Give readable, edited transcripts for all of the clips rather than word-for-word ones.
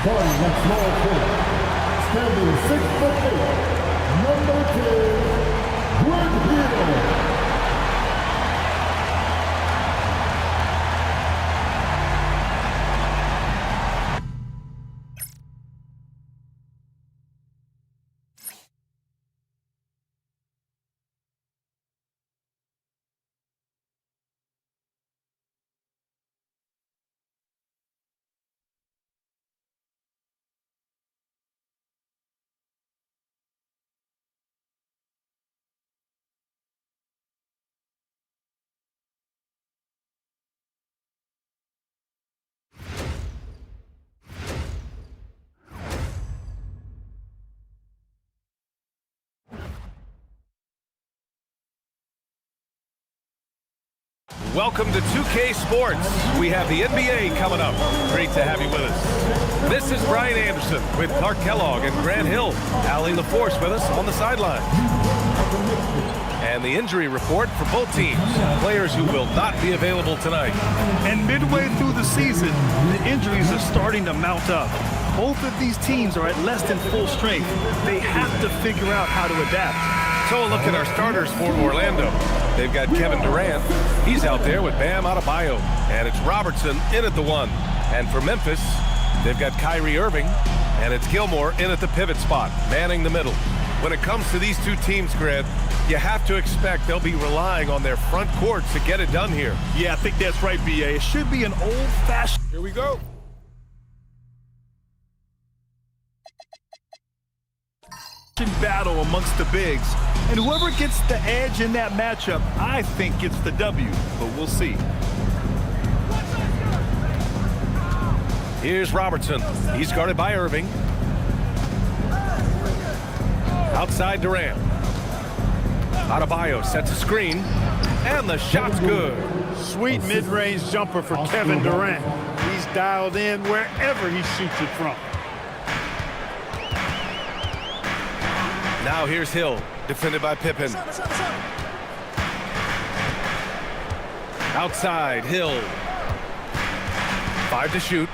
Starting at small forward, standing 6'8", number 10, Grizzlies. Welcome to 2K Sports. We have the NBA coming up. Great to have you with us. This is Brian Anderson with Clark Kellogg and Grant Hill. Allie LaForce with us on the sideline. And the injury report for both teams. Players who will not be available tonight. And midway through the season, the injuries are starting to mount up. Both of these teams are at less than full strength. They have to figure out how to adapt. So a look at our starters for Orlando. They've got Kevin Durant. He's out there with Bam Adebayo. And it's Robertson in at the 1. And for Memphis, they've got Kyrie Irving. And it's Gilmore in at the pivot spot, manning the middle. When it comes to these two teams, Grant, you have to expect they'll be relying on their front court to get it done here. Yeah, I think that's right, B.A. It should be an old-fashioned... Here we go. battle amongst the bigs, and whoever gets the edge in that matchup, I think gets the W, but we'll see. Here's Robertson. He's guarded by Irving. Outside Durant. Adebayo sets a screen, and the shot's good. Sweet mid-range jumper for Kevin Durant. He's dialed in wherever he shoots it from. Now here's Hill, defended by Pippen. Outside, Hill. 5 to shoot.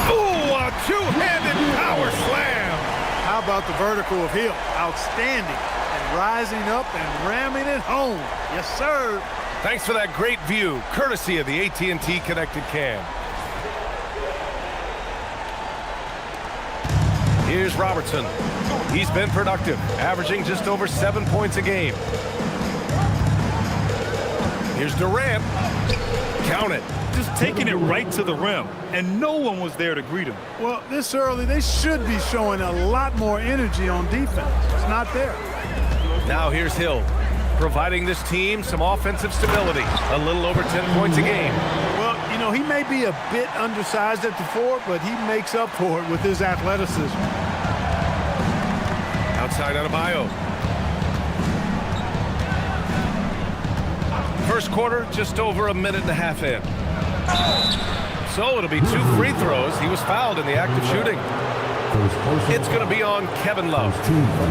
Ooh, a two-handed power slam. How about the vertical of Hill? Outstanding. And rising up and ramming it home. Yes, sir. Thanks for that great view, courtesy of the AT&T Connected Cam. Here's Robertson. He's been productive, averaging just over 7 points a game. Here's Durant. Count it. Just taking it right to the rim, and no one was there to greet him. Well, this early, they should be showing a lot more energy on defense. It's not there. Now here's Hill, providing this team some offensive stability. A little over 10 points a game. Well, you know, he may be a bit undersized at the 4, but he makes up for it with his athleticism. Outside Adebayo. First quarter, just over a minute and a half in. So it'll be 2 free throws. He was fouled in the act of shooting. It's going to be on Kevin Love.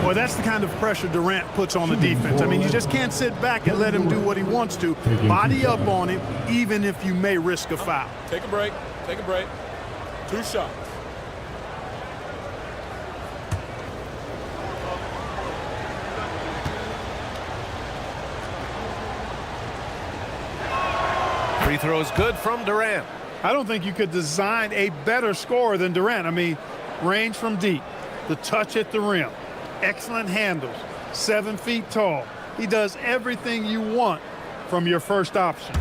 Well, that's the kind of pressure Durant puts on the defense. I mean, you just can't sit back and let him do what he wants to. Body up on him, even if you may risk a foul. Take a break. Take a break. 2 shots. Free throw is good from Durant. I don't think you could design a better scorer than Durant. I mean, range from deep, the touch at the rim, excellent handles, 7 feet tall. He does everything you want from your first option.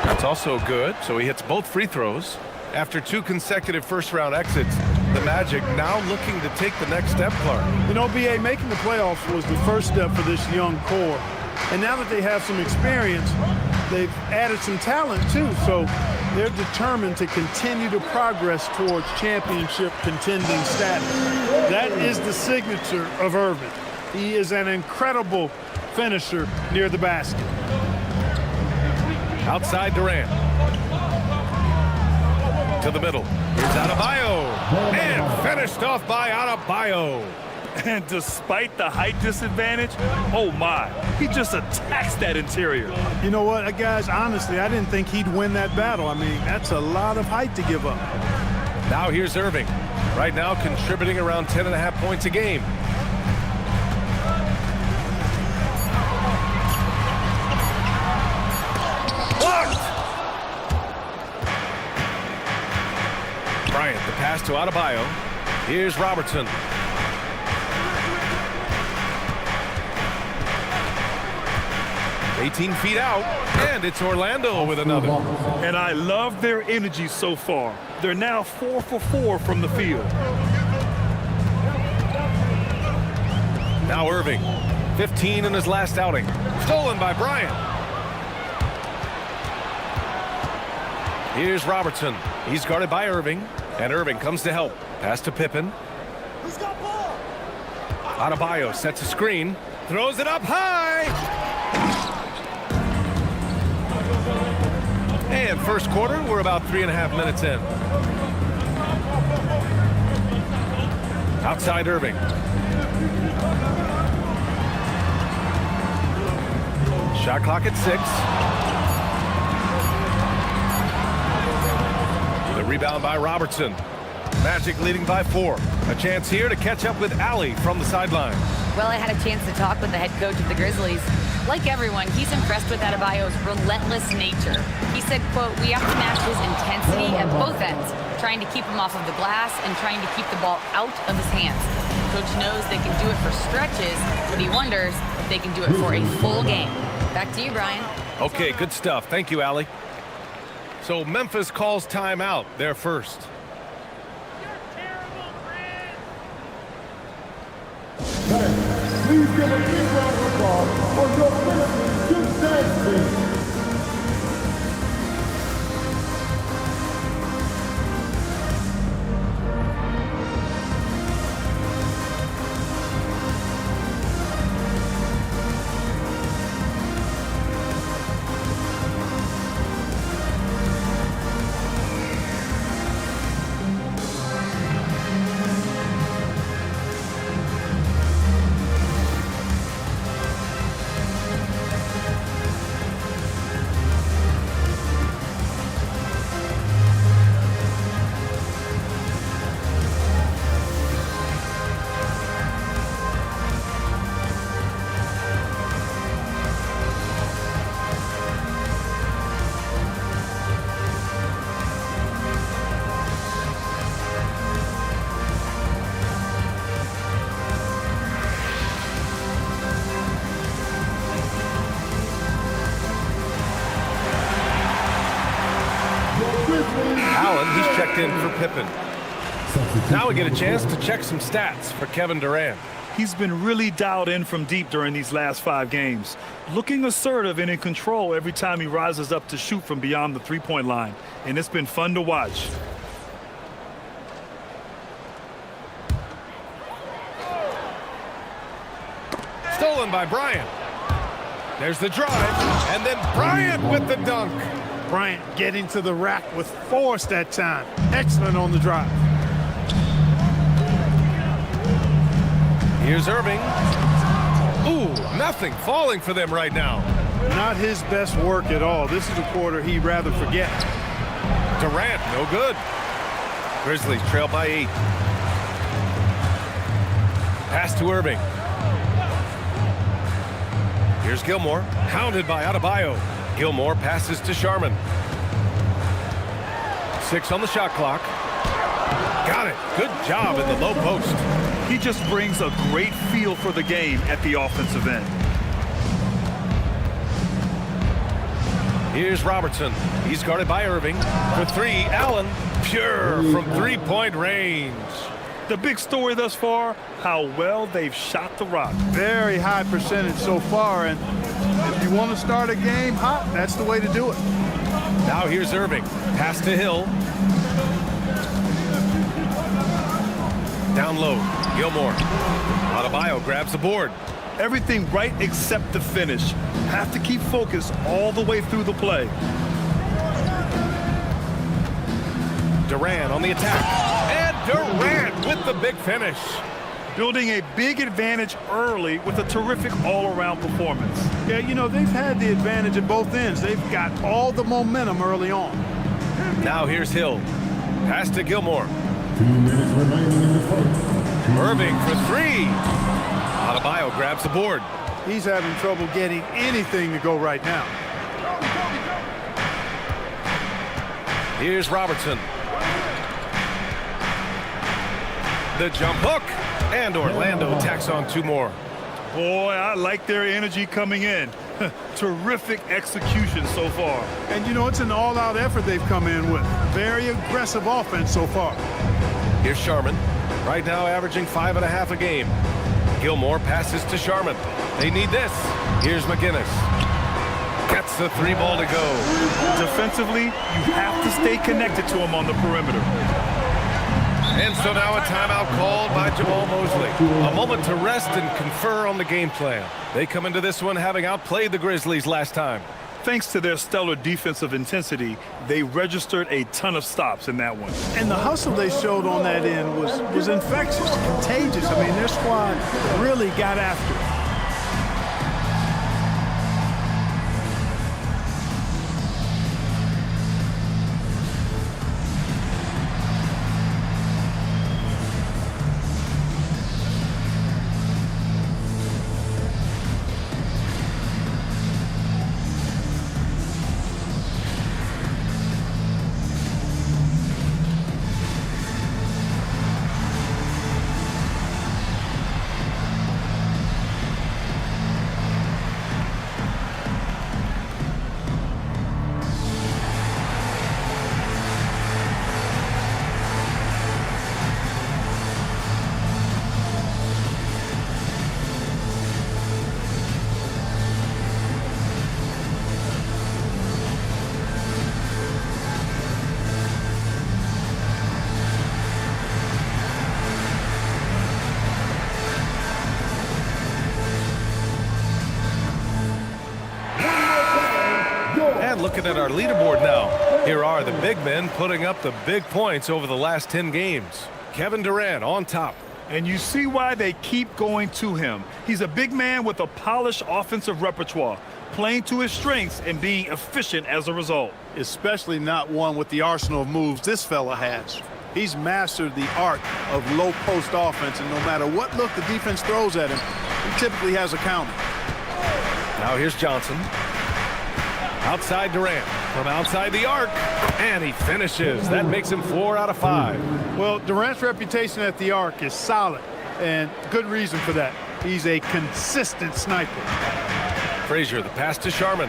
That's also good, so he hits both free throws. After 2 consecutive first-round exits, the Magic now looking to take the next step, Clark. You know, B.A., making the playoffs was the first step for this young core. And now that they have some experience, they've added some talent, too. So they're determined to continue to progress towards championship contending status. That is the signature of Irving. He is an incredible finisher near the basket. Outside Durant. To the middle. Here's Adebayo. And finished off by Adebayo. And despite the height disadvantage, oh my, he just attacks that interior. You know what, guys, honestly, I didn't think he'd win that battle. I mean, that's a lot of height to give up. Now here's Irving. Right now contributing around 10.5 points a game. Blocked! Bryant, the pass to Adebayo. Here's Robertson. "18 feet out, and it's Orlando with another." And I love their energy so far. They're now 4 for 4 from the field. Now Irving, 15 in his last outing. Stolen by Bryant. Here's Robertson. He's guarded by Irving, and Irving comes to help. Pass to Pippen. Adebayo sets a screen, throws it up high. And first quarter, we're about 3.5 minutes in. Outside Irving. Shot clock at 6. The rebound by Robertson. Magic leading by 4. A chance here to catch up with Allie from the sideline. Well, I had a chance to talk with the head coach of the Grizzlies. Like everyone, he's impressed with Adebayo's relentless nature. He said, quote, "We have to match his intensity at both ends, trying to keep him off of the glass and trying to keep the ball out of his hands. Coach knows they can do it for stretches, but he wonders if they can do it for a full game." Back to you, Brian. Okay, good stuff. Thank you, Allie. So Memphis calls timeout. They're first. Please give a big round of applause for your Pelicans gymnastics. Allen, he's checked in for Pippen. Now we get a chance to check some stats for Kevin Durant. He's been really dialed in from deep during these last 5 games. Looking assertive and in control every time he rises up to shoot from beyond the three-point line. And it's been fun to watch. Stolen by Bryant. There's the drive, and then Bryant with the dunk. Bryant getting to the rack with force that time. Excellent on the drive. Here's Irving. Ooh, nothing falling for them right now. Not his best work at all. This is a quarter he'd rather forget. Durant, no good. Grizzlies trail by 8. Pass to Irving. Here's Gilmore, hounded by Adebayo. Gilmore passes to Sharman. 6 on the shot clock. Got it. Good job in the low post. He just brings a great feel for the game at the offensive end. Here's Robertson. He's guarded by Irving. For 3, Allen. Pure from three-point range. The big story thus far, how well they've shot the rock. Very high percentage so far, and if you want to start a game hot, that's the way to do it. Now here's Irving. Pass to Hill. Down low. Gilmore. Adebayo grabs the board. Everything right except the finish. Have to keep focused all the way through the play. Durant on the attack. And Durant with the big finish. building a big advantage early with a terrific all-around performance. Yeah, you know, they've had the advantage at both ends. They've got all the momentum early on. Now here's Hill. Pass to Gilmore. 2 minutes remaining in the first. Irving for three. Adebayo grabs the board. He's having trouble getting anything to go right now. Here's Robertson. The jump hook. And Orlando tacks on 2 more. Boy, I like their energy coming in. Terrific execution so far. And, you know, it's an all-out effort they've come in with. Very aggressive offense so far. Here's Sharman. Right now averaging 5.5 a game. Gilmore passes to Sharman. They need this. Here's McGinnis. Gets the 3 ball to go. Defensively, you have to stay connected to him on the perimeter. And so now a timeout called by Jamal Mosley. A moment to rest and confer on the game plan. They come into this one having outplayed the Grizzlies last time. Thanks to their stellar defensive intensity, they registered a ton of stops in that one. And the hustle they showed on that end was infectious, contagious. I mean, their squad really got after it. Looking at our leaderboard now. Here are the big men putting up the big points over the last 10 games. Kevin Durant on top. And you see why they keep going to him. He's a big man with a polished offensive repertoire, playing to his strengths and being efficient as a result. Especially not one with the arsenal of moves this fella has. He's mastered the art of low post offense, and no matter what look the defense throws at him, he typically has a counter. Now here's Johnson. Outside Durant, from outside the arc, and he finishes. That makes him 4 out of 5. Well, Durant's reputation at the arc is solid, and good reason for that. He's a consistent sniper. Frazier, the pass to Sharman.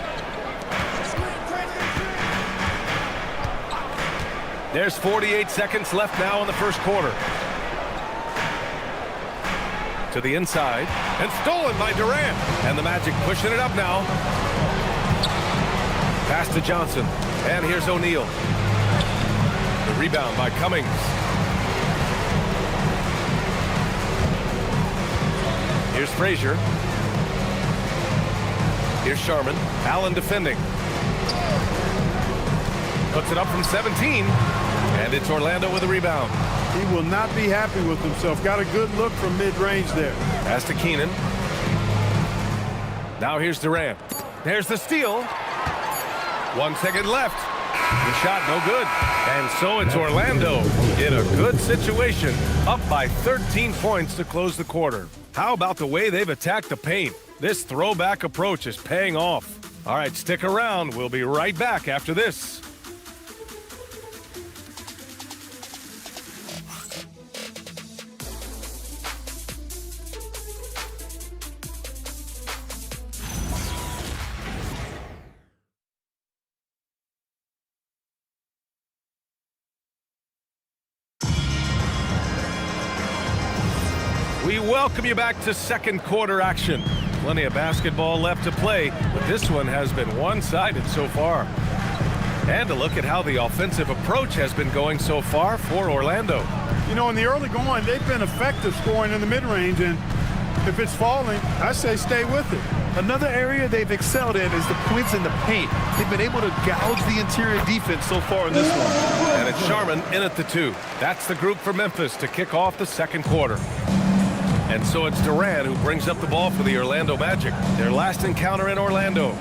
There's 48 seconds left now in the first quarter. To the inside, and stolen by Durant. And the Magic pushing it up now. Pass to Johnson, and here's O'Neal. The rebound by Cummings. Here's Frazier. Here's Sharman. Allen defending. Puts it up from 17, and it's Orlando with a rebound. He will not be happy with himself. Got a good look from mid-range there. Pass to Keenan. Now here's Durant. There's the steal. 1 second left. The shot no good. And so it's Orlando in a good situation, up by 13 points to close the quarter. How about the way they've attacked the paint? This throwback approach is paying off. All right, stick around. We'll be right back after this. We welcome you back to second quarter action. Plenty of basketball left to play, but this one has been one-sided so far. And to look at how the offensive approach has been going so far for Orlando. You know, in the early going, they've been effective scoring in the mid-range, and if it's falling, I say stay with it. Another area they've excelled in is the points in the paint. They've been able to gouge the interior defense so far in this one. And it's Sharman in at the 2. That's the group for Memphis to kick off the second quarter. And so it's Durant who brings up the ball for the Orlando Magic. Their last encounter in Orlando.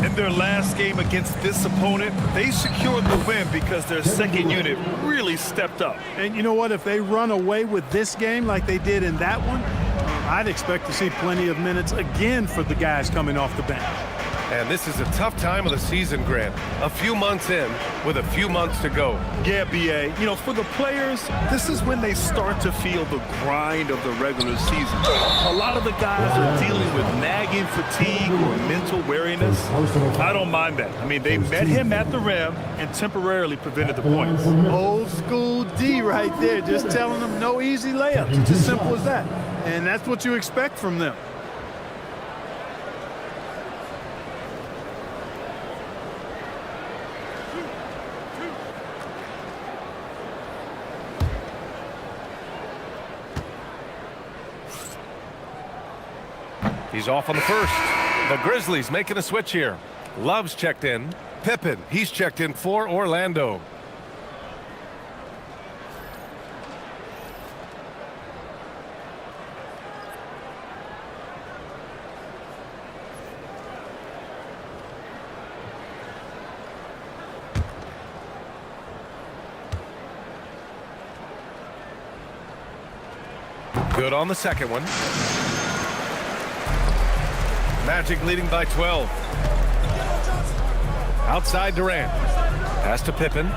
In their last game against this opponent, they secured the win because their second unit really stepped up. And you know what? If they run away with this game like they did in that one, I'd expect to see plenty of minutes again for the guys coming off the bench. And this is a tough time of the season, Grant. A few months in with a few months to go. Yeah, B.A. You know, for the players, this is when they start to feel the grind of the regular season. A lot of the guys are dealing with nagging fatigue or mental weariness. I don't mind that. I mean, they met him at the rim and temporarily prevented the points. Old school D right there, just telling them no easy layups. It's as simple as that. And that's what you expect from them. He's off on the first. The Grizzlies making a switch here. Love's checked in. Pippen, he's checked in for Orlando. Good on the second one. Magic leading by 12. Outside Durant. Pass to Pippen.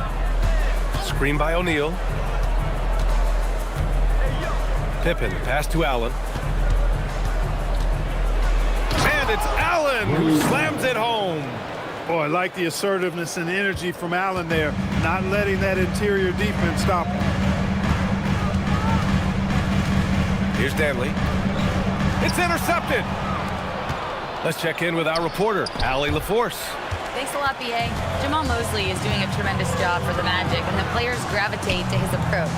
Screen by O'Neal. Pippen, pass to Allen. And it's Allen who slams it home. Boy, I like the assertiveness and energy from Allen there, not letting that interior defense stop him. Here's Danley. It's intercepted. Let's check in with our reporter, Allie LaForce. Thanks a lot, B.A. Jamal Mosley is doing a tremendous job for the Magic, and the players gravitate to his approach.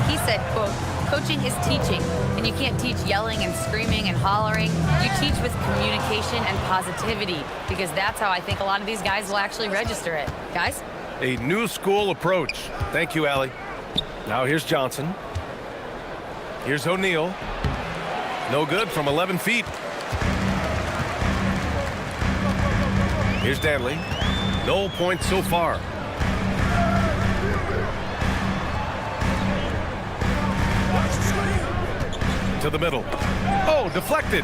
He said, quote, coaching is teaching, and you can't teach yelling and screaming and hollering. You teach with communication and positivity, because that's how I think a lot of these guys will actually register it. Guys? A new school approach. Thank you, Allie. Now here's Johnson. Here's O'Neal. No good from 11 feet. Here's Danley. No points so far. To the middle. Oh, deflected.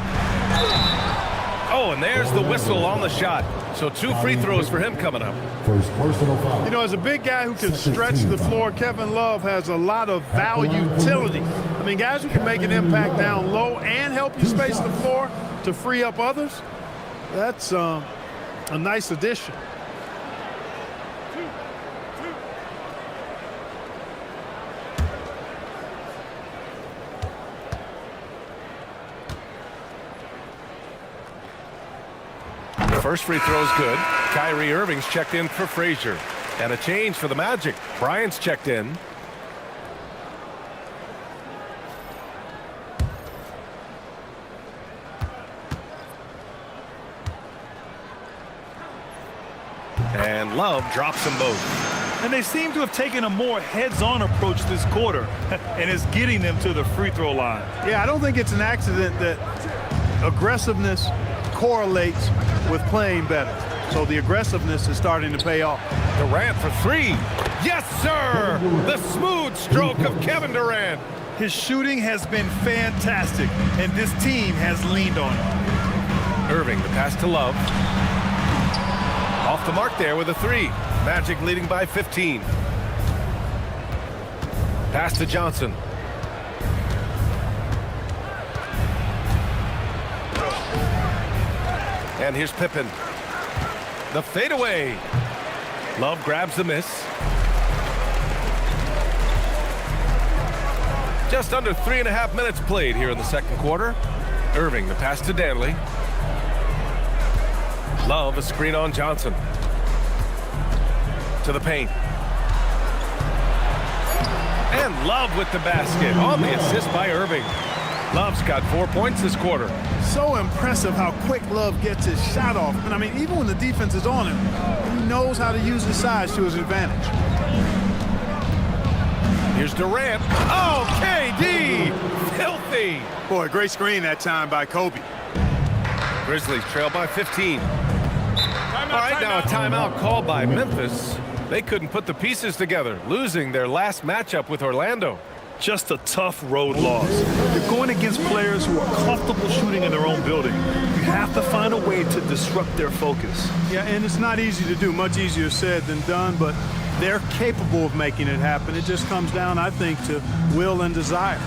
Oh, and there's the whistle on the shot. So 2 free throws for him coming up. First personal foul. You know, as a big guy who can stretch the floor, Kevin Love has a lot of value-utility. I mean, guys who can make an impact down low and help you space the floor to free up others, that's a nice addition. First free throw is good. Kyrie Irving's checked in for Frazier. And a change for the Magic. Bryant's checked in. And Love drops them both. And they seem to have taken a more heads-on approach this quarter and is getting them to the free throw line. Yeah, I don't think it's an accident that aggressiveness correlates with playing better. So the aggressiveness is starting to pay off. Durant for 3. Yes, sir! The smooth stroke of Kevin Durant. His shooting has been fantastic, and this team has leaned on him. Irving, the pass to Love. Off the mark there with a 3. Magic leading by 15. Pass to Johnson. And here's Pippen. The fadeaway. Love grabs the miss. Just under 3.5 minutes played here in the second quarter. Irving, the pass to Danley. Love, a screen on Johnson. To the paint. And Love with the basket on the assist by Irving. Love's got 4 points this quarter. So impressive how quick Love gets his shot off. And I mean, even when the defense is on him, he knows how to use his size to his advantage. Here's Durant. Oh, KD! Filthy! Boy, great screen that time by Kobe. Grizzlies trail by 15. All right, now a timeout called by Memphis. They couldn't put the pieces together, losing their last matchup with Orlando. Just a tough road loss. You're going against players who are comfortable shooting in their own building. You have to find a way to disrupt their focus. Yeah, and it's not easy to do. Much easier said than done, but they're capable of making it happen. It just comes down, I think, to will and desire.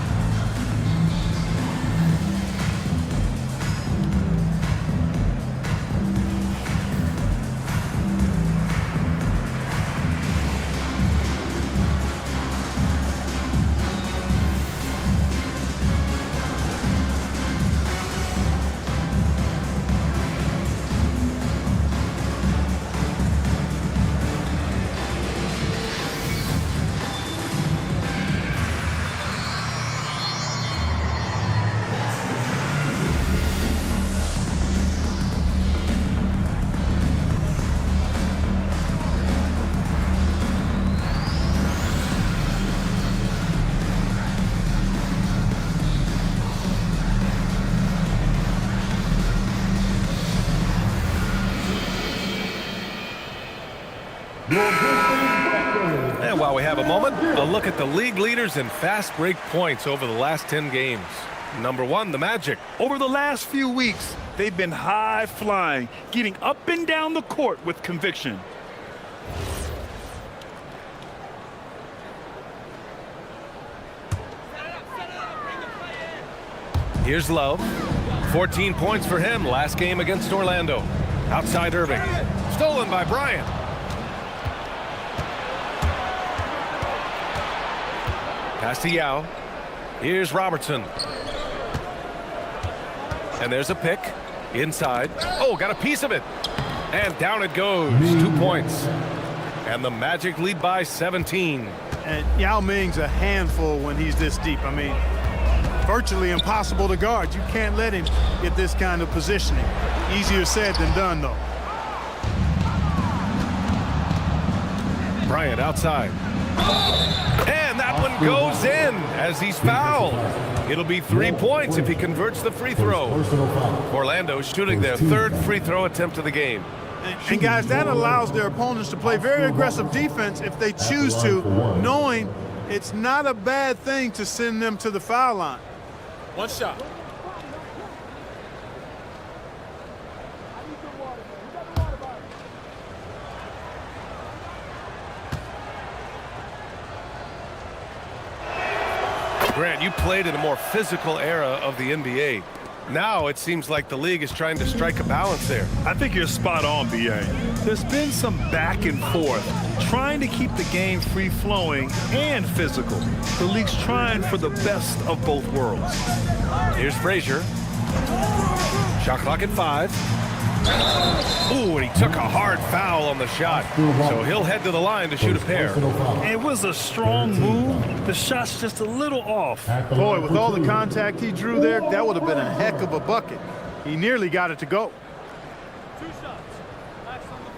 And while we have a moment, a look at the league leaders in fast break points over the last 10 games. Number 1, the Magic. Over the last few weeks, they've been high flying, getting up and down the court with conviction. Here's Love. 14 points for him last game against Orlando. Outside Irving. Stolen by Bryant. Pass to Yao. Here's Robertson. And there's a pick. Inside. Oh, got a piece of it. And down it goes. 2 points. And the Magic lead by 17. And Yao Ming's a handful when he's this deep. I mean, virtually impossible to guard. You can't let him get this kind of positioning. Easier said than done, though. Bryant outside. And that one goes in as he's fouled. It'll be 3 points if he converts the free throw. Orlando shooting their 3rd free throw attempt of the game. And guys, that allows their opponents to play very aggressive defense if they choose to, knowing it's not a bad thing to send them to the foul line. One shot. Grant, you played in a more physical era of the NBA. Now it seems like the league is trying to strike a balance there. I think you're spot on, B.A. There's been some back and forth, trying to keep the game free-flowing and physical. The league's trying for the best of both worlds. Here's Frazier. Shot clock at 5. Ooh, and he took a hard foul on the shot. So he'll head to the line to shoot a pair. It was a strong move. The shot's just a little off. Boy, with all the contact he drew there, that would have been a heck of a bucket. He nearly got it to go. 2 shots. Max on the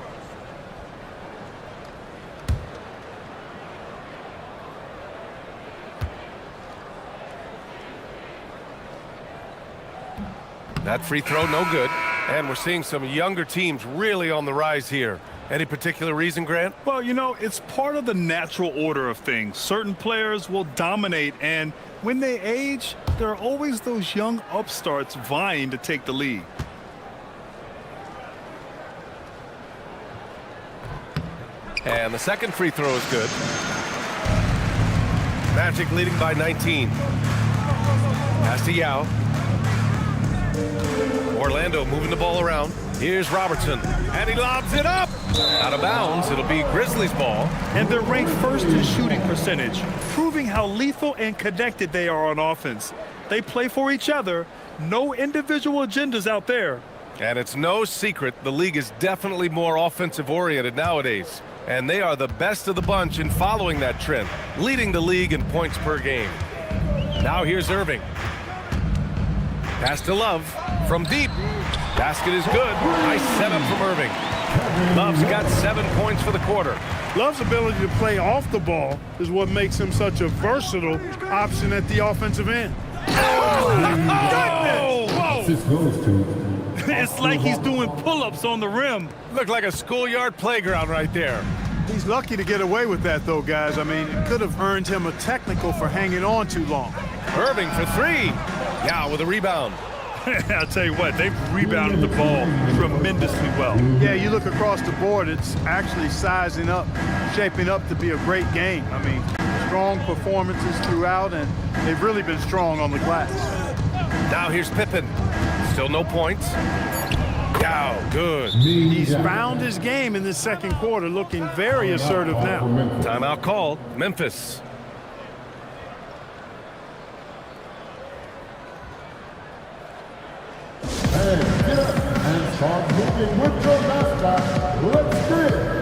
first. That free throw, no good. And we're seeing some younger teams really on the rise here. Any particular reason, Grant? Well, you know, it's part of the natural order of things. Certain players will dominate, and when they age, there are always those young upstarts vying to take the lead. And the second free throw is good. Magic leading by 19. Pass to Yao. Orlando moving the ball around. Here's Robertson, and he lobs it up. Out of bounds, it'll be Grizzlies ball. And they're ranked first in shooting percentage, proving how lethal and connected they are on offense. They play for each other, no individual agendas out there. And it's no secret the league is definitely more offensive-oriented nowadays. And they are the best of the bunch in following that trend, leading the league in points per game. Now here's Irving. Pass to Love from deep. Basket is good. Nice setup from Irving. Love's got 7 points for the quarter. Love's ability to play off the ball is what makes him such a versatile option at the offensive end. This goes to It's like he's doing pull-ups on the rim. Looked like a schoolyard playground right there. He's lucky to get away with that, though, guys. I mean, it could have earned him a technical for hanging on too long. Irving for three. Yao with a rebound. I'll tell you what, they've rebounded the ball tremendously well. Yeah, you look across the board, it's actually sizing up, shaping up to be a great game. I mean, strong performances throughout, and they've really been strong on the glass. Now here's Pippen. Still no points. Yao, good. He's found his game in this second quarter, looking very assertive now. Timeout called. Memphis. and get up and start moving with your mascot. Let's get it.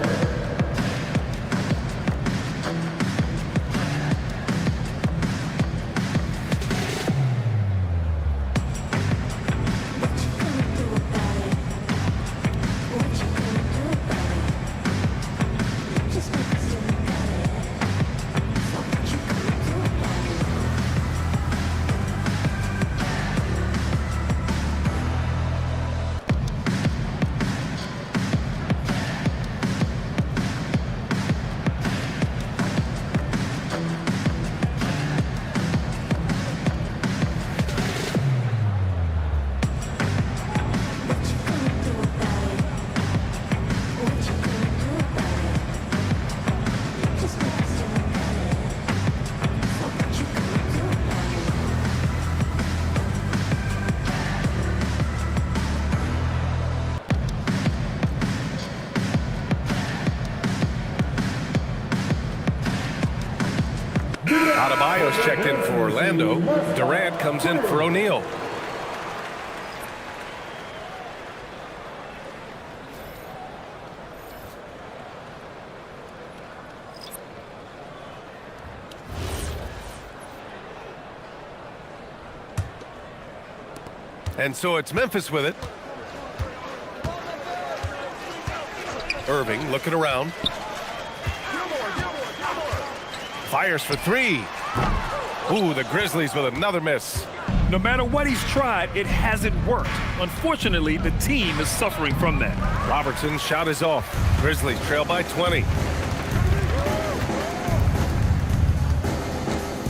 Adebayo's checked in for Orlando. Durant comes in for O'Neal. And so it's Memphis with it. Irving looking around. Fires for three. Ooh, the Grizzlies with another miss. No matter what he's tried, it hasn't worked. Unfortunately, the team is suffering from that. Robertson's shot is off. Grizzlies trail by 20.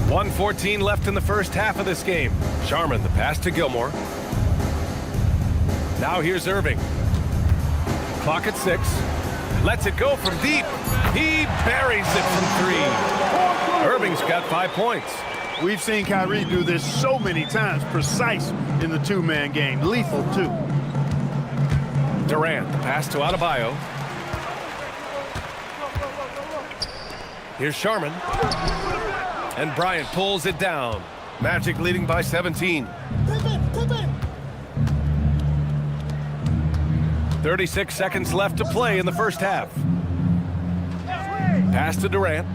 1:14 left in the first half of this game. Sharman, the pass to Gilmore. Now here's Irving. Clock at 6. Lets it go from deep. He buries it from 3. Irving's got 5 points. We've seen Kyrie do this so many times, precise in the two-man game, lethal too. Durant, the pass to Adebayo. Here's Sharman. And Bryant pulls it down. Magic leading by 17. 36 seconds left to play in the first half. Pass to Durant.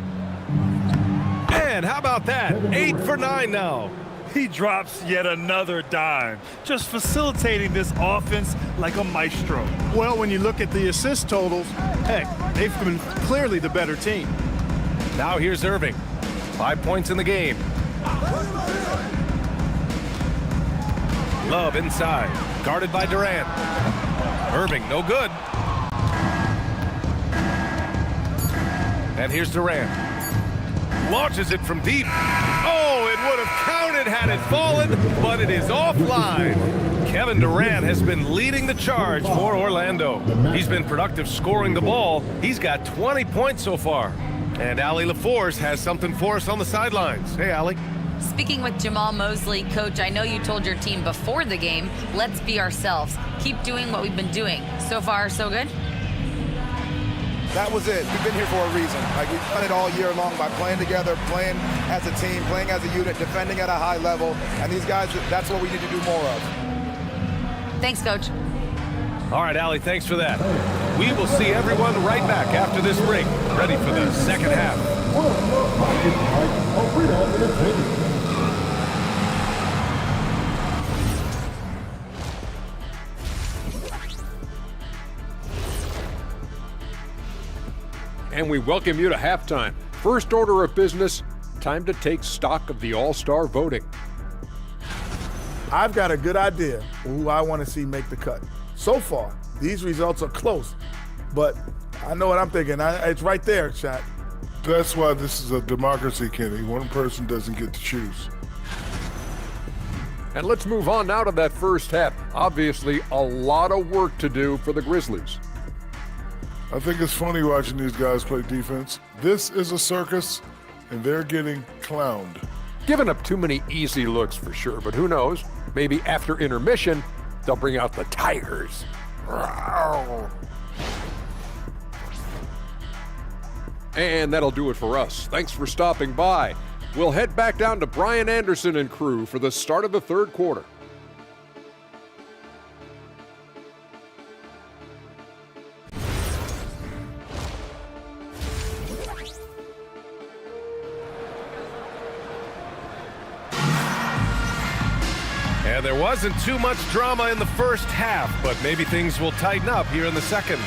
And how about that? 8 for 9 now. He drops yet another dime, just facilitating this offense like a maestro. Well, when you look at the assist totals, heck, they've been clearly the better team. Now here's Irving. 5 points in the game. Love inside. Guarded by Durant. Irving, no good. And here's Durant. Launches it from deep. Oh, it would have counted had it fallen, but it is offline. Kevin Durant has been leading the charge for Orlando. He's been productive scoring the ball. He's got 20 points so far. And Allie LaForce has something for us on the sidelines. Hey, Allie. Speaking with Jamal Mosley, Coach, I know you told your team before the game, let's be ourselves. Keep doing what we've been doing. So far, so good? That was it. We've been here for a reason. Like, we've done it all year long by playing together, playing as a team, playing as a unit, defending at a high level. And these guys, that's what we need to do more of. Thanks, Coach. All right, Allie, thanks for that. We will see everyone right back after this break, ready for the second half. And we welcome you to halftime. First order of business, time to take stock of the All-Star voting. I've got a good idea of who I want to see make the cut. So far, these results are close, but I know what I'm thinking. It's right there, Shaq. That's why this is a democracy, Kenny. One person doesn't get to choose. And let's move on now to that first half. Obviously, a lot of work to do for the Grizzlies. I think it's funny watching these guys play defense. This is a circus, and they're getting clowned. Giving up too many easy looks for sure, but who knows? Maybe after intermission, they'll bring out the Tigers. And that'll do it for us. Thanks for stopping by. We'll head back down to Brian Anderson and crew for the start of the third quarter. And there wasn't too much drama in the first half, but maybe things will tighten up here in the second.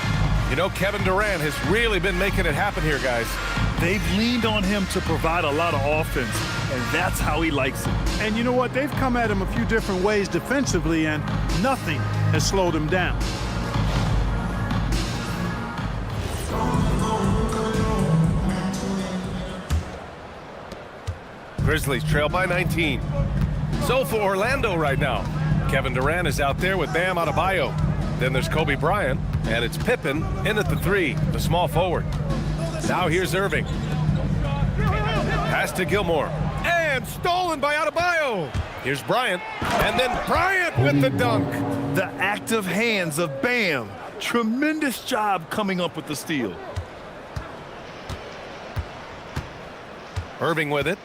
You know, Kevin Durant has really been making it happen here, guys. They've leaned on him to provide a lot of offense, and that's how he likes it. And you know what? They've come at him a few different ways defensively, and nothing has slowed him down. Grizzlies trail by 19. So for Orlando right now, Kevin Durant is out there with Bam Adebayo. Then there's Kobe Bryant, and it's Pippen in at the 3, the small forward. Now here's Irving. Pass to Gilmore. And stolen by Adebayo. Here's Bryant. And then Bryant with the dunk. The active hands of Bam. Tremendous job coming up with the steal. Irving with it.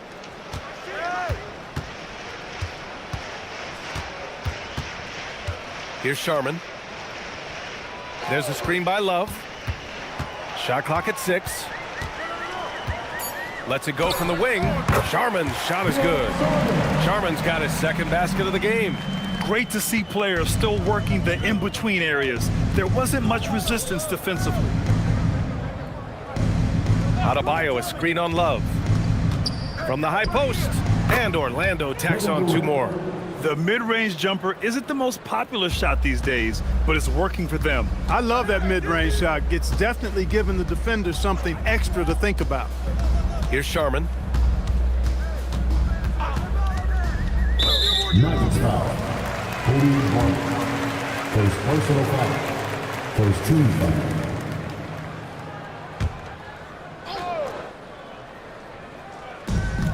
Here's Sharman. There's a screen by Love. Shot clock at 6. Lets it go from the wing. Sharman's shot is good. Sharman's got his second basket of the game. Great to see players still working the in-between areas. There wasn't much resistance defensively. Adebayo, a screen on Love. From the high post. And Orlando tacks on 2 more. The mid-range jumper isn't the most popular shot these days, but it's working for them. I love that mid-range shot. It's definitely giving the defender something extra to think about. Here's Sharman. Nice foul. Cody Martin. First personal foul. First team foul.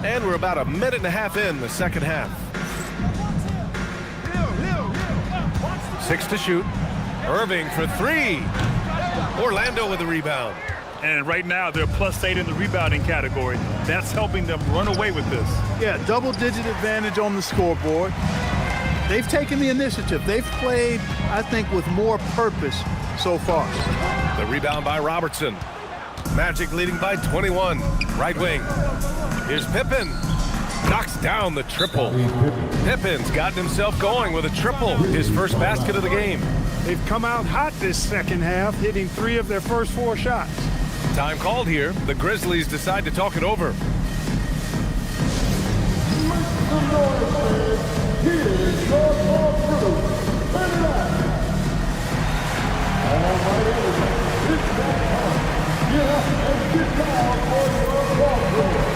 And we're about a minute and a half in the second half. 6 to shoot. Irving for 3. Orlando with the rebound. And right now, they're +8 in the rebounding category. That's helping them run away with this. Yeah, double-digit advantage on the scoreboard. They've taken the initiative. They've played, I think, with more purpose so far. The rebound by Robertson. Magic leading by 21. Right wing. Here's Pippen. Knocks down the triple. Pippen's gotten himself going with a triple. His first basket of the game. They've come out hot this second half, hitting 3 of their first 4 shots. Time called here. The Grizzlies decide to talk it over. Here's your ball crew. Turn it up. All right, it's that time. Yeah, and get down for your ball crew.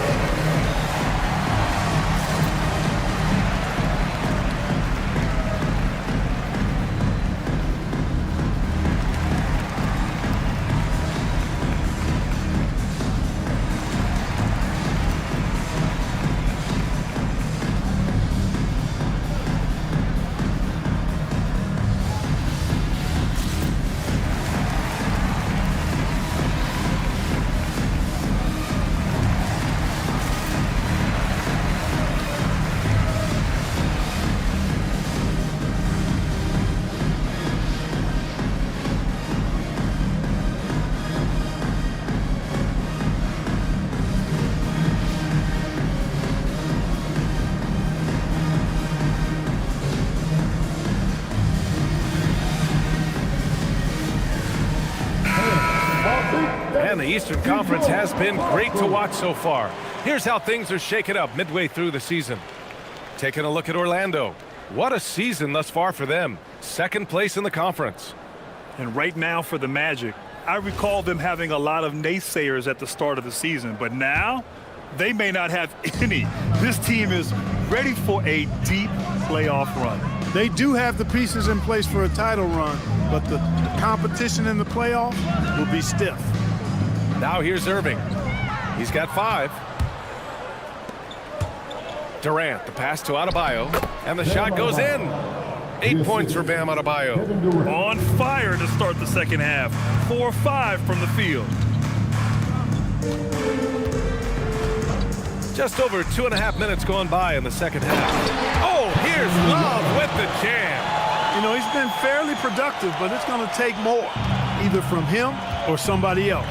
And the Eastern Conference has been great to watch so far. Here's how things are shaken up midway through the season. Taking a look at Orlando. What a season thus far for them. Second place in the conference. And right now for the Magic, I recall them having a lot of naysayers at the start of the season, but now they may not have any. This team is ready for a deep playoff run. They do have the pieces in place for a title run, but the competition in the playoff will be stiff. Now here's Irving. He's got 5. Durant, the pass to Adebayo, and the shot goes in. 8 points for Bam Adebayo. On fire to start the second half. 4-5 from the field. Just over 2.5 minutes gone by in the second half. Oh, here's Love with the jam. You know, he's been fairly productive, but it's going to take more, either from him or somebody else.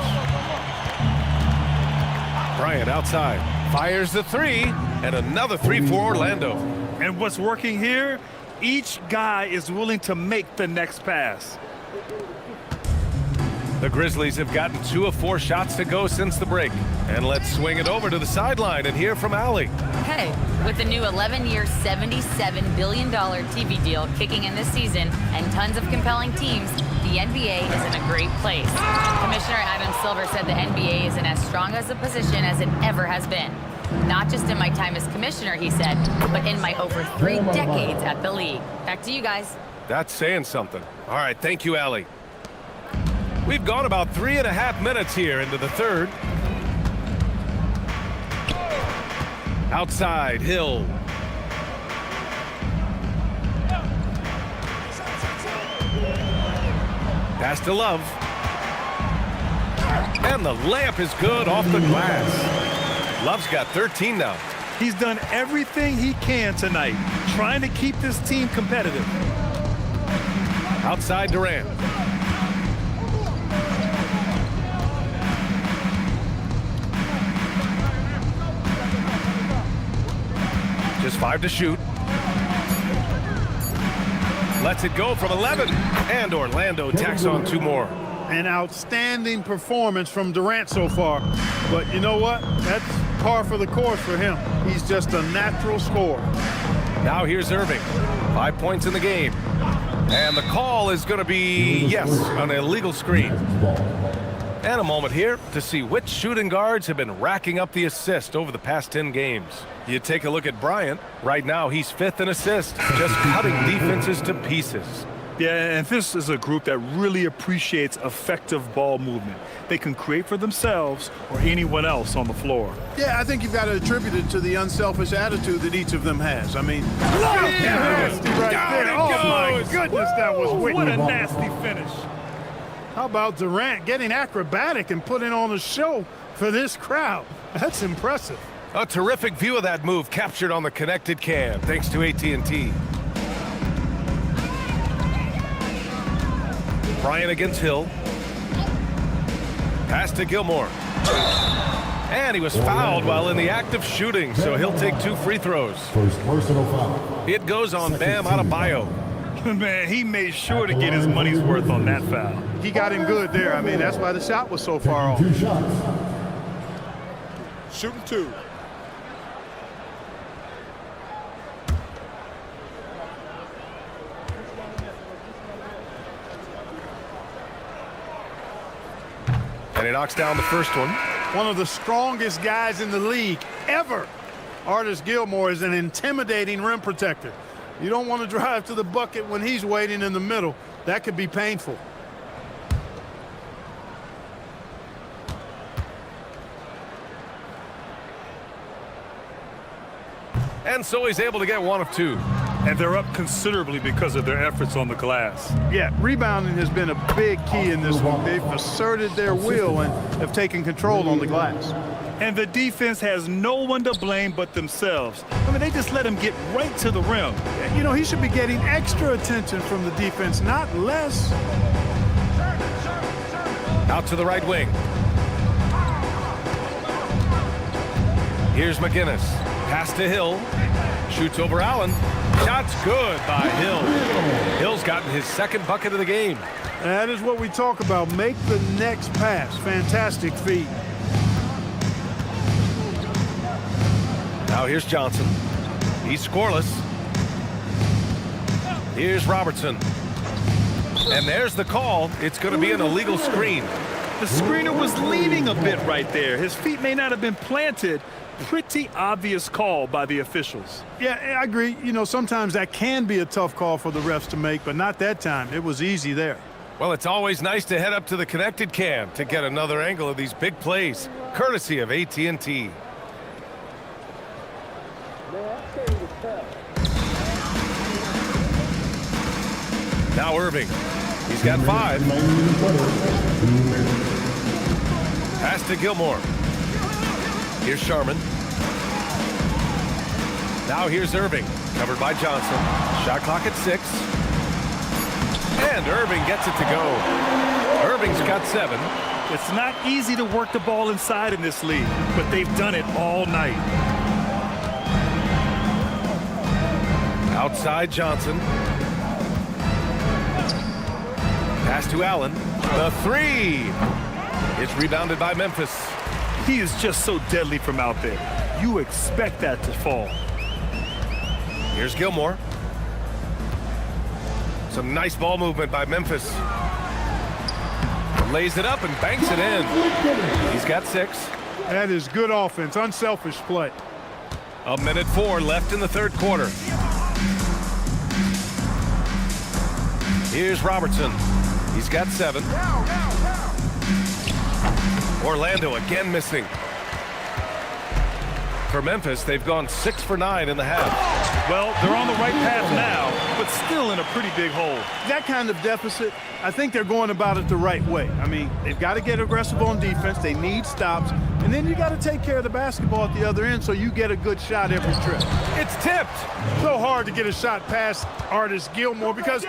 Bryant outside, fires the 3, and another 3 for Orlando. And what's working here, each guy is willing to make the next pass. The Grizzlies have gotten 2 of 4 shots to go since the break. And let's swing it over to the sideline and hear from Allie. Hey, with the new 11-year, $77 billion TV deal kicking in this season and tons of compelling teams, the NBA is in a great place. Commissioner Adam Silver said the NBA is in as strong as a position as it ever has been. Not just in my time as commissioner, he said, but in my over 3 decades at the league. Back to you guys. That's saying something. All right, thank you, Allie. We've gone about 3.5 minutes here into the third. Outside, Hill. Pass to Love. And the layup is good off the glass. Love's got 13 now. He's done everything he can tonight, trying to keep this team competitive. Outside Durant. Just 5 to shoot. Lets it go from 11. And Orlando tacks on 2 more. An outstanding performance from Durant so far. But you know what? That's par for the course for him. He's just a natural scorer. Now here's Irving. 5 points in the game. And the call is going to be, yes, an illegal screen. And a moment here to see which shooting guards have been racking up the assist over the past 10 games. You take a look at Bryant. Right now, he's 5th in assists, just cutting defenses to pieces. Yeah, and this is a group that really appreciates effective ball movement. They can create for themselves or anyone else on the floor. Yeah, I think you've got to attribute it to the unselfish attitude that each of them has. I mean, nasty right there. Oh, my goodness, that was wicked. What a nasty finish. How about Durant getting acrobatic and putting on a show for this crowd? That's impressive. A terrific view of that move captured on the connected cam, thanks to AT&T. Bryant against Hill. Pass to Gilmore. And he was fouled while in the act of shooting, so he'll take 2 free throws. First personal foul. It goes on Bam Adebayo. Man, he made sure to get his money's worth on that foul. He got him good there. I mean, that's why the shot was so far off. 2 shots. Shooting 2. And he knocks down the first one. One of the strongest guys in the league ever. Artis Gilmore is an intimidating rim protector. You don't want to drive to the bucket when he's waiting in the middle. That could be painful. And so he's able to get 1 of 2. And they're up considerably because of their efforts on the glass. Yeah, rebounding has been a big key in this one. They've asserted their will and have taken control on the glass. And the defense has no one to blame but themselves. I mean, they just let him get right to the rim. You know, he should be getting extra attention from the defense, not less. Out to the right wing. Here's McGinnis. Pass to Hill. Shoots over Allen. Shot's good by Hill. Hill's gotten his 2nd bucket of the game. That is what we talk about. Make the next pass. Fantastic feed. Now here's Johnson. He's scoreless. Here's Robertson. And there's the call. It's going to be an illegal screen. The screener was leaning a bit right there. His feet may not have been planted. Pretty obvious call by the officials. Yeah, I agree. You know, sometimes that can be a tough call for the refs to make, but not that time. It was easy there. Well, it's always nice to head up to the connected cam to get another angle of these big plays, courtesy of AT&T. Now Irving. He's got 5. Pass to Gilmore. Here's Sharman. Now here's Irving. Covered by Johnson. Shot clock at 6. And Irving gets it to go. Irving's got 7. It's not easy to work the ball inside in this league, but they've done it all night. Outside Johnson. Pass to Allen. The 3. It's rebounded by Memphis. He is just so deadly from out there. You expect that to fall. Here's Gilmore. Some nice ball movement by Memphis. Lays it up and banks it in. He's got 6. That is good offense, unselfish play. 1:04 left in the third quarter. Here's Robertson. He's got 7. Orlando again missing. For Memphis, they've gone 6 for 9 in the half. Well, they're on the right path now, but still in a pretty big hole. That kind of deficit, I think they're going about it the right way. I mean, they've got to get aggressive on defense. They need stops. And then you got to take care of the basketball at the other end so you get a good shot every trip. It's tipped. So hard to get a shot past Artis Gilmore because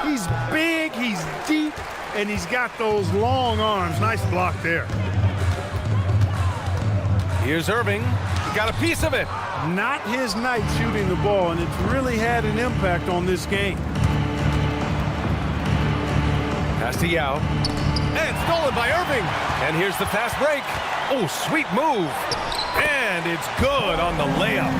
he's big, he's deep, and he's got those long arms. Nice block there. Here's Irving. He got a piece of it. Not his night shooting the ball, and it's really had an impact on this game. Pass to Yao. And stolen by Irving. And here's the fast break. Oh, sweet move. And it's good on the layup.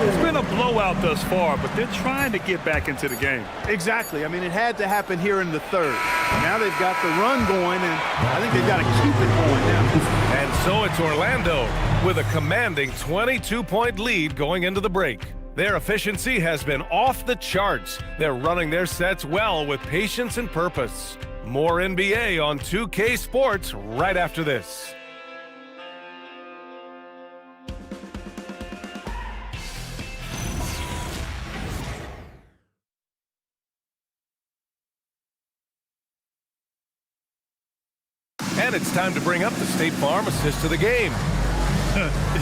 It's been a blowout thus far, but they're trying to get back into the game. Exactly. I mean, it had to happen here in the third. Now they've got the run going, and I think they've got to keep it going now. And so it's Orlando with a commanding 22-point lead going into the break. Their efficiency has been off the charts. They're running their sets well with patience and purpose. More NBA on 2K Sports right after this. And it's time to bring up the State Farm assist to the game.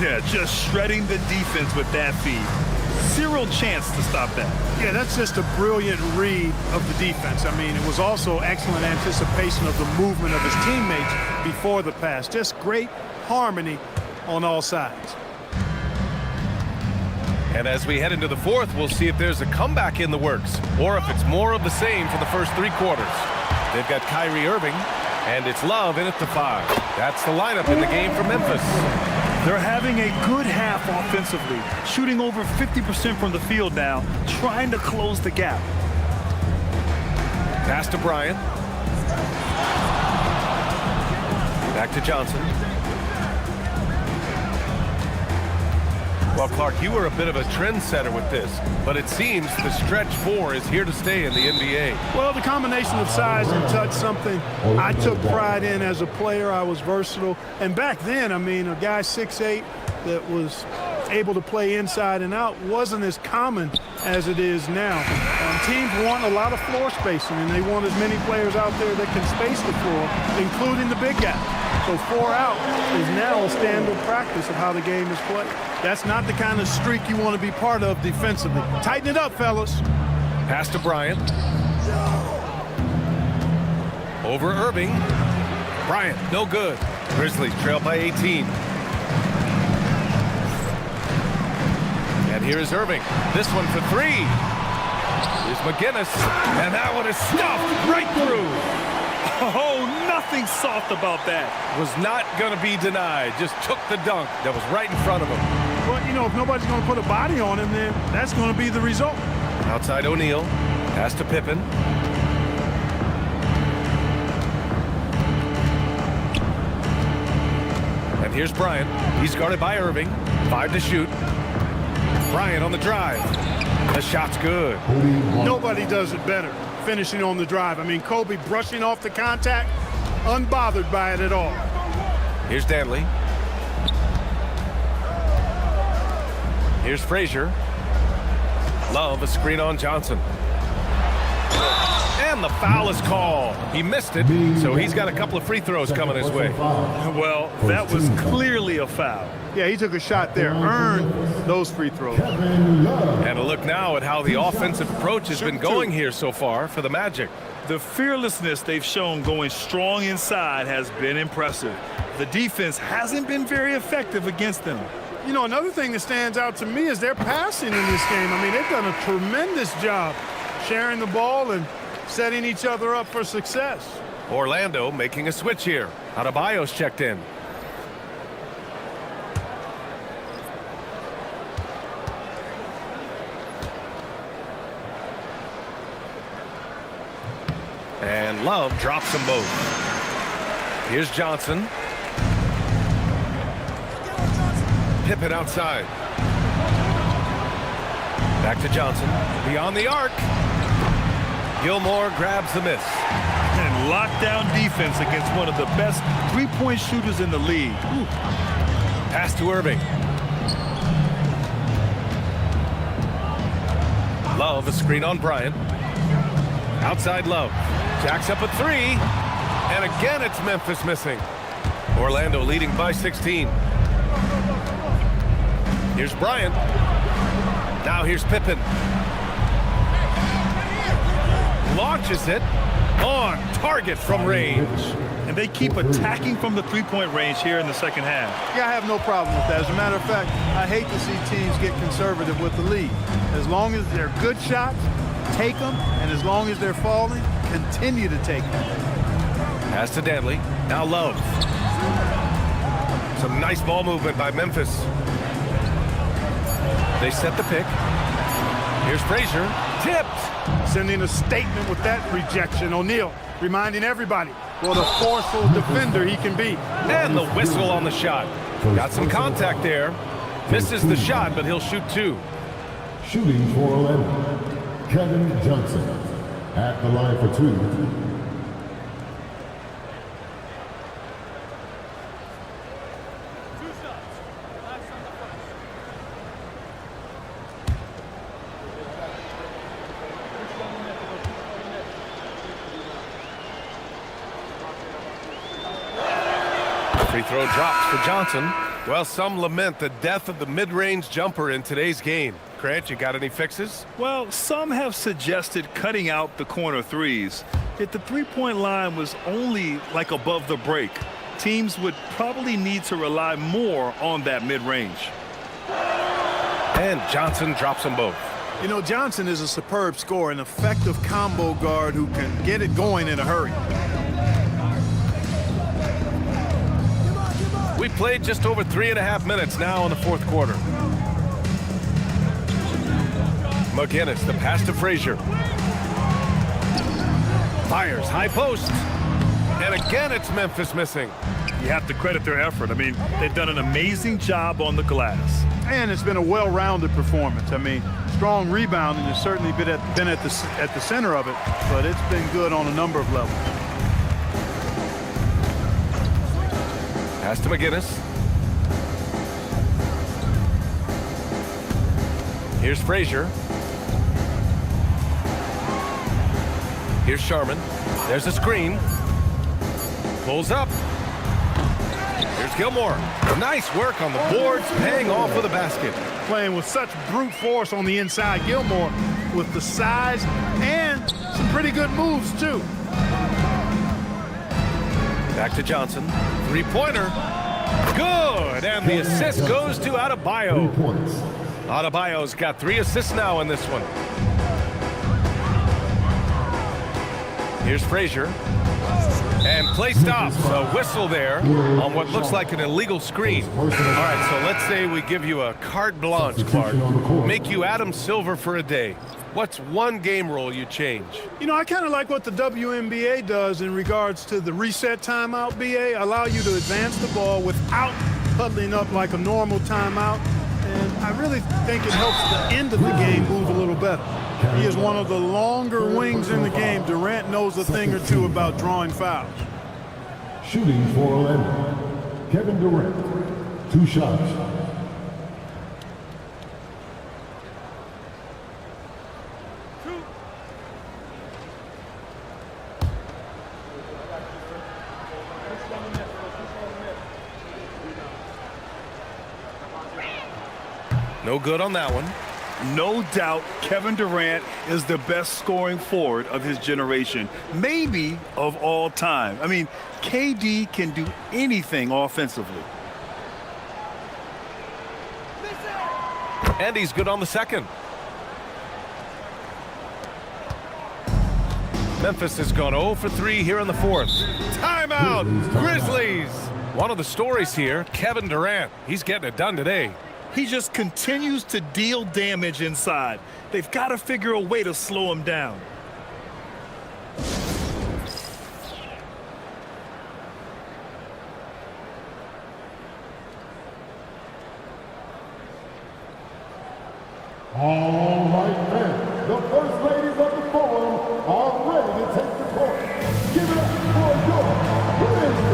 Yeah, just shredding the defense with that feed. Zero chance to stop that. Yeah, that's just a brilliant read of the defense. I mean, it was also excellent anticipation of the movement of his teammates before the pass. Just great harmony on all sides. And as we head into the fourth, we'll see if there's a comeback in the works or if it's more of the same for the first 3 quarters. They've got Kyrie Irving, and it's Love in at the 5. That's the lineup in the game for Memphis. They're having a good half offensively, shooting over 50% from the field now, trying to close the gap. Pass to Bryant. Back to Johnson. Well, Clark, you were a bit of a trendsetter with this, but it seems the stretch 4 is here to stay in the NBA. Well, the combination of size and touch, something I took pride in as a player. I was versatile. And back then, I mean, a guy 6'8" that was able to play inside and out wasn't as common as it is now. Teams want a lot of floor spacing, and they want as many players out there that can space the floor, including the big guy. So 4 out is now a standard practice of how the game is played. That's not the kind of streak you want to be part of defensively. Tighten it up, fellas. Pass to Bryant. Over Irving. Bryant, no good. Grizzlies trail by 18. And here is Irving. This one for 3. Here's McGinnis. And that one is stuffed right through. Oh, nothing soft about that. Was not going to be denied. Just took the dunk that was right in front of him. Well, you know, if nobody's going to put a body on him, then that's going to be the result. Outside O'Neal. Pass to Pippen. And here's Bryant. He's guarded by Irving. 5 to shoot. Bryant on the drive. The shot's good. Nobody does it better, finishing on the drive. I mean, Kobe brushing off the contact, unbothered by it at all. Here's Danley. Here's Frazier. Love, a screen on Johnson. And the foul is called. He missed it, so he's got a couple of free throws coming his way. Well, that was clearly a foul. Yeah, he took a shot there, earned those free throws. And a look now at how the offensive approach has been going here so far for the Magic. The fearlessness they've shown going strong inside has been impressive. The defense hasn't been very effective against them. You know, another thing that stands out to me is their passing in this game. I mean, they've done a tremendous job sharing the ball and setting each other up for success. Orlando making a switch here. Adebayo's checked in. And Love drops them both. Here's Johnson. Pippen outside. Back to Johnson. Beyond the arc. Gilmore grabs the miss. And lockdown defense against one of the best three-point shooters in the league. Ooh. Pass to Irving. Love, a screen on Bryant. Outside Love. Jacks up a 3. And again, it's Memphis missing. Orlando leading by 16. Here's Bryant. Now here's Pippen. Launches it on target from range. And they keep attacking from the three-point range here in the second half. Yeah, I have no problem with that. As a matter of fact, I hate to see teams get conservative with the lead. As long as they're good shots, take them, and as long as they're falling, continue to take them. Pass to Danley. Now Love. Some nice ball movement by Memphis. They set the pick. Here's Frazier. Tipped. Sending a statement with that rejection. O'Neal reminding everybody what a forceful defender he can be. And the whistle on the shot. Got some contact there. Misses the shot, but he'll shoot 2. Shooting for Orlando, Kevin Johnson. At the line for 2. Free throw drops for Johnson. Well, some lament the death of the mid-range jumper in today's game. Grant, you got any fixes? Well, some have suggested cutting out the corner threes. If the three-point line was only like above the break, teams would probably need to rely more on that mid-range. And Johnson drops them both. You know, Johnson is a superb scorer, an effective combo guard who can get it going in a hurry. We played just over 3.5 minutes now in the fourth quarter. McGinnis, the pass to Frazier. Fires, high post. And again, it's Memphis missing. You have to credit their effort. I mean, they've done an amazing job on the glass. And it's been a well-rounded performance. I mean, strong rebounding has certainly been at the center of it, but it's been good on a number of levels. Pass to McGinnis. Here's Frazier. Here's Sharman. There's a screen. Pulls up. Here's Gilmore. Nice work on the boards, paying off with a basket. Playing with such brute force on the inside. Gilmore with the size and some pretty good moves, too. Back to Johnson. Three-pointer. Good. And the assist goes to Adebayo. 3 points. Adebayo's got 3 assists now in this one. Here's Frazier. And play stops. A whistle there on what looks like an illegal screen. All right, so let's say we give you a carte blanche, Clark. Make you Adam Silver for a day. What's one game rule you change? You know, I kind of like what the WNBA does in regards to the reset timeout, BA. Allow you to advance the ball without huddling up like a normal timeout. And I really think it helps the end of the game move a little better. He is one of the longer wings in the game. Durant knows a thing or two about drawing fouls. Shooting for Orlando, Kevin Durant, 2 shots. No good on that one. No doubt Kevin Durant is the best scoring forward of his generation, maybe of all time. I mean, KD can do anything offensively. And he's good on the second. Memphis has gone 0 for 3 here in the fourth. Timeout, Grizzlies. One of the stories here, Kevin Durant. He's getting it done today. He just continues to deal damage inside. They've got to figure a way to slow him down. All right, men. The first ladies of the forum are ready to take the court. Give it up for your Grizzlies.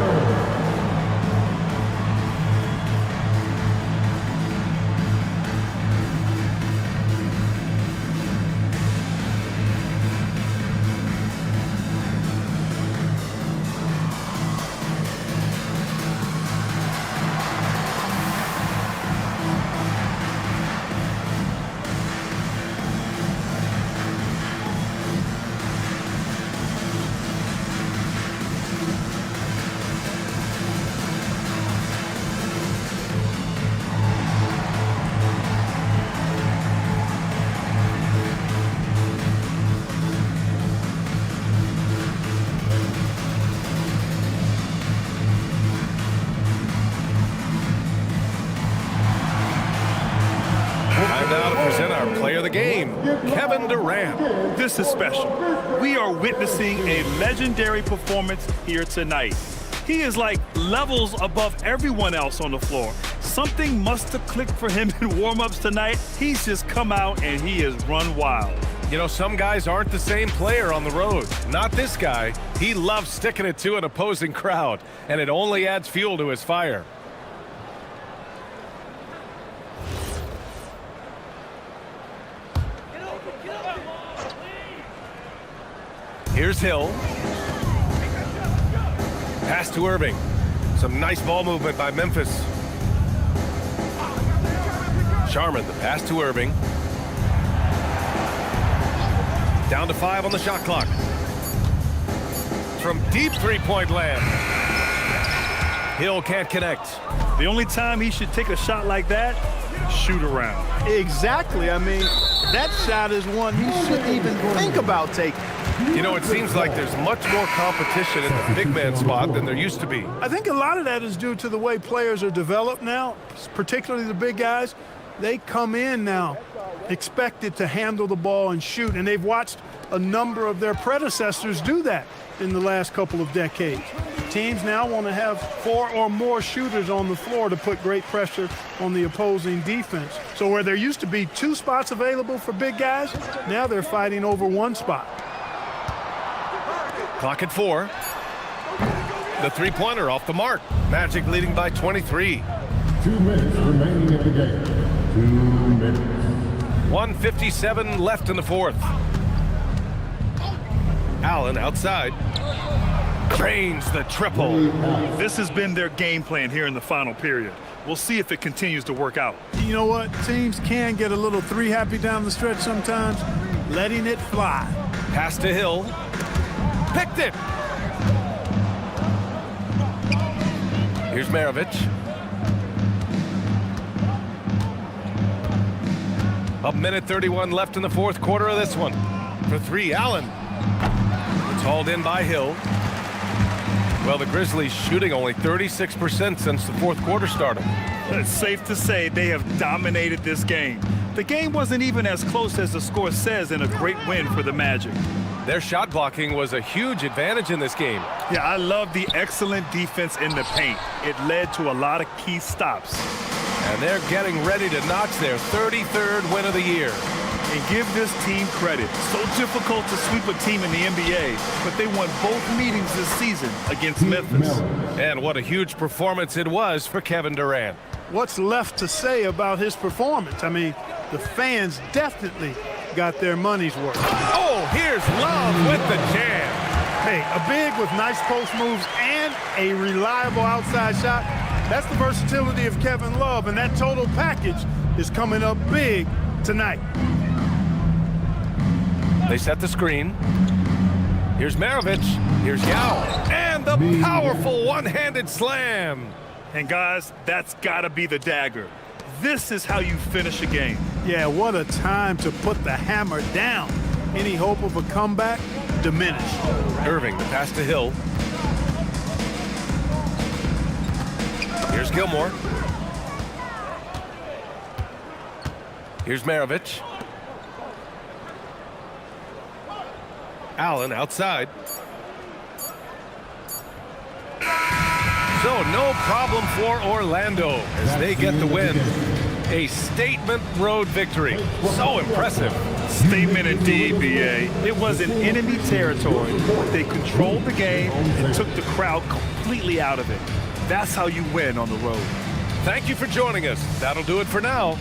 Player of the game, Kevin Durant. This is special. We are witnessing a legendary performance here tonight. He is like levels above everyone else on the floor. Something must have clicked for him in warm-ups tonight. He's just come out and he has run wild. You know, some guys aren't the same player on the road. Not this guy. He loves sticking it to an opposing crowd, and it only adds fuel to his fire. Here's Hill. Pass to Irving. Some nice ball movement by Memphis. Sharman, the pass to Irving. Down to 5 on the shot clock. From deep three-point land. Hill can't connect. The only time he should take a shot like that, shoot around. Exactly. I mean, that shot is one he shouldn't even think about taking. You know, it seems like there's much more competition in the big man spot than there used to be. I think a lot of that is due to the way players are developed now, particularly the big guys. They come in now expected to handle the ball and shoot, and they've watched a number of their predecessors do that in the last couple of decades. Teams now want to have 4 or more shooters on the floor to put great pressure on the opposing defense. So where there used to be 2 spots available for big guys, now they're fighting over 1 spot. Clock at 4. The three-pointer off the mark. Magic leading by 23. 2 minutes remaining in the game. 2 minutes. 1:57 left in the fourth. Allen outside. Drains the triple. This has been their game plan here in the final period. We'll see if it continues to work out. You know what? Teams can get a little 3-happy down the stretch sometimes. Letting it fly. Pass to Hill. Picked it. Here's Maravich. A minute 31 left in the fourth quarter of this one. For 3, Allen. It's hauled in by Hill. Well, the Grizzlies shooting only 36% since the fourth quarter started. It's safe to say they have dominated this game. The game wasn't even as close as the score says in a great win for the Magic. Their shot blocking was a huge advantage in this game. Yeah, I love the excellent defense in the paint. It led to a lot of key stops. And they're getting ready to notch their 33rd win of the year. And give this team credit. So difficult to sweep a team in the NBA, but they won both meetings this season against Memphis. And what a huge performance it was for Kevin Durant. What's left to say about his performance? I mean, the fans definitely got their money's worth. Oh, here's Love with the jam. Hey, a big with nice post moves and a reliable outside shot. That's the versatility of Kevin Love, and that total package is coming up big tonight. They set the screen. Here's Maravich. Here's Yao. And the powerful one-handed slam. And guys, that's gotta be the dagger. This is how you finish a game. Yeah, what a time to put the hammer down. Any hope of a comeback diminished. Irving, the pass to Hill. Here's Gilmore. Here's Maravich. Allen outside. So no problem for Orlando as they get the win. A statement road victory. So impressive. Statement indeed, BA. It was in enemy territory. They controlled the game and took the crowd completely out of it. That's how you win on the road. Thank you for joining us. That'll do it for now.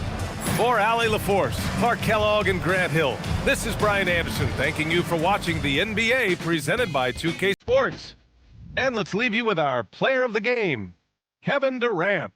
For Allie LaForce, Clark Kellogg, and Grant Hill, this is Brian Anderson thanking you for watching the NBA presented by 2K Sports. And let's leave you with our player of the game, Kevin Durant.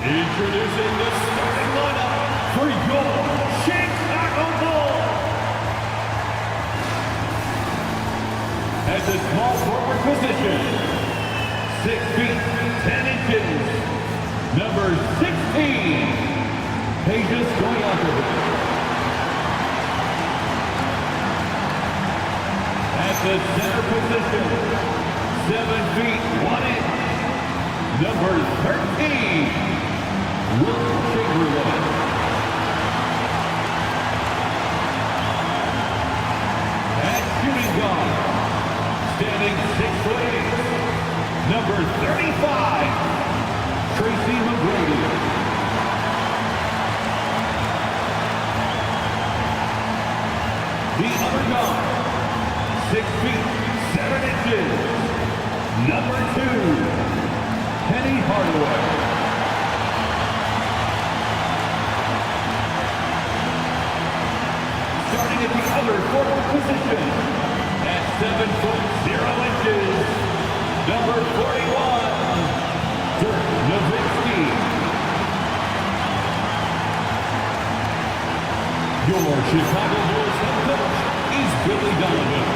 Introducing the starting lineup for your Chicago Bulls. At the small forward position, 6 feet 10 inches, number 16, Pejas Stojakovic. At the center position, 7 feet 1 inch, number 13, Chamberlain. At shooting guard, standing 6'8", number 35, Tracy McGrady. The other guard, 6 feet 7 inches, number 2, Penny Hardaway. Starting at the other forward position, at 7 foot 0 inches, number 41, Dirk Nowitzki. Your Chicago Bulls head coach is Billy Donovan.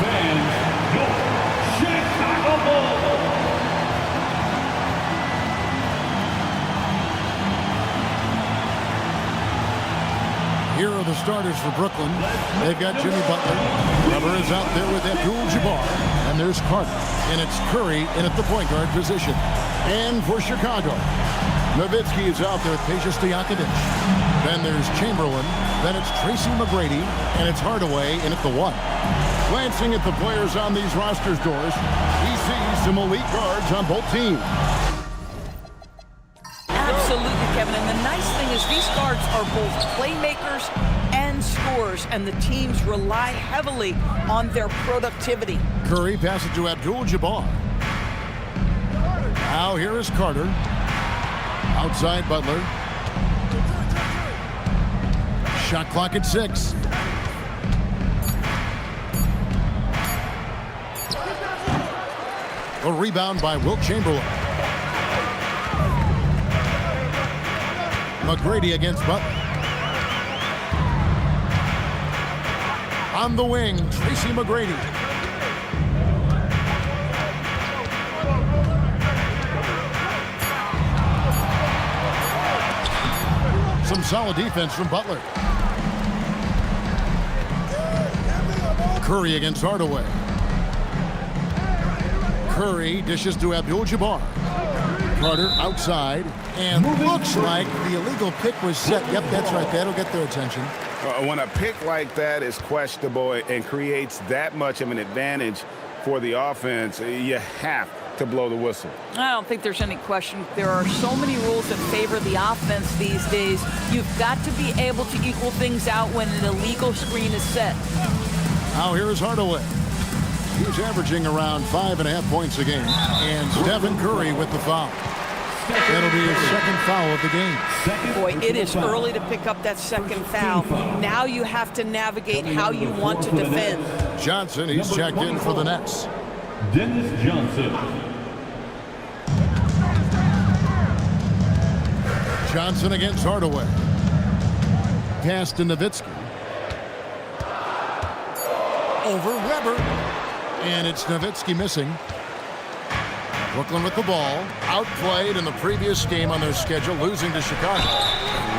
Fans, your Chicago Bulls. Here are the starters for Brooklyn. They've got Jimmy Butler. Weber is out there with Abdul-Jabbar. And there's Carter. And it's Curry in at the point guard position. And for Chicago, Nowitzki is out there with Pejas Stojakovic. Then there's Chamberlain. Then it's Tracy McGrady. And it's Hardaway in at the 1. Glancing at the players on these rosters, Doris, he sees some elite guards on both teams. Absolutely, Kevin. And the nice thing is these guards are both playmakers and scorers, and the teams rely heavily on their productivity. Curry passes to Abdul-Jabbar. Now here is Carter. Outside Butler. Shot clock at 6. A rebound by Wilt Chamberlain. McGrady against Butler. On the wing, Tracy McGrady. Some solid defense from Butler. Curry against Hardaway. Curry dishes to Abdul-Jabbar. Carter outside, and looks like the illegal pick was set. Yep, that's right. That'll get their attention. When a pick like that is questionable and creates that much of an advantage for the offense, you have to blow the whistle. I don't think there's any question. There are so many rules that favor the offense these days. You've got to be able to equal things out when an illegal screen is set. Now here is Hardaway. He's averaging around 5.5 points a game. And Stephen Curry with the foul. That'll be his second foul of the game. Boy, it is early to pick up that second foul. Now you have to navigate how you want to defend. Johnson, he's checked in for the Nets. Dennis Johnson. Johnson against Hardaway. Pass to Nowitzki. Over Weber. And it's Nowitzki missing. Brooklyn with the ball. Outplayed in the previous game on their schedule, losing to Chicago.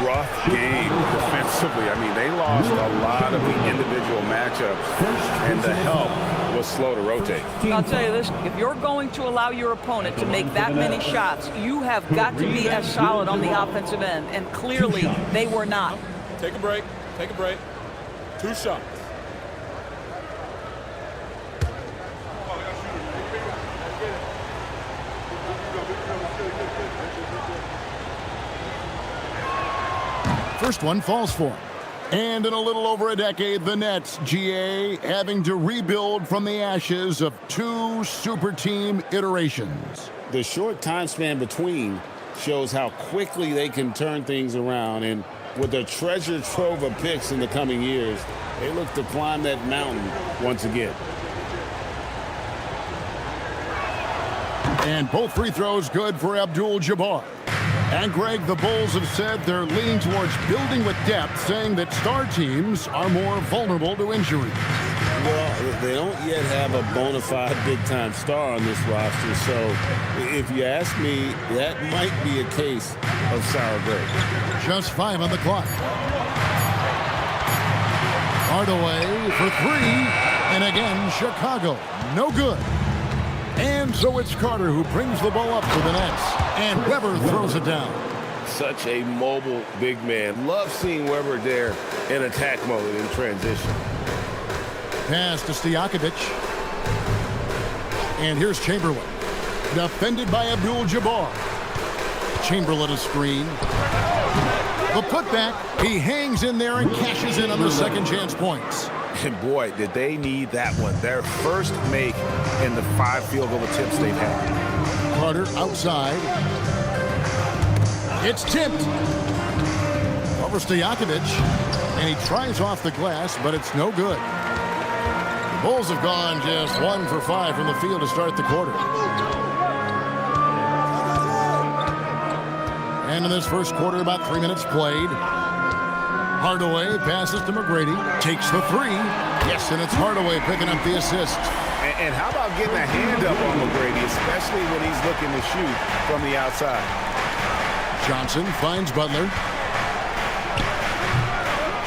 Rough game defensively. I mean, they lost a lot of the individual matchups, and the help was slow to rotate. I'll tell you this, if you're going to allow your opponent to make that many shots, you have got to be as solid on the offensive end, and clearly they were not. Take a break. Take a break. 2 shots. First one falls for him. And in a little over a decade, the Nets, GA, having to rebuild from the ashes of 2 super team iterations. The short time span between shows how quickly they can turn things around. And with a treasure trove of picks in the coming years, they look to climb that mountain once again. And both free throws good for Abdul-Jabbar. And Greg, the Bulls have said they're leaning towards building with depth, saying that star teams are more vulnerable to injury. Well, they don't yet have a bona fide big-time star on this roster, so if you ask me, that might be a case of sour grapes. Just 5 on the clock. Hardaway for 3, and again, Chicago, no good. And so it's Carter who brings the ball up for the Nets. And Weber throws it down. Such a mobile big man. Love seeing Weber there in attack mode in transition. Pass to Stojakovic. And here's Chamberlain. Defended by Abdul-Jabbar. Chamberlain a screen. The putback. He hangs in there and cashes in on the second chance points. And boy, did they need that one. Their first make in the 5 field goal attempts they've had. Carter outside. It's tipped. Over Stojakovic. And he tries off the glass, but it's no good. Bulls have gone just 1 for 5 from the field to start the quarter. And in this first quarter, about 3 minutes played. Hardaway passes to McGrady, takes the 3. Yes, and it's Hardaway picking up the assist. And how about getting a hand up on McGrady, especially when he's looking to shoot from the outside. Johnson finds Butler.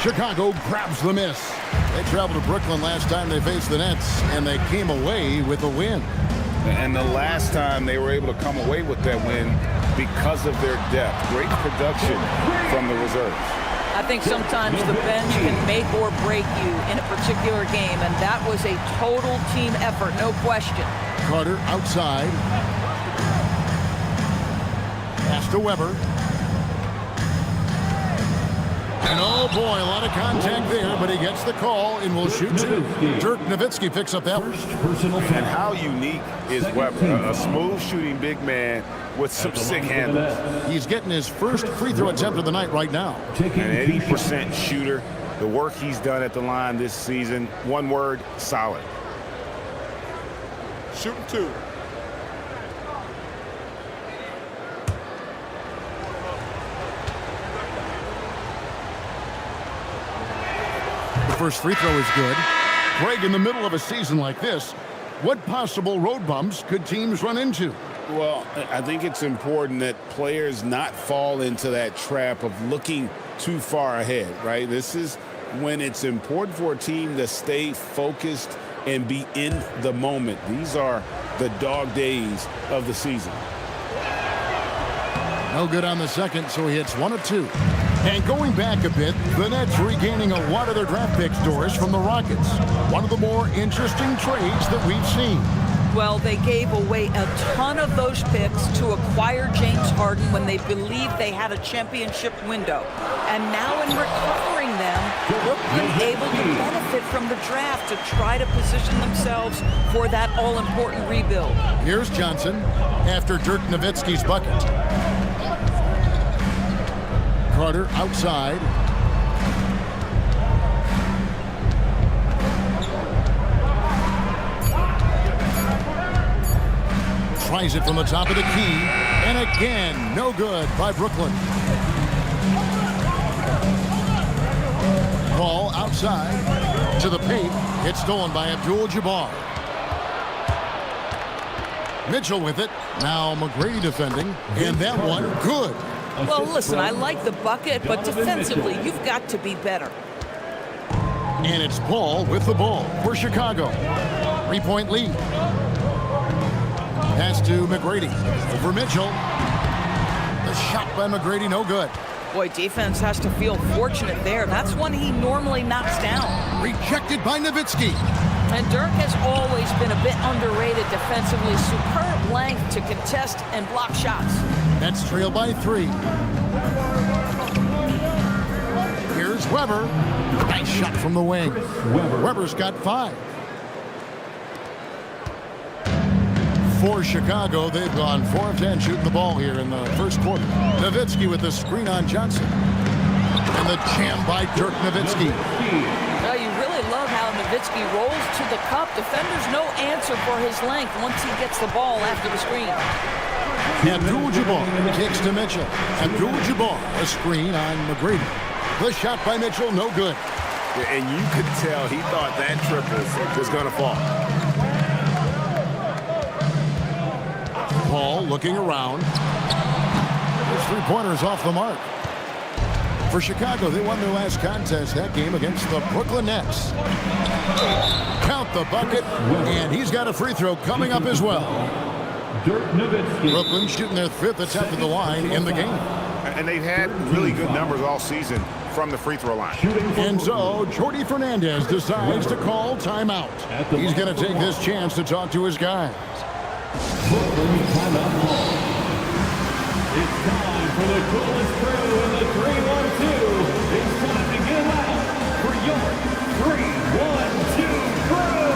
Chicago grabs the miss. They traveled to Brooklyn last time they faced the Nets, and they came away with a win. And the last time they were able to come away with that win because of their depth. Great production from the reserves. I think sometimes the bench can make or break you in a particular game, and that was a total team effort, no question. Carter outside. Pass to Weber. And oh boy, a lot of contact there, but he gets the call and will shoot 2. Dirk Nowitzki picks up that one. And how unique is Weber? A smooth shooting big man with some sick handles. He's getting his first free throw attempt of the night right now. An 80% shooter. The work he's done at the line this season, one word, solid. Shooting 2. The first free throw is good. Greg, in the middle of a season like this, what possible road bumps could teams run into? Well, I think it's important that players not fall into that trap of looking too far ahead, right? This is when it's important for a team to stay focused and be in the moment. These are the dog days of the season. No good on the second, so he hits 1 of 2. And going back a bit, the Nets regaining a lot of their draft picks, Doris, from the Rockets. One of the more interesting trades that we've seen. Well, they gave away a ton of those picks to acquire James Harden when they believed they had a championship window. And now in recovering them, Brooklyn able to benefit from the draft to try to position themselves for that all-important rebuild. Here's Johnson after Dirk Nowitzki's bucket. Carter outside. Tries it from the top of the key, and again, no good by Brooklyn. Ball outside to the paint. It's stolen by Abdul-Jabbar. Mitchell with it. Now McGrady defending, and that one good. Well, listen, I like the bucket, but defensively, you've got to be better. And it's Paul with the ball for Chicago. 3-point lead. Pass to McGrady. Over Mitchell. The shot by McGrady, no good. Boy, defense has to feel fortunate there. That's one he normally knocks down. Rejected by Nowitzki. And Dirk has always been a bit underrated defensively. Superb length to contest and block shots. That's trailed by 3. Here's Weber. Nice shot from the wing. Weber's got 5. For Chicago, they've gone 4 of 10 shooting the ball here in the first quarter. Nowitzki with the screen on Johnson. And the jam by Dirk Nowitzki. Well, you really love how Nowitzki rolls to the cup. Defenders no answer for his length once he gets the ball after the screen. Abdul-Jabbar kicks to Mitchell. Abdul-Jabbar, a screen on McGrady. The shot by Mitchell, no good. And you could tell he thought that triple was going to fall. Paul looking around. His 3-pointers off the mark. For Chicago, they won their last contest, that game against the Brooklyn Nets. Count the bucket, and he's got a free throw coming up as well. Brooklyn shooting their 5th attempt at the line in the game. And they've had really good numbers all season from the free throw line. And so, Jordi Fernandez decides to call timeout. He's going to take this chance to talk to his guys. It's time for the coolest crew in the 3-1-2. It's time to get out for your 3-1-2 crew.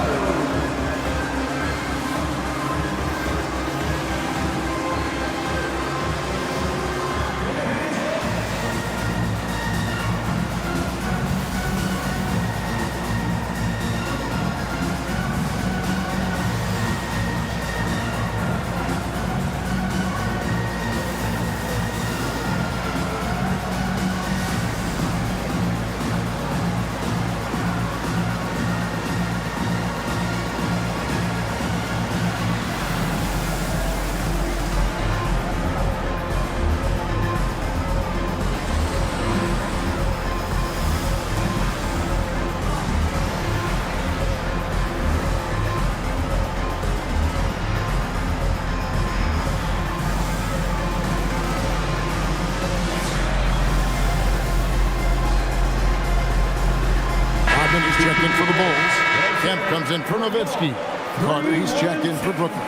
He's checked in for the Bulls. Kemp comes in for Nowitzki. Carter, he's checked in for Brooklyn.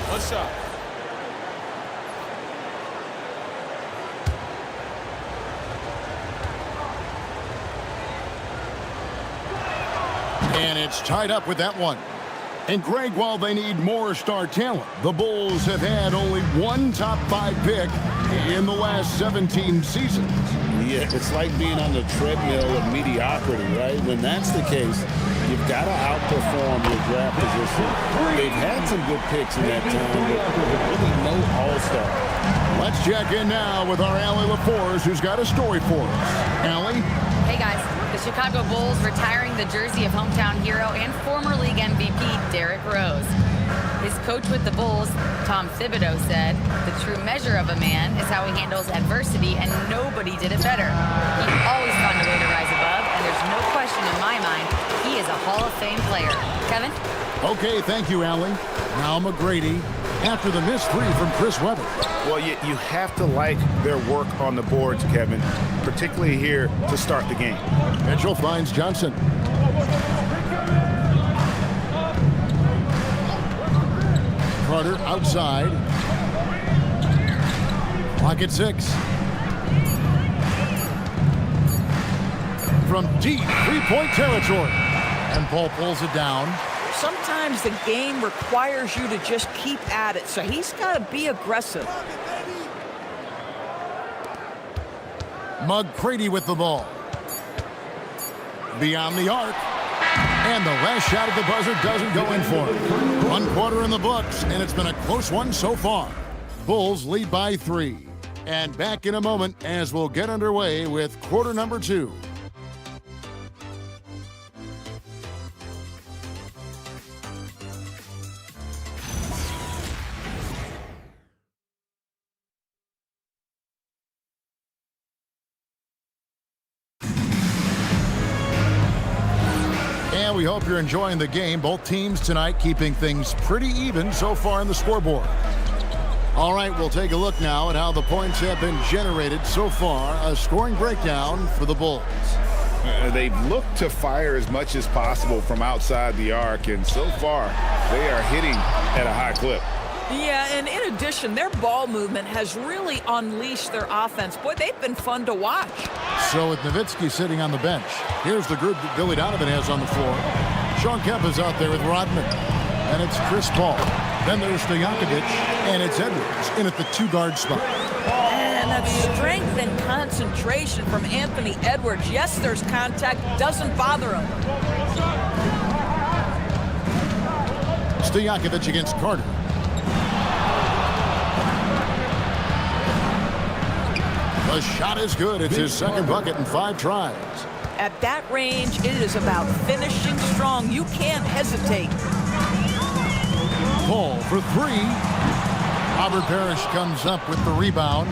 One shot. And it's tied up with that one. And Greg, while they need more star talent, the Bulls have had only one top 5 pick in the last 17 seasons. Yeah, it's like being on the treadmill of mediocrity, right? When that's the case, you've got to outperform your draft position. They've had some good picks in that time, but really no all-star. Let's check in now with our Allie LaForce, who's got a story for us. Allie? Hey, guys. The Chicago Bulls retiring the jersey of hometown hero and former league MVP Derrick Rose. His coach with the Bulls, Tom Thibodeau, said, "The true measure of a man is how he handles adversity, and nobody did it better. He always found a way to rise above, and there's no question in my mind he is a Hall of Fame player." Kevin? Okay, thank you, Allie. Now McGrady after the missed three from Chris Webber. Well, you have to like their work on the boards, Kevin, particularly here to start the game. Mitchell finds Johnson. Carter outside. Clock at 6. From deep three-point territory. And Paul pulls it down. Sometimes the game requires you to just keep at it, so he's got to be aggressive. McGrady with the ball. Beyond the arc. And the last shot at the buzzer doesn't go in for him. 1 quarter in the books, and it's been a close one so far. Bulls lead by 3. And back in a moment as we'll get underway with quarter number 2. We hope you're enjoying the game. Both teams tonight keeping things pretty even so far in the scoreboard. All right, we'll take a look now at how the points have been generated so far. A scoring breakdown for the Bulls. They've looked to fire as much as possible from outside the arc, and so far they are hitting at a high clip. Yeah, and in addition, their ball movement has really unleashed their offense. Boy, they've been fun to watch. So with Nowitzki sitting on the bench, here's the group that Billy Donovan has on the floor. Sean Kemp is out there with Rodman, and it's Chris Paul. Then there's Stojakovic, and it's Edwards in at the 2-guard spot. And that strength and concentration from Anthony Edwards. Yes, there's contact, doesn't bother him. Stojakovic against Carter. The shot is good. It's his second bucket in 5 tries. At that range, it is about finishing strong. You can't hesitate. Paul for 3. Robert Parrish comes up with the rebound.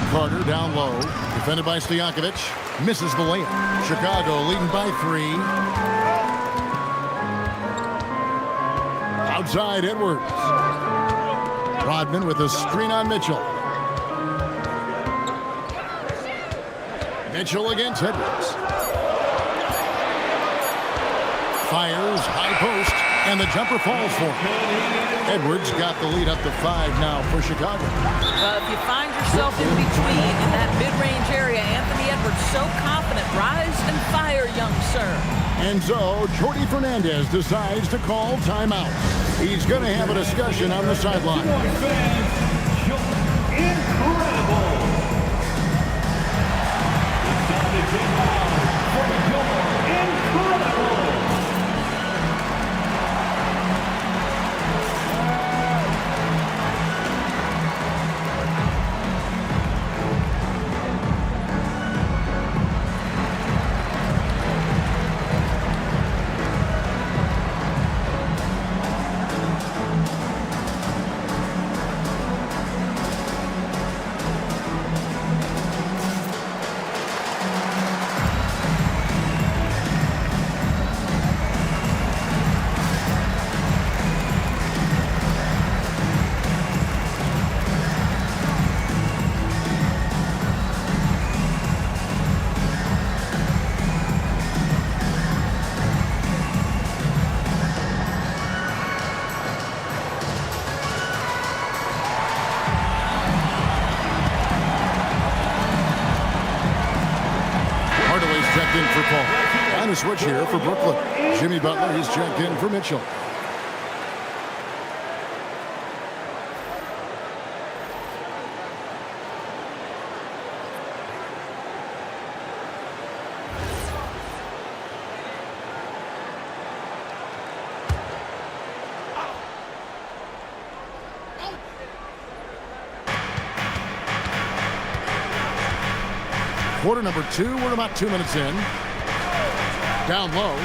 Carter down low. Defended by Stojakovic. Misses the layup. Chicago leading by 3. Outside Edwards. Rodman with a screen on Mitchell. Mitchell against Edwards. Fires, high post, and the jumper falls for him. Edwards got the lead up to 5 now for Chicago. Well, if you find yourself in between in that mid-range area, Anthony Edwards so confident. Rise and fire, young sir. And so, Jordi Fernandez decides to call timeout. He's going to have a discussion on the sideline. Incredible. It's time to take out for your incredible. On a switch here for Brooklyn. Jimmy Butler, he's checked in for Mitchell. Quarter number 2, we're about 2 minutes in. Down low.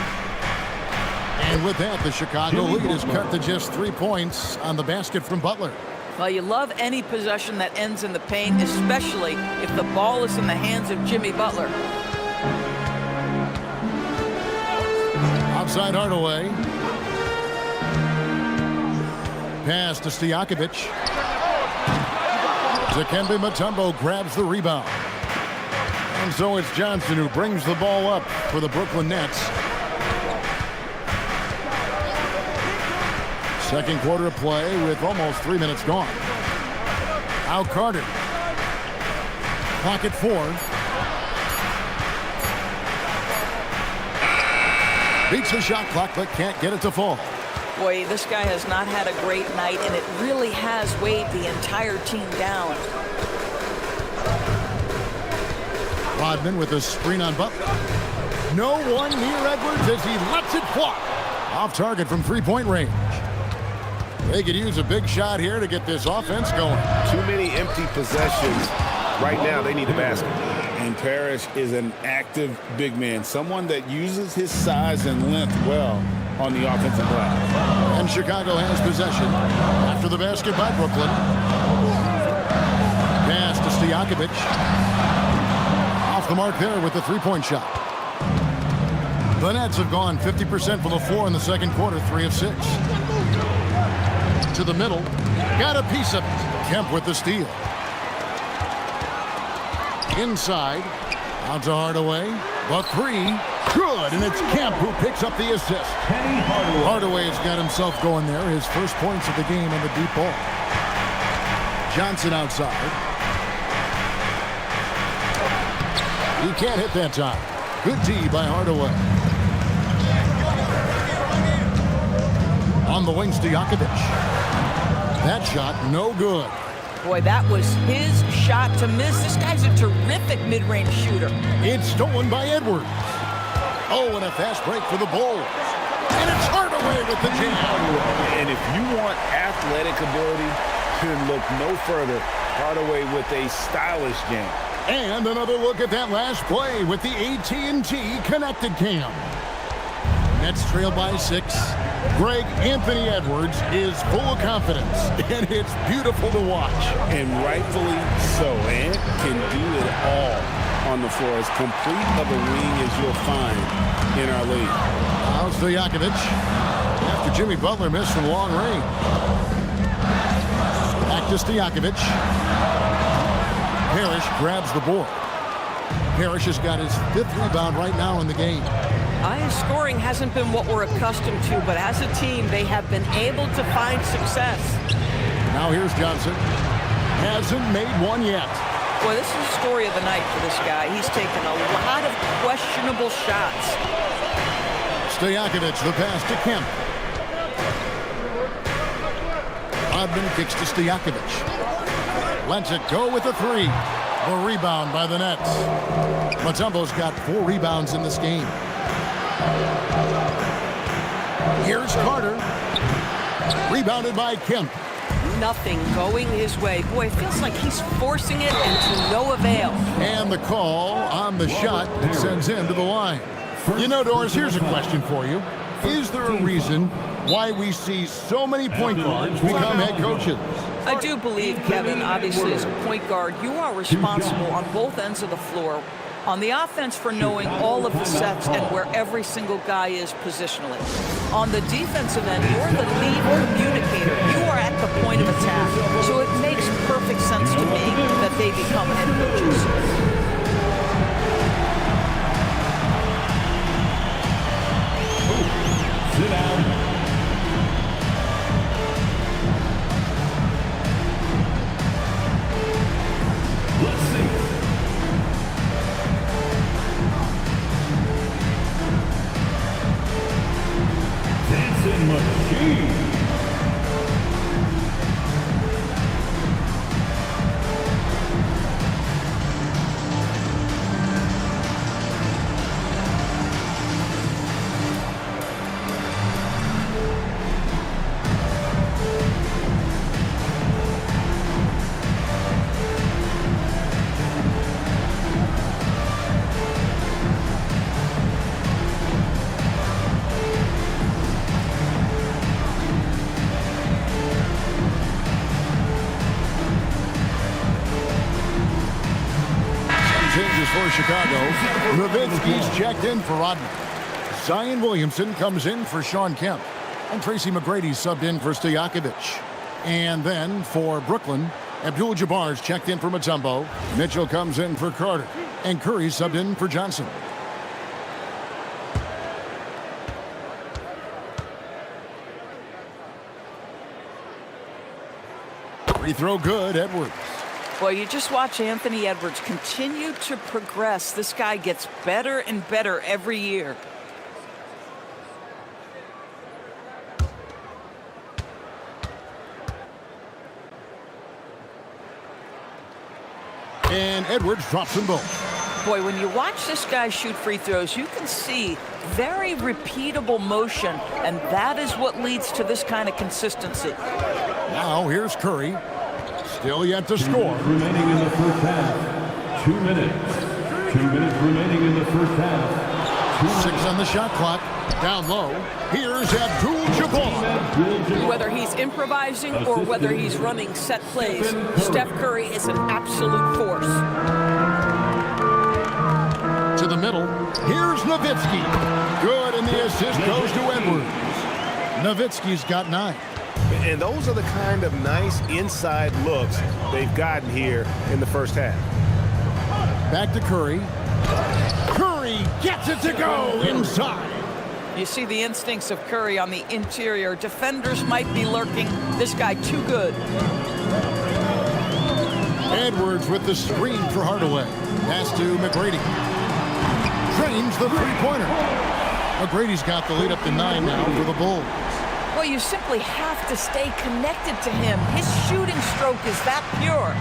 And with that, the Chicago lead is cut to just 3 points on the basket from Butler. Well, you love any possession that ends in the paint, especially if the ball is in the hands of Jimmy Butler. Outside Hardaway. Pass to Stojakovic. Dikembe Mutombo grabs the rebound. And so it's Johnson who brings the ball up for the Brooklyn Nets. Second quarter of play with almost 3 minutes gone. Out Carter. Clock at 4. Beats the shot clock but can't get it to fall. Boy, this guy has not had a great night, and it really has weighed the entire team down. Rodman with a screen on Butler. No one near Edwards as he lets it fly. Off target from three-point range. They could use a big shot here to get this offense going. Too many empty possessions. Right now, they need a basket. And Parrish is an active big man, someone that uses his size and length well on the offensive glass. And Chicago has possession after the basket by Brooklyn. Pass to Stojakovic. Off the mark there with the three-point shot. The Nets have gone 50% from the floor in the second quarter, 3 of 6. To the middle. Got a piece of it. Kemp with the steal. Inside. Out to Hardaway. The 3. Good, and it's Kemp who picks up the assist. Hardaway's got himself going there. His first points of the game on the deep ball. Johnson outside. He can't hit that time. Good D by Hardaway. On the wing, Stojakovic. That shot, no good. Boy, that was his shot to miss. This guy's a terrific mid-range shooter. It's stolen by Edwards. Oh, and a fast break for the Bulls. And it's Hardaway with the jam. And if you want athletic ability, then look no further. Hardaway with a stylish game. And another look at that last play with the AT&T connected cam. Nets trail by 6. Greg Anthony Edwards is full of confidence, and it's beautiful to watch. And rightfully so. Ant can do it all on the floor. As complete of a wing as you'll find in our league. Now Stojakovic after Jimmy Butler missed from long range. Back to Stojakovic. Parrish grabs the board. Parrish has got his 5th rebound right now in the game. His scoring hasn't been what we're accustomed to, but as a team, they have been able to find success. Now here's Johnson. Hasn't made one yet. Boy, this is the story of the night for this guy. He's taken a lot of questionable shots. Stojakovic, the pass to Kemp. Rodman kicks to Stojakovic. Lets it go with a 3. The rebound by the Nets. Mutombo's got 4 rebounds in this game. Here's Carter. Rebounded by Kemp. Nothing going his way. Boy, it feels like he's forcing it and to no avail. And the call on the shot sends him to the line. You know, Doris, here's a question for you. Is there a reason why we see so many point guards become head coaches? I do believe, Kevin, obviously as a point guard, you are responsible on both ends of the floor. On the offense for knowing all of the sets and where every single guy is positionally. On the defensive end, you're the lead communicator. You are at the point of attack. So it makes perfect sense to me that they become head coaches. Sit down. Let's see. Dancing Machine. Chicago. Nowitzki's checked in for Rodman. Zion Williamson comes in for Sean Kemp. And Tracy McGrady subbed in for Stojakovic. And then for Brooklyn, Abdul-Jabbar's checked in for Mutombo. Mitchell comes in for Carter. And Curry subbed in for Johnson. Free throw good, Edwards. Well, you just watch Anthony Edwards continue to progress. This guy gets better and better every year. And Edwards drops them both. Boy, when you watch this guy shoot free throws, you can see very repeatable motion, and that is what leads to this kind of consistency. Now here's Curry. Still yet to score. Remaining in the first half. 2 minutes. 2 minutes remaining in the first half. 6 on the shot clock. Down low. Here's Abdul-Jabbar. Whether he's improvising or whether he's running set plays, Steph Curry is an absolute force. To the middle. Here's Nowitzki. Good, and the assist goes to Edwards. Nowitzki's got 9. And those are the kind of nice inside looks they've gotten here in the first half. Back to Curry. Curry gets it to go inside. You see the instincts of Curry on the interior. Defenders might be lurking. This guy too good. Edwards with the screen for Hardaway. Pass to McGrady. Drains the three-pointer. McGrady's got the lead up to 9 now for the Bulls. Well, you simply have to stay connected to him. His shooting stroke is that pure.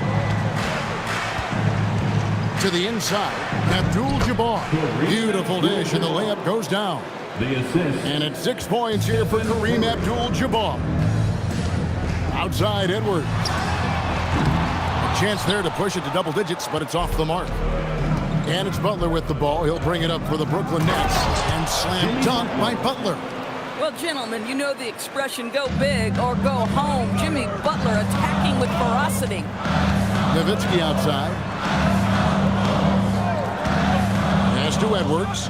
To the inside, Abdul-Jabbar. Beautiful dish, and the layup goes down. The assist. And it's 6 points here for Kareem Abdul-Jabbar. Outside Edwards. A chance there to push it to double digits, but it's off the mark. And it's Butler with the ball. He'll bring it up for the Brooklyn Nets. And slam dunk by Butler. Well, gentlemen, you know the expression, go big or go home. Jimmy Butler attacking with ferocity. Nowitzki outside. Pass to Edwards.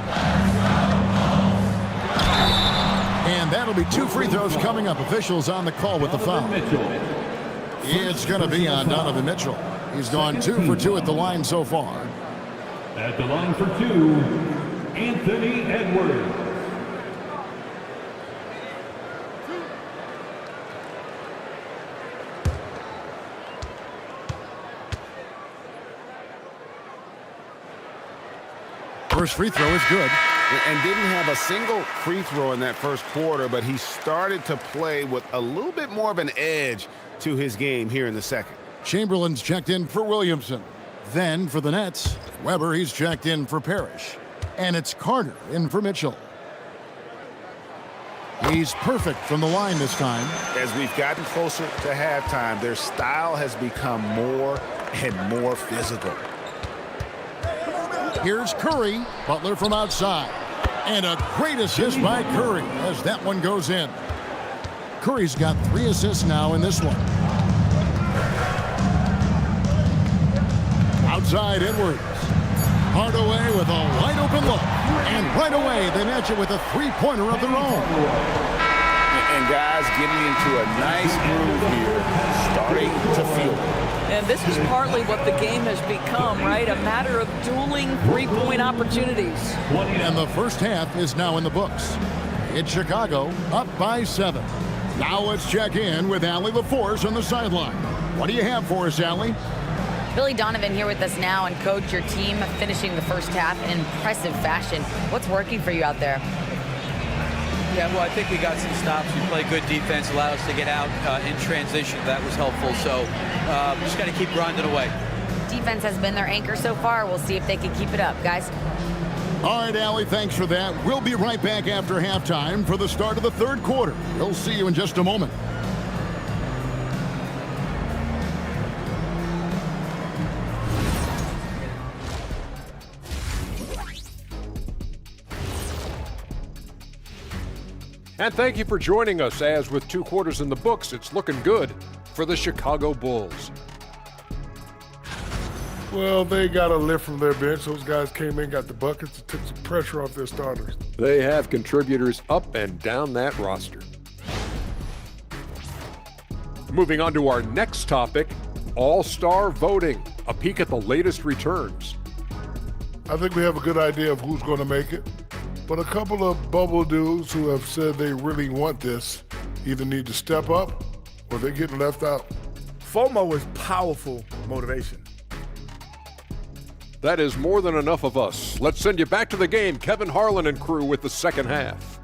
And that'll be 2 free throws coming up. Officials on the call with the foul. It's going to be on Donovan Mitchell. He's gone 2 for 2 at the line so far. At the line for 2, Anthony Edwards. First free throw is good. And didn't have a single free throw in that first quarter, but he started to play with a little bit more of an edge to his game here in the second. Chamberlain's checked in for Williamson. Then for the Nets, Weber, he's checked in for Parrish. And it's Carter in for Mitchell. He's perfect from the line this time. As we've gotten closer to halftime, their style has become more and more physical. Here's Curry. Butler from outside. And a great assist by Curry as that one goes in. Curry's got 3 assists now in this one. Outside Edwards. Hardaway with a wide open look. And right away they match it with a 3-pointer of their own. And guys getting into a nice groove here, starting to feel it. And this is partly what the game has become, right? A matter of dueling 3-point opportunities. And the first half is now in the books. It's Chicago up by 7. Now let's check in with Allie LaForce on the sideline. What do you have for us, Allie? Billy Donovan here with us now, and coach, your team finishing the first half in impressive fashion. What's working for you out there? Yeah, well, I think we got some stops. We played good defense, allowed us to get out in transition. That was helpful. So we just got to keep grinding away. Defense has been their anchor so far. We'll see if they can keep it up, guys. All right, Allie, thanks for that. We'll be right back after halftime for the start of the third quarter. We'll see you in just a moment. And thank you for joining us, as with 2 quarters in the books, it's looking good for the Chicago Bulls. Well, they got a lift from their bench. Those guys came in, got the buckets, and took some pressure off their starters. They have contributors up and down that roster. Moving on to our next topic, All-Star voting. A peek at the latest returns. I think we have a good idea of who's going to make it, but a couple of bubble dudes who have said they really want this either need to step up or they're getting left out. FOMO is powerful motivation. That is more than enough of us. Let's send you back to the game. Kevin Harlan and crew with the second half.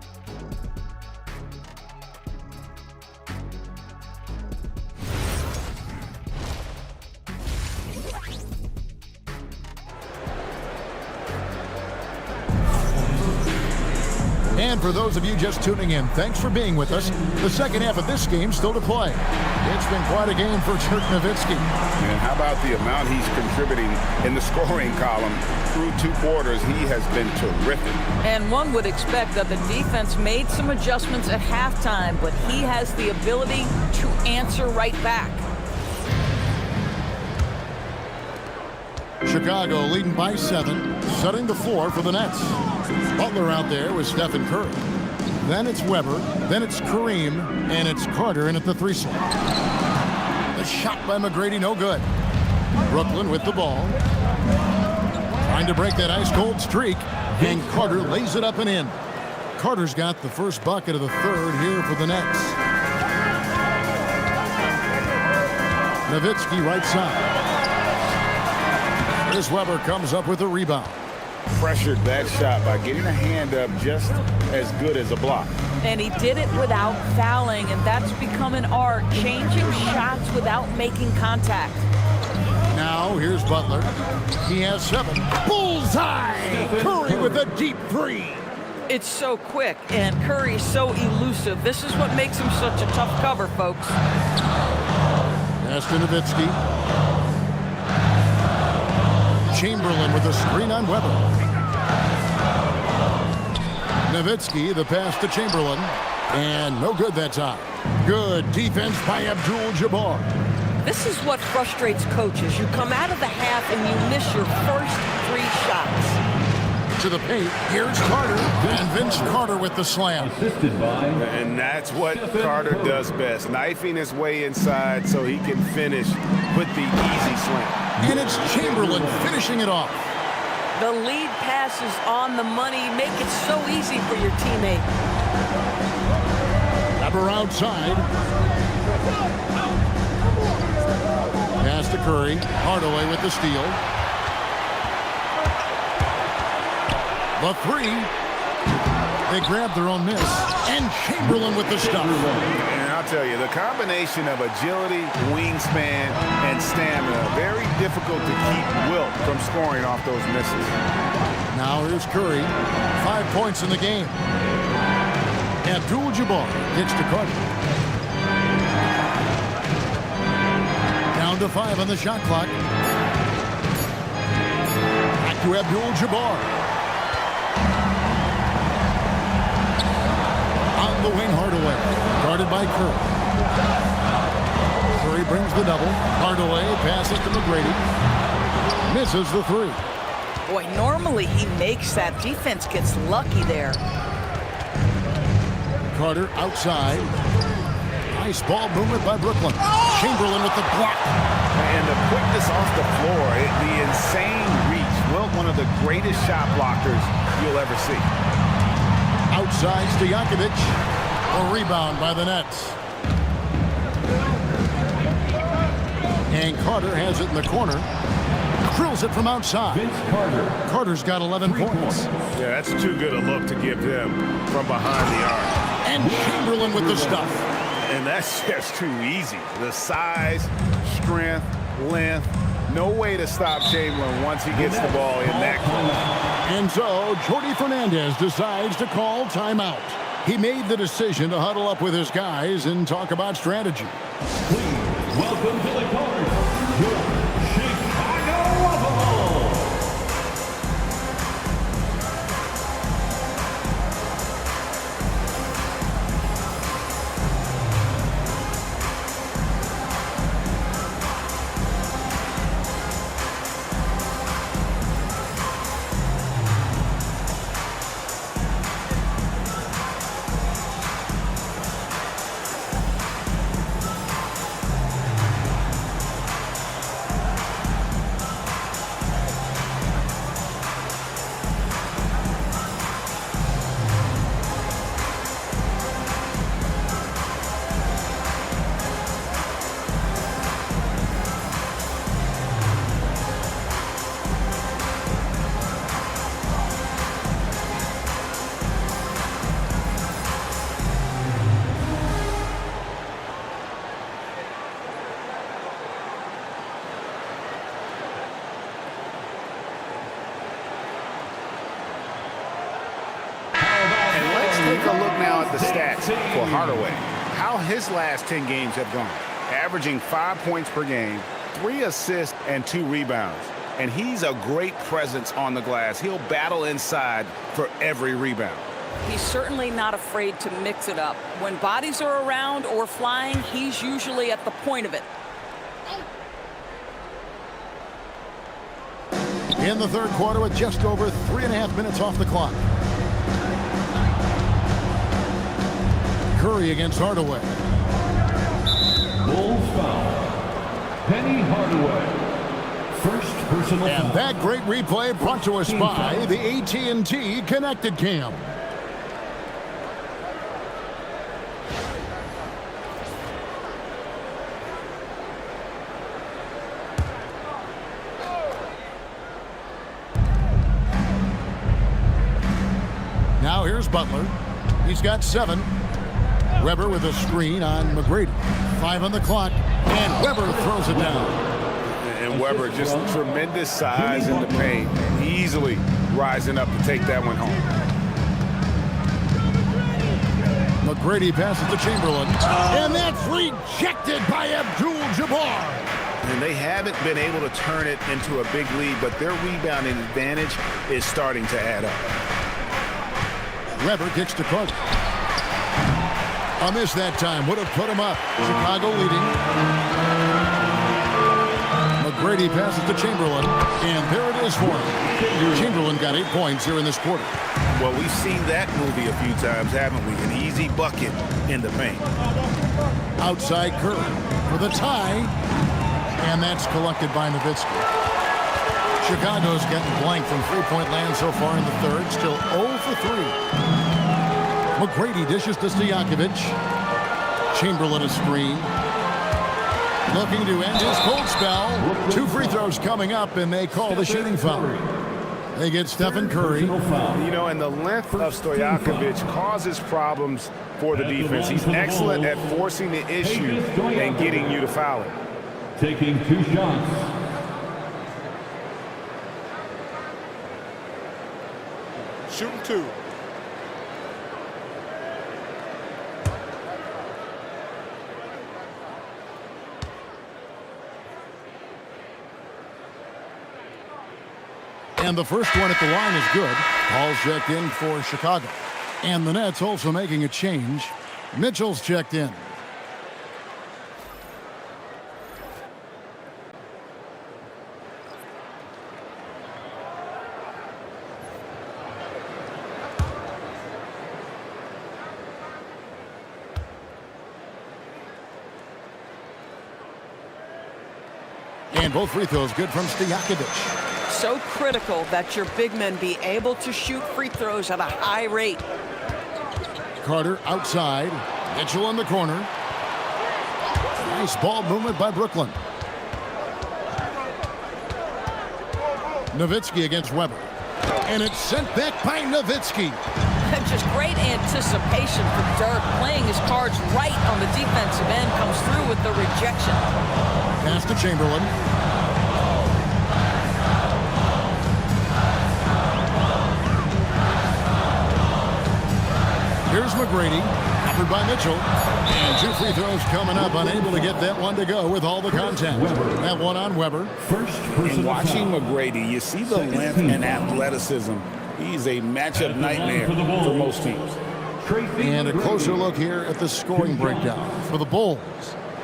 And for those of you just tuning in, thanks for being with us. The second half of this game still to play. It's been quite a game for Dirk Nowitzki. And how about the amount he's contributing in the scoring column through 2 quarters? He has been terrific. And one would expect that the defense made some adjustments at halftime, but he has the ability to answer right back. Chicago leading by 7, setting the floor for the Nets. Butler out there with Stephen Curry. Then it's Weber, then it's Kareem, and it's Carter in at the 3 slot. The shot by McGrady, no good. Brooklyn with the ball. Trying to break that ice-cold streak, and Carter lays it up and in. Carter's got the first bucket of the third here for the Nets. Nowitzki right side. Here's Weber, comes up with a rebound. Pressured that shot by getting a hand up just as good as a block. And he did it without fouling, and that's become an art, changing shots without making contact. Now here's Butler. He has 7. Bullseye! Curry with a deep 3. It's so quick, and Curry's so elusive. This is what makes him such a tough cover, folks. Pass to Nowitzki. Chamberlain with a screen on Weber. Nowitzki, the pass to Chamberlain. And no good that time. Good defense by Abdul-Jabbar. This is what frustrates coaches. You come out of the half and you miss your first 3 shots. To the paint, here's Carter. And Vince Carter with the slam. And that's what Carter does best, knifing his way inside so he can finish with the easy slam. And it's Chamberlain finishing it off. The lead pass is on the money. Make it so easy for your teammate. Weber outside. Pass to Curry. Hardaway with the steal. The 3. They grab their own miss. And Chamberlain with the stuff. And I'll tell you, the combination of agility, wingspan, and stamina, very difficult to keep Wilt from scoring off those misses. Now here's Curry. 5 points in the game. Abdul-Jabbar gets to Carter. Down to 5 on the shot clock. Back to Abdul-Jabbar. On the wing, Hardaway. Guarded by Curry. Curry brings the double. Hardaway passes to McGrady. Misses the 3. Boy, normally he makes that. Defense gets lucky there. Carter outside. Nice ball movement by Brooklyn. Chamberlain with the block. And the quickness off the floor, the insane reach. Wilt, one of the greatest shot blockers you'll ever see. Outside Stojakovic. A rebound by the Nets. And Carter has it in the corner. Drills it from outside. Carter's got 11 points. Yeah, that's too good a look to give them from behind the arc. And Chamberlain with the stuff. And that's just too easy. The size, strength, length. No way to stop Chamberlain once he gets the ball in that close. And so, Jordi Fernandez decides to call timeout. He made the decision to huddle up with his guys and talk about strategy. Please welcome to the court, your Chicago Bulls. Take a look now at the stats for Hardaway. How his last 10 games have gone. Averaging 5 points per game, 3 assists, and 2 rebounds. And he's a great presence on the glass. He'll battle inside for every rebound. He's certainly not afraid to mix it up. When bodies are around or flying, he's usually at the point of it. In the third quarter with just over 3.5 minutes off the clock. Curry against Hardaway. Bulls foul. Penny Hardaway. First personal foul. And that great replay brought to us by the AT&T Connected Cam. Now here's Butler. He's got 7. Weber with a screen on McGrady. 5 on the clock, and Weber throws it down. And Weber just tremendous size in the paint, easily rising up to take that one home. McGrady passes to Chamberlain, and that's rejected by Abdul-Jabbar. And they haven't been able to turn it into a big lead, but their rebounding advantage is starting to add up. Weber kicks to Carter. A miss that time would have put him up. Chicago leading. McGrady passes to Chamberlain, and there it is for him. Chamberlain got 8 points here in this quarter. Well, we've seen that movie a few times, haven't we? An easy bucket in the paint. Outside Curry for the tie, and that's collected by Nowitzki. Chicago's getting blank from three-point land so far in the third, still 0 for 3. McGrady dishes to Stojakovic. Chamberlain a screen. Looking to end his cold spell. 2 free throws coming up, and they call the shooting foul. They get Stephen Curry. You know, and the length of Stojakovic causes problems for the defense. He's excellent at forcing the issue and getting you to foul it. Taking 2 shots. Shooting 2. And the first one at the line is good. Paul's checked in for Chicago. And the Nets also making a change. Mitchell's checked in. And both free throws good from Stojakovic. So critical that your big men be able to shoot free throws at a high rate. Carter outside. Mitchell in the corner. Nice ball movement by Brooklyn. Nowitzki against Weber. And it's sent back by Nowitzki. Just great anticipation for Dirk, playing his cards right on the defensive end, comes through with the rejection. Pass to Chamberlain. Here's McGrady, covered by Mitchell. And 2 free throws coming up, unable to get that one to go with all the contact. That one on Weber. And watching McGrady, you see the length and athleticism. He's a matchup nightmare for most teams. And a closer look here at the scoring breakdown for the Bulls.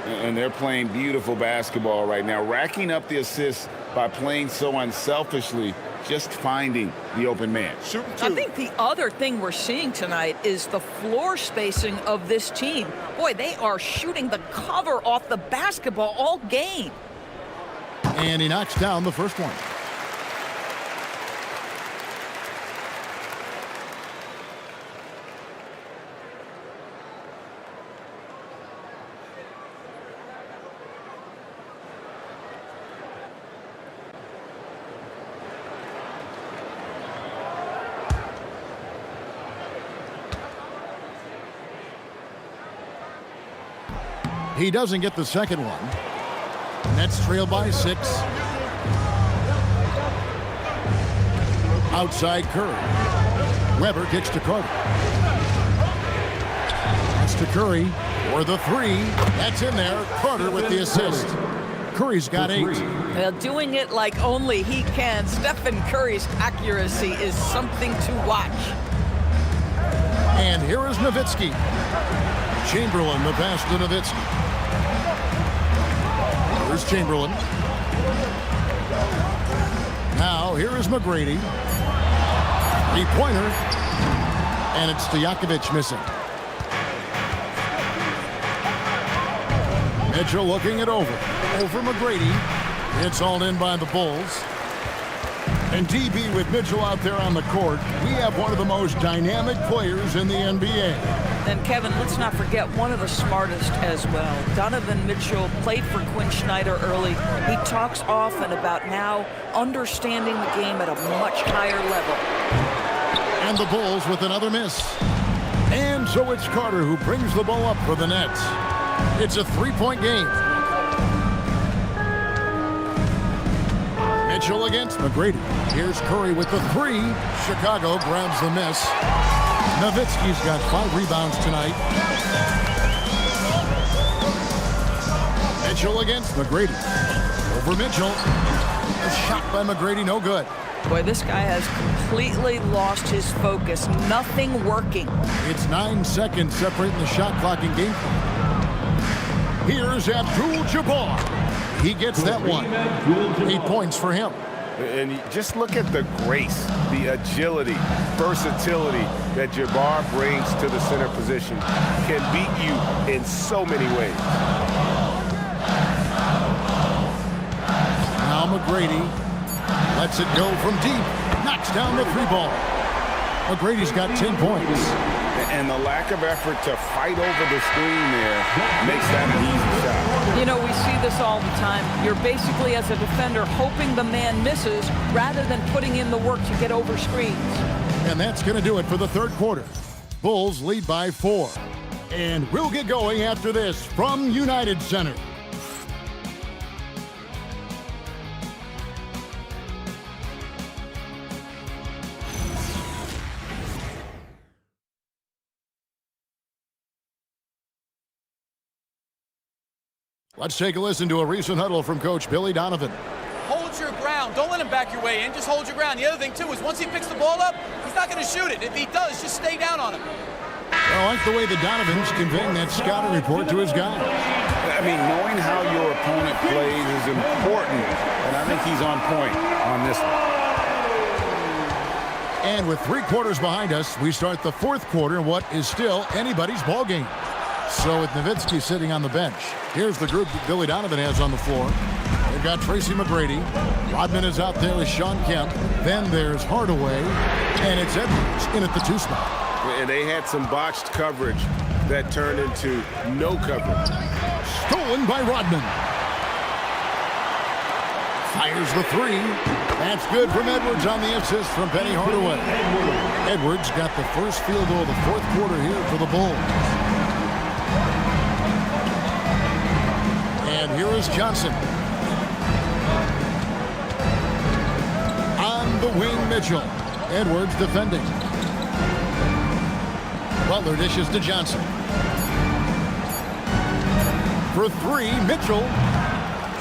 And they're playing beautiful basketball right now, racking up the assists by playing so unselfishly, just finding the open man. I think the other thing we're seeing tonight is the floor spacing of this team. Boy, they are shooting the cover off the basketball all game. And he knocks down the first one. He doesn't get the second one. Nets trail by 6. Outside Curry. Weber kicks to Carter. Pass to Curry for the three. That's in there. Carter with the assist. Curry's got 8. Well, doing it like only he can. Stephen Curry's accuracy is something to watch. And here is Nowitzki. Chamberlain, the pass to Nowitzki. Here's Chamberlain. Now, here is McGrady. Three-pointer. And it's Stojakovic missing. Mitchell looking it over. Over McGrady. It's all in by the Bulls. And DB with Mitchell out there on the court, we have one of the most dynamic players in the NBA. And Kevin, let's not forget one of the smartest as well. Donovan Mitchell played for Quinn Snyder early. He talks often about now understanding the game at a much higher level. And the Bulls with another miss. And so it's Carter who brings the ball up for the Nets. It's a 3-point game. Mitchell against McGrady. Here's Curry with the 3. Chicago grabs the miss. Nowitzki's got 5 rebounds tonight. Mitchell against McGrady. Over Mitchell. A shot by McGrady, no good. Boy, this guy has completely lost his focus. Nothing working. It's 9 seconds separating the shot clock and game clock. Here's Abdul-Jabbar. He gets that one. 8 points for him. And just look at the grace, the agility, versatility that Jabbar brings to the center position. Can beat you in so many ways. Now McGrady lets it go from deep. Knocks down the 3 ball. McGrady's got 10 points. And the lack of effort to fight over the screen there makes that an easy shot. You know, we see this all the time. You're basically, as a defender, hoping the man misses rather than putting in the work to get over screens. And that's going to do it for the third quarter. Bulls lead by 4. And we'll get going after this from United Center. Let's take a listen to a recent huddle from Coach Billy Donovan. Hold your ground. Don't let him back your way in. Just hold your ground. The other thing, too, is once he picks the ball up, he's not going to shoot it. If he does, just stay down on him. I like the way the Donovan's conveying that scouting report to his guys. I mean, knowing how your opponent plays is important, and I think he's on point on this one. And with 3 quarters behind us, we start the fourth quarter in what is still anybody's ball game. So with Nowitzki sitting on the bench, here's the group that Billy Donovan has on the floor. They've got Tracy McGrady. Rodman is out there with Sean Kemp. Then there's Hardaway. And it's Edwards in at the 2 spot. And they had some botched coverage that turned into no coverage. Stolen by Rodman. Fires the 3. That's good from Edwards on the assist from Penny Hardaway. Edwards got the first field goal of the fourth quarter here for the Bulls. And here is Johnson. On the wing, Mitchell. Edwards defending. Butler dishes to Johnson. For 3, Mitchell.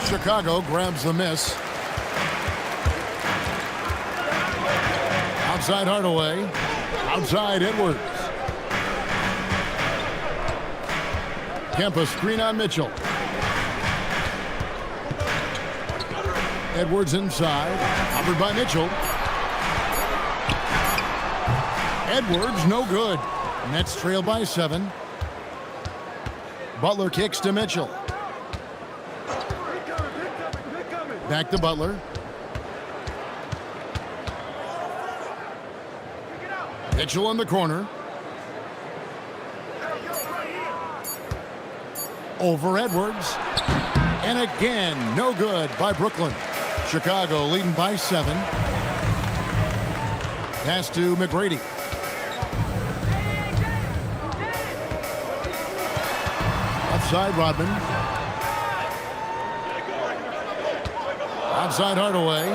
Chicago grabs the miss. Outside Hardaway. Outside Edwards. Kemp a screen on Mitchell. Edwards inside, covered by Mitchell. Edwards, no good. Nets trail by 7. Butler kicks to Mitchell. Back to Butler. Mitchell in the corner. Over Edwards. And again, no good by Brooklyn. Chicago leading by 7. Pass to McGrady. Outside Rodman. Outside Hardaway.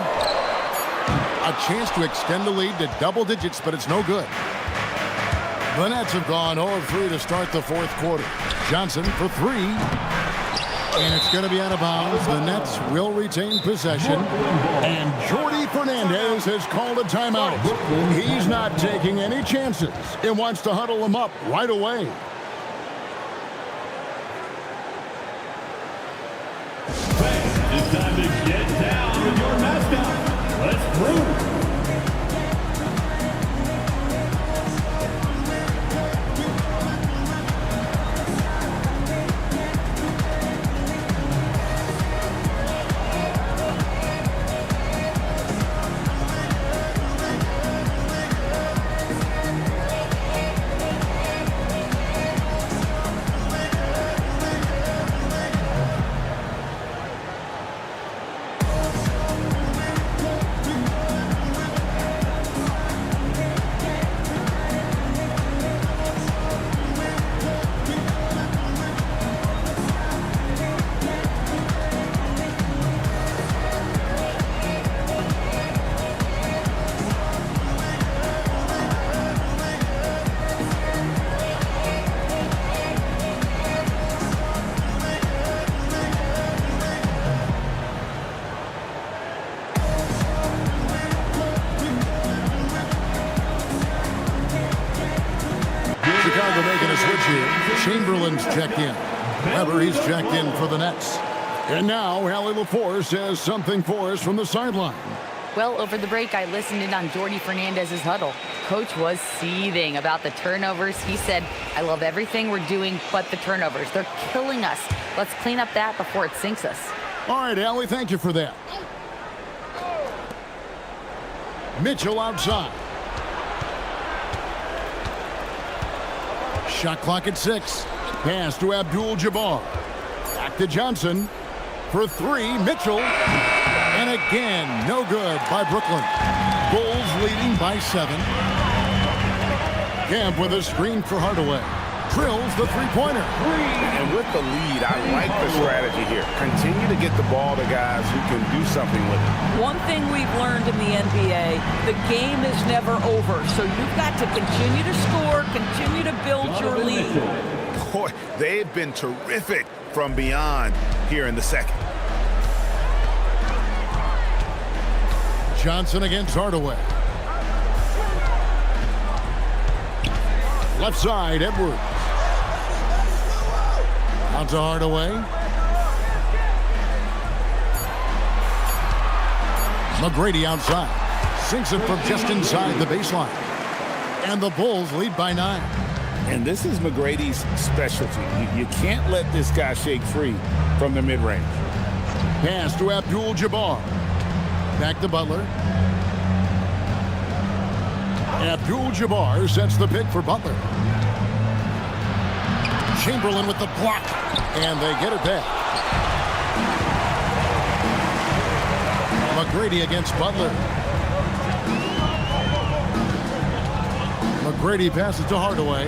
A chance to extend the lead to double digits, but it's no good. The Nets have gone 0 of 3 to start the fourth quarter. Johnson for 3. And it's going to be out of bounds. The Nets will retain possession. And Jordy Fernandez has called a timeout. He's not taking any chances. He wants to huddle them up right away. It's time to get down with your mascot. Let's move. Chicago making a switch here. Chamberlain's checked in. Weber, he's checked in for the Nets. And now Allie LaForce has something for us from the sideline. Well, over the break, I listened in on Jordy Fernandez's huddle. Coach was seething about the turnovers. He said, I love everything we're doing but the turnovers. They're killing us. Let's clean up that before it sinks us. All right, Allie, thank you for that. Mitchell outside. Shot clock at 6. Pass to Abdul-Jabbar. Back to Johnson. For 3, Mitchell. And again, no good by Brooklyn. Bulls leading by 7. Camp with a screen for Hardaway. Drills the three-pointer. And with the lead, I like the strategy here. Continue to get the ball to guys who can do something with it. One thing we've learned in the NBA, the game is never over. So you've got to continue to score, continue to build your lead. Boy, they've been terrific from beyond here in the second. Johnson against Hardaway. Left side, Edwards. Out to Hardaway. McGrady outside. Sinks it from just inside the baseline. And the Bulls lead by 9. And this is McGrady's specialty. You can't let this guy shake free from the mid-range. Pass to Abdul-Jabbar. Back to Butler. Abdul-Jabbar sets the pick for Butler. Chamberlain with the block. And they get it back. McGrady against Butler. McGrady passes to Hardaway.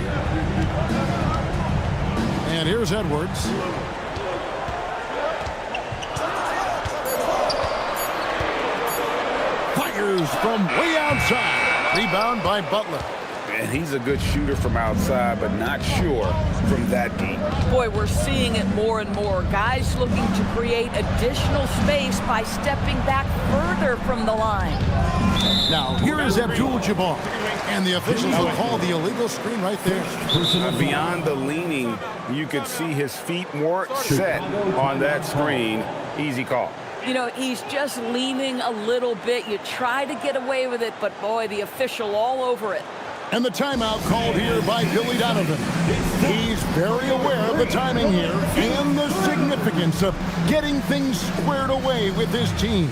And here's Edwards. Fires from way outside. Rebound by Butler. And he's a good shooter from outside, but not sure from that deep. Boy, we're seeing it more and more. Guys looking to create additional space by stepping back further from the line. Now, here is Abdul-Jabbar. And the officials will call the illegal screen right there. Beyond the leaning, you could see his feet more set on that screen. Easy call. You know, he's just leaning a little bit. You try to get away with it, but boy, the official all over it. And the timeout called here by Billy Donovan. He's very aware of the timing here and the significance of getting things squared away with his team.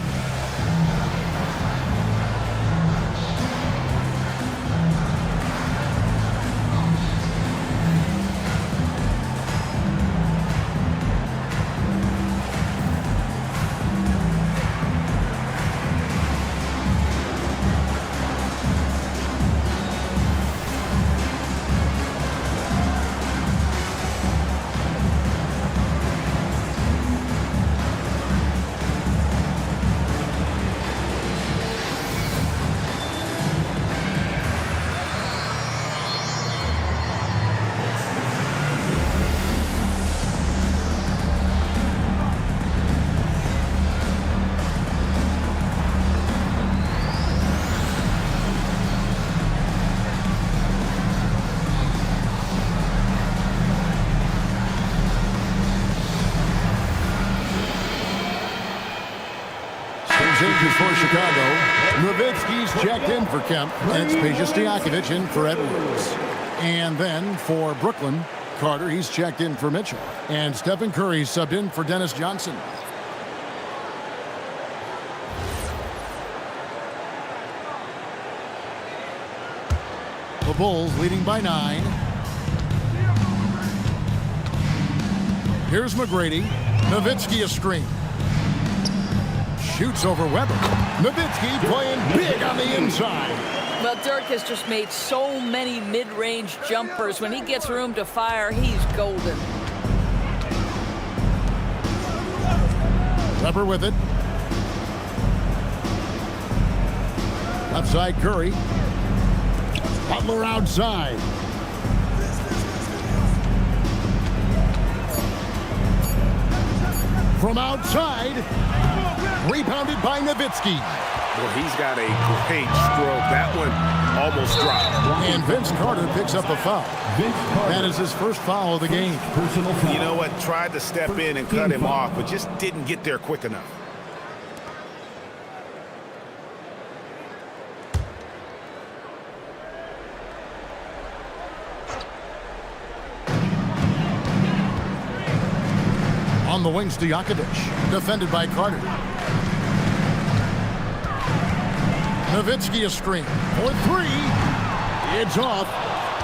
is for Chicago. Nowitzki's checked in for Kemp, and it's Peja Stojakovic in for Edwards. And then for Brooklyn, Carter, he's checked in for Mitchell. And Stephen Curry subbed in for Dennis Johnson. The Bulls leading by 9. Here's McGrady. Nowitzki a screen. Shoots over Weber. Nowitzki playing big on the inside. Well, Dirk has just made so many mid-range jumpers. When he gets room to fire, he's golden. Weber with it. Left side, Curry. Butler outside. From outside, rebounded by Nowitzki. Well, he's got a great stroke. That one almost dropped. And Vince Carter picks up a foul. That is his first foul of the game. You know what? Tried to step in and cut him off, but just didn't get there quick enough. On the wing, Stojakovic, defended by Carter. Nowitzki a screen for 3. It's off.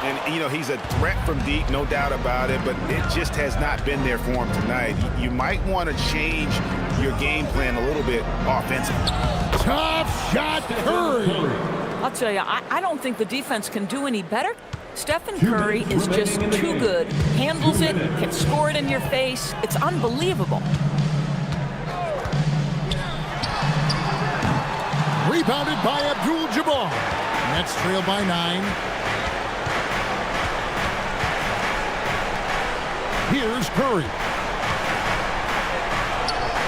And, you know, he's a threat from deep, no doubt about it, but it just has not been there for him tonight. You might want to change your game plan a little bit offensively. Tough shot, Curry. I'll tell you, I don't think the defense can do any better. Stephen Curry is just too good. Handles it, can score it in your face. It's unbelievable. Rebounded by Abdul-Jabbar. Nets trail by 9. Here's Curry.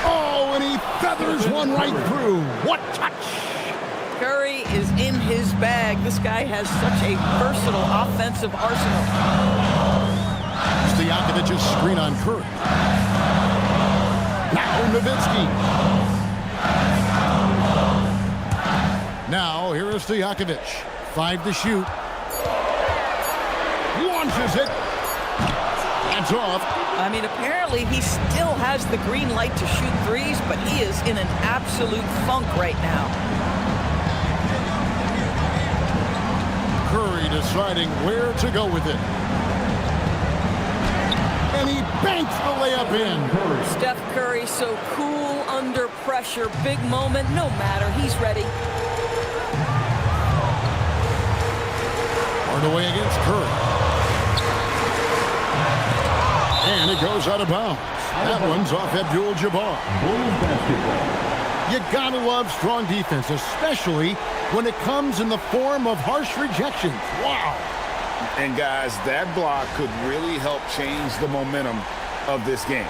Oh, and he feathers one right through. What touch! Curry is in his bag. This guy has such a versatile offensive arsenal. Stojakovic's screen on Curry. Now Nowitzki. Now here is Stojakovic. 5 to shoot. Launches it. That's off. I mean, apparently he still has the green light to shoot threes, but he is in an absolute funk right now. Curry deciding where to go with it. And he banks the layup in. Steph Curry so cool under pressure. Big moment, no matter. He's ready. Away against Curry. And it goes out of bounds. That one's off Abdul-Jabbar. You gotta love strong defense, especially when it comes in the form of harsh rejections. Wow. And guys, that block could really help change the momentum of this game.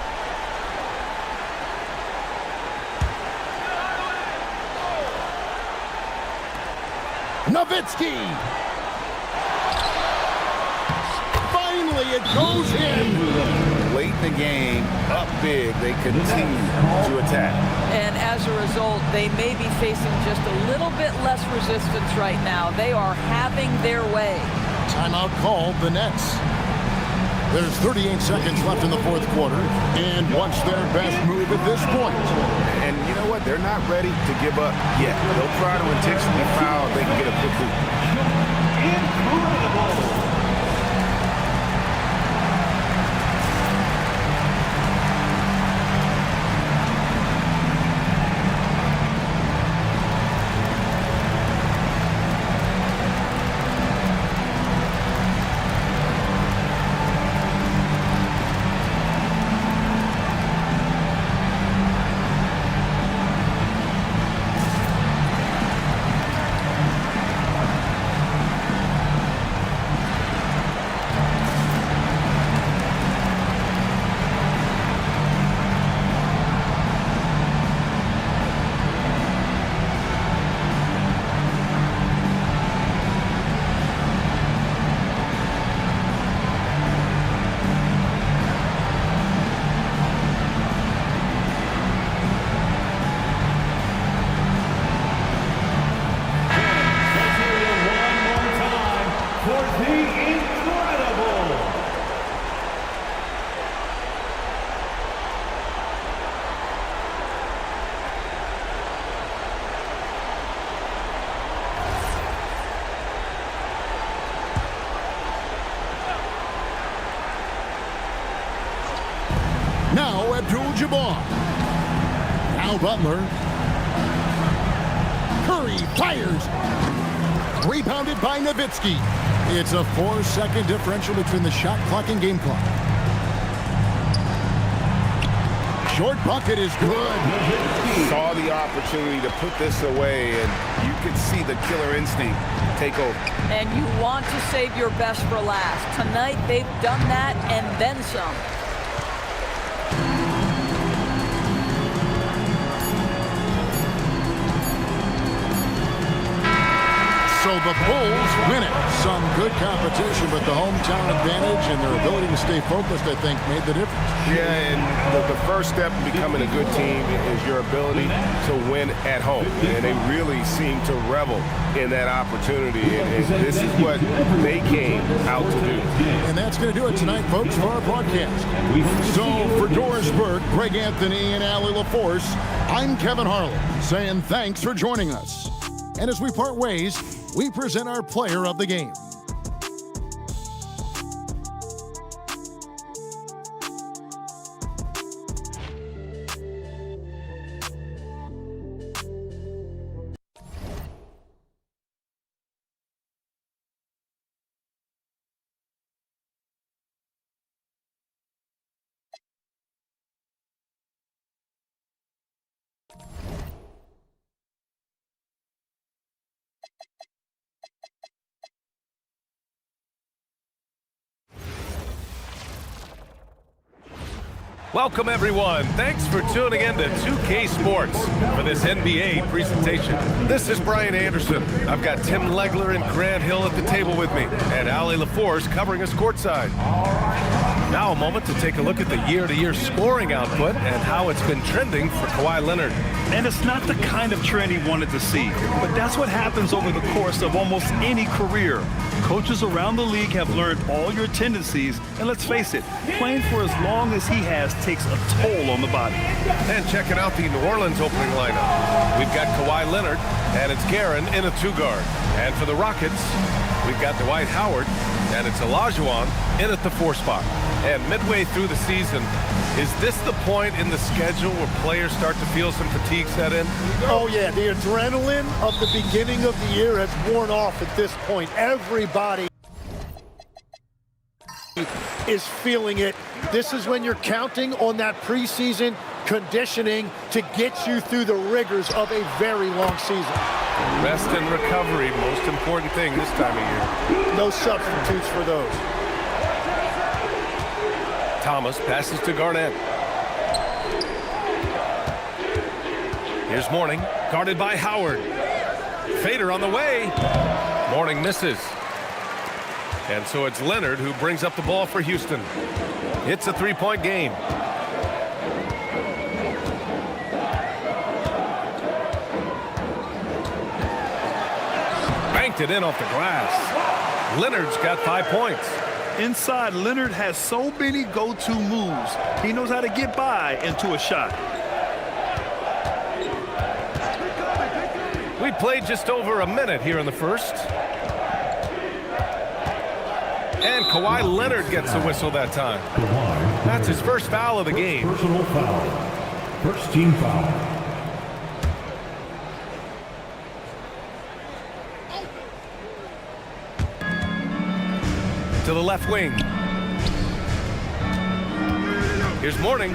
Nowitzki. It goes in. Late in the game, up big, they continue to attack. And as a result, they may be facing just a little bit less resistance right now. They are having their way. Timeout called, the Nets. There's 38 seconds left in the fourth quarter, and what's their best move at this point? And you know what? They're not ready to give up yet. They'll try to intentionally foul if they can get a quick lead. Now Abdul-Jabbar. Now Butler. Curry fires. Rebounded by Nowitzki. It's a 4-second differential between the shot clock and game clock. Short bucket is good. Saw the opportunity to put this away, and you could see the killer instinct take over. And you want to save your best for last. Tonight, they've done that and then some. So the Bulls win it. Some good competition, but the hometown advantage and their ability to stay focused, I think, made the difference. Yeah, and the first step in becoming a good team is your ability to win at home. And they really seem to revel in that opportunity. And this is what they came out to do. And that's going to do it tonight, folks, for our broadcast. So for Doris Burke, Greg Anthony, and Allie LaForce, I'm Kevin Harlan, saying thanks for joining us. And as we part ways, we present our player of the game. Welcome, everyone. Thanks for tuning in to 2K Sports for this NBA presentation. This is Brian Anderson. I've got Tim Legler and Grant Hill at the table with me, and Allie LaForce covering us courtside. Now a moment to take a look at the year-to-year scoring output and how it's been trending for Kawhi Leonard. And it's not the kind of trend he wanted to see, but that's what happens over the course of almost any career. Coaches around the league have learned all your tendencies, and let's face it, playing for as long as he has takes a toll on the body. And checking out the New Orleans opening lineup. We've got Kawhi Leonard, and it's Guerin in a two-guard. And for the Rockets, we've got Dwight Howard, and it's Olajuwon in at the 4 spot. And midway through the season, is this the point in the schedule where players start to feel some fatigue set in? Oh, yeah. The adrenaline of the beginning of the year has worn off at this point. Everybody is feeling it. This is when you're counting on that preseason conditioning to get you through the rigors of a very long season. Rest and recovery, most important thing this time of year. No substitutes for those. Thomas passes to Garnett. Here's Mourning, guarded by Howard. Fader on the way. Mourning misses. And so it's Leonard who brings up the ball for Houston. It's a 3-point game. Banked it in off the glass. Leonard's got 5 points. Inside, Leonard has so many go-to moves. He knows how to get by into a shot. We played just over a minute here in the first. And Kawhi Leonard gets the whistle that time. That's his first foul of the game. Personal foul. First team foul. To the left wing. Here's Mourning.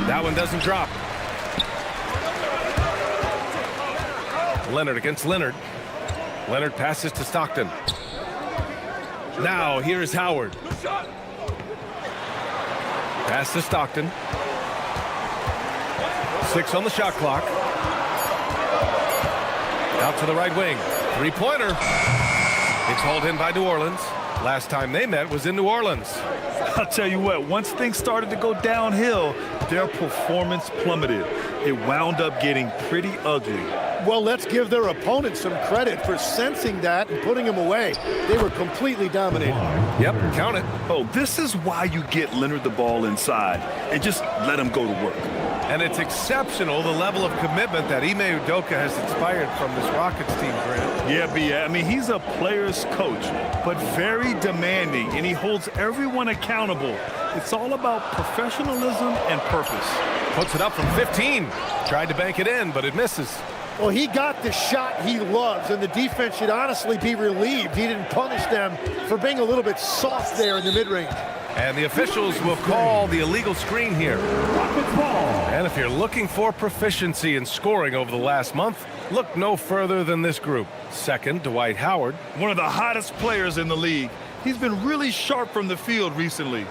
That one doesn't drop. Leonard against Leonard. Leonard passes to Stockton. Now here's Howard. Pass to Stockton. 6 on the shot clock. Out to the right wing. 3-pointer. It's hauled in by New Orleans. Last time they met was in New Orleans. I'll tell you what, once things started to go downhill, their performance plummeted. It wound up getting pretty ugly. Well, let's give their opponent some credit for sensing that and putting him away. They were completely dominated. Yep, count it. Oh, this is why you get Leonard the ball inside and just let him go to work. And it's exceptional, the level of commitment that Ime Udoka has inspired from this Rockets team, Grant. Yeah, B. I mean, he's a player's coach, but very demanding, and he holds everyone accountable. It's all about professionalism and purpose. Puts it up from 15. Tried to bank it in, but it misses. Well, he got the shot he loves, and the defense should honestly be relieved he didn't punish them for being a little bit soft there in the mid-range. And the officials will call the illegal screen here. And if you're looking for proficiency in scoring over the last month, look no further than this group. Second, Dwight Howard. One of the hottest players in the league. He's been really sharp from the field recently.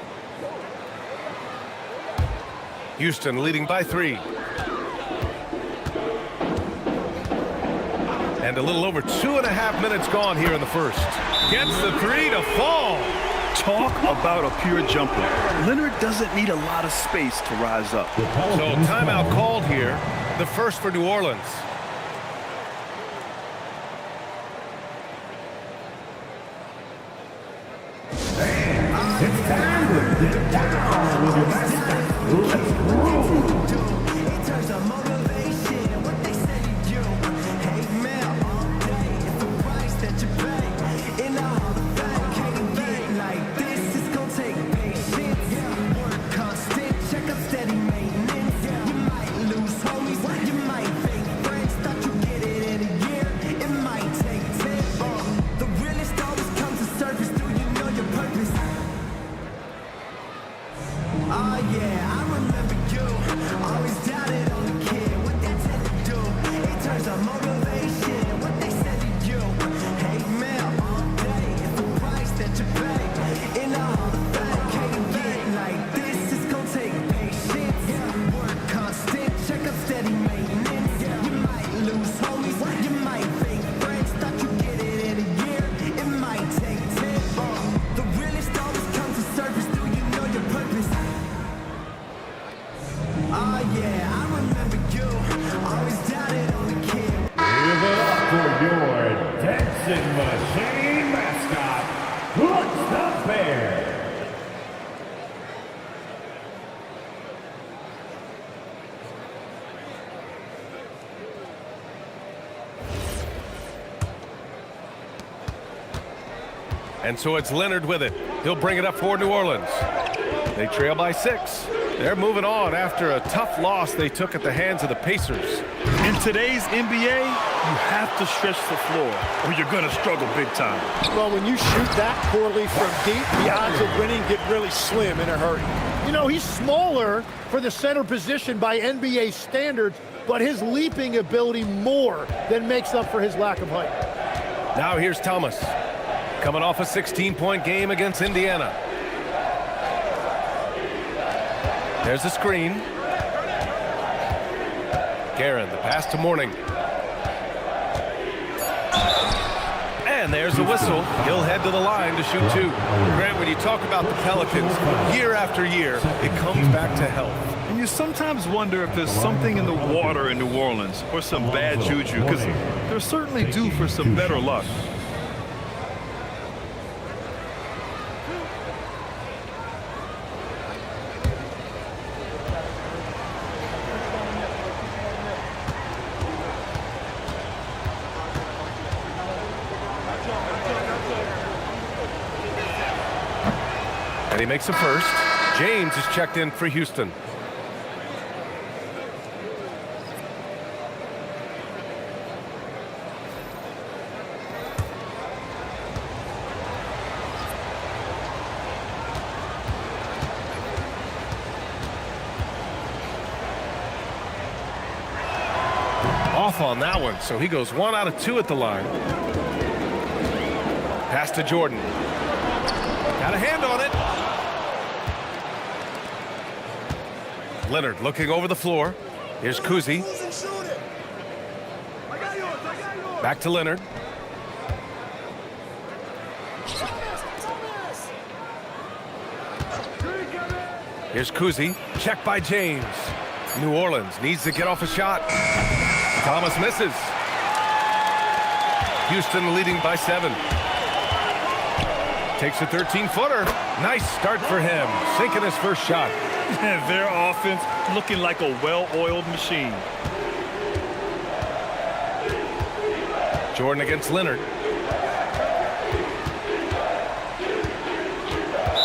Houston leading by 3. And a little over 2.5 minutes gone here in the first. Gets the 3 to fall. Talk about a pure jumper. Leonard doesn't need a lot of space to rise up. So timeout called here, the first for New Orleans. It's time to get down. Let's groove. In terms of motivation, what they say to you. Hey man, all day, it's the price that you pay. In the Hall of Fame, can't get like this. It's gonna take patience. Work constant, check up steady maintenance. You might lose homies, you might fake friends. Thought you get it in a year, it might take 10. The realest always comes to surface. Do you know your purpose? Oh yeah, I remember you. Always doubted on the kid, what they tend to do. In terms of motivation, what they said to you. Hey man, all day, it's the price that you pay. In the Hall of Fame, can't get like this. It's gonna take patience. Work constant, check up steady maintenance. You might lose homies, you might fake friends. Thought you get it in a year, it might take 10. The realest always comes to surface. Do you know your purpose? Oh yeah, I remember you. Always doubted on the kid. Give it up for your dancing machine mascot, What's the Bear? And so it's Leonard with it. He'll bring it up for New Orleans. They trail by 6. They're moving on after a tough loss they took at the hands of the Pacers. In today's NBA, you have to stretch the floor or you're going to struggle big time. Well, when you shoot that poorly from deep, the odds of winning get really slim in a hurry. You know, he's smaller for the center position by NBA standards, but his leaping ability more than makes up for his lack of height. Now here's Thomas, coming off a 16-point game against Indiana. There's the screen. Guerin, the pass to Mourning. And there's the whistle. He'll head to the line to shoot 2. Grant, when you talk about the Pelicans, year after year, it comes back to health. And you sometimes wonder if there's something in the water in New Orleans or some bad juju, because they're certainly due for some better luck. And he makes a first. James is checked in for Houston. Off on that one, so he goes 1 out of 2 at the line. Pass to Jordan. Got a hand on it. Leonard looking over the floor. Here's Kuzi. Back to Leonard. Here's Kuzi. Check by James. New Orleans needs to get off a shot. Thomas misses. Houston leading by 7. takes a 13-footer. Nice start for him, sinking his first shot. Their offense looking like a well-oiled machine. Jordan against Leonard.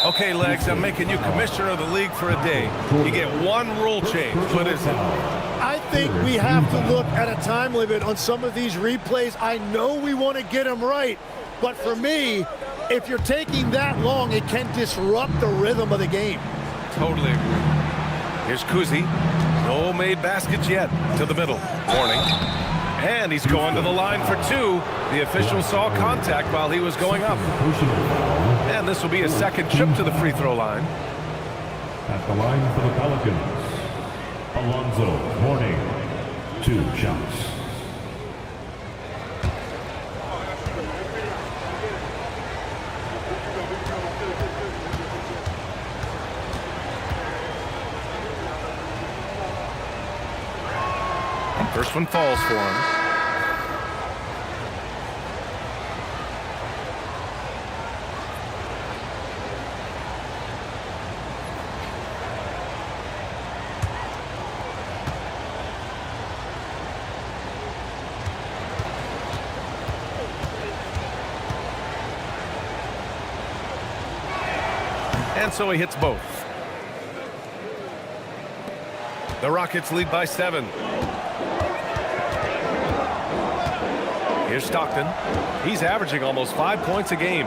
Okay, Legs, I'm making you commissioner of the league for a day. You get one rule change. What is it? I think we have to look at a time limit on some of these replays. I know we want to get them right, but for me, if you're taking that long, it can disrupt the rhythm of the game. Totally agree. Here's Kuzi. No made baskets yet. To the middle. Warning. And he's going to the line for two. The official saw contact while he was going up. And this will be a second trip to the free throw line. At the line for the Pelicans, Alonzo Mourning, 2 shots. First one falls for him. And so he hits both. The Rockets lead by 7. Here's Stockton. He's averaging almost 5 points a game.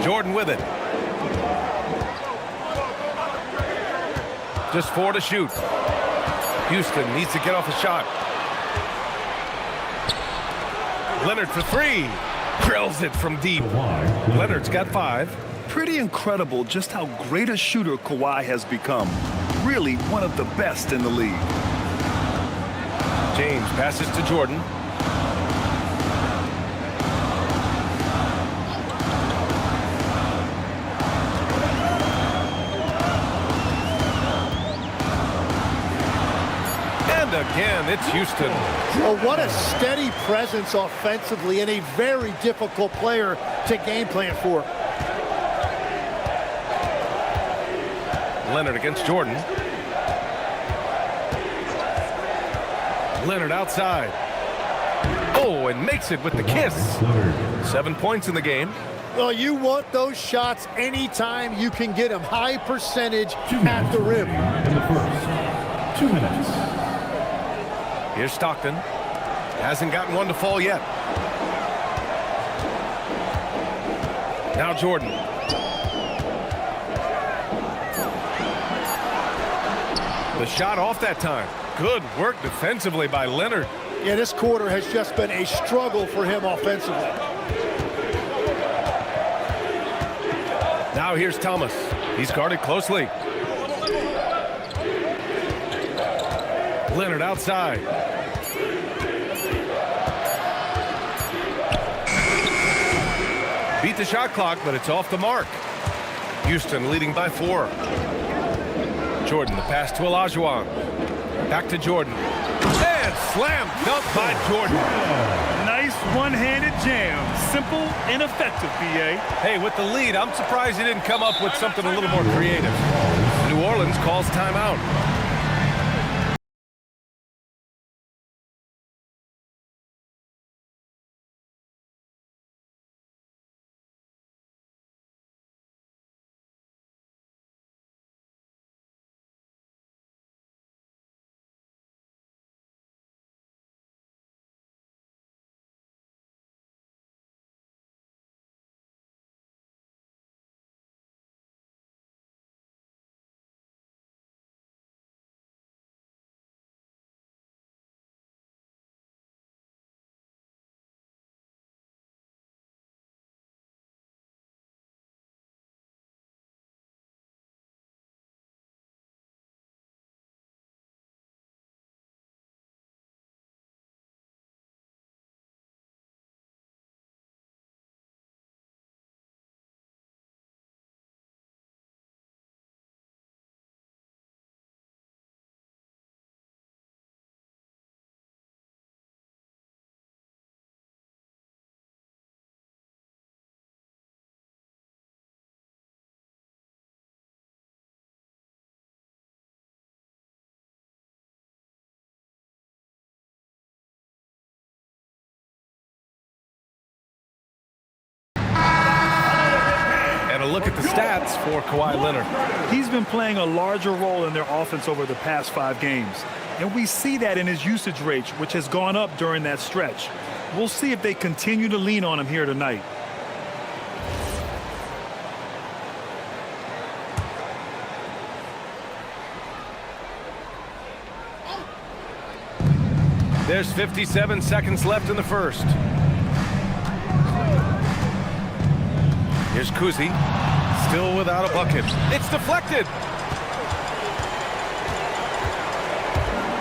Jordan with it. Just 4 to shoot. Houston needs to get off a shot. Leonard for 3. Drills it from deep. Leonard's got 5. Pretty incredible just how great a shooter Kawhi has become. Really one of the best in the league. James passes to Jordan. And again, it's Houston. Well, what a steady presence offensively and a very difficult player to game plan for. Leonard against Jordan. Leonard outside. Oh, and makes it with the kiss. 7 points in the game. Well, you want those shots anytime you can get them. High percentage at the rim. In the first 2 minutes. Here's Stockton. Hasn't gotten one to fall yet. Now Jordan. The shot off that time. Good work defensively by Leonard. Yeah, this quarter has just been a struggle for him offensively. Now here's Thomas. He's guarded closely. Leonard outside. Beat the shot clock, but it's off the mark. Houston leading by 4. Jordan, the pass to Olajuwon. Back to Jordan. And slam dunk by Jordan. Nice one-handed jam. Simple and effective, B.A. Hey, with the lead, I'm surprised he didn't come up with something a little more creative. New Orleans calls timeout. for Kawhi Leonard. He's been playing a larger role in their offense over the past 5 games. And we see that in his usage rate, which has gone up during that stretch. We'll see if they continue to lean on him here tonight. There's 57 seconds left in the first. Here's Kuzi, still without a bucket. It's deflected.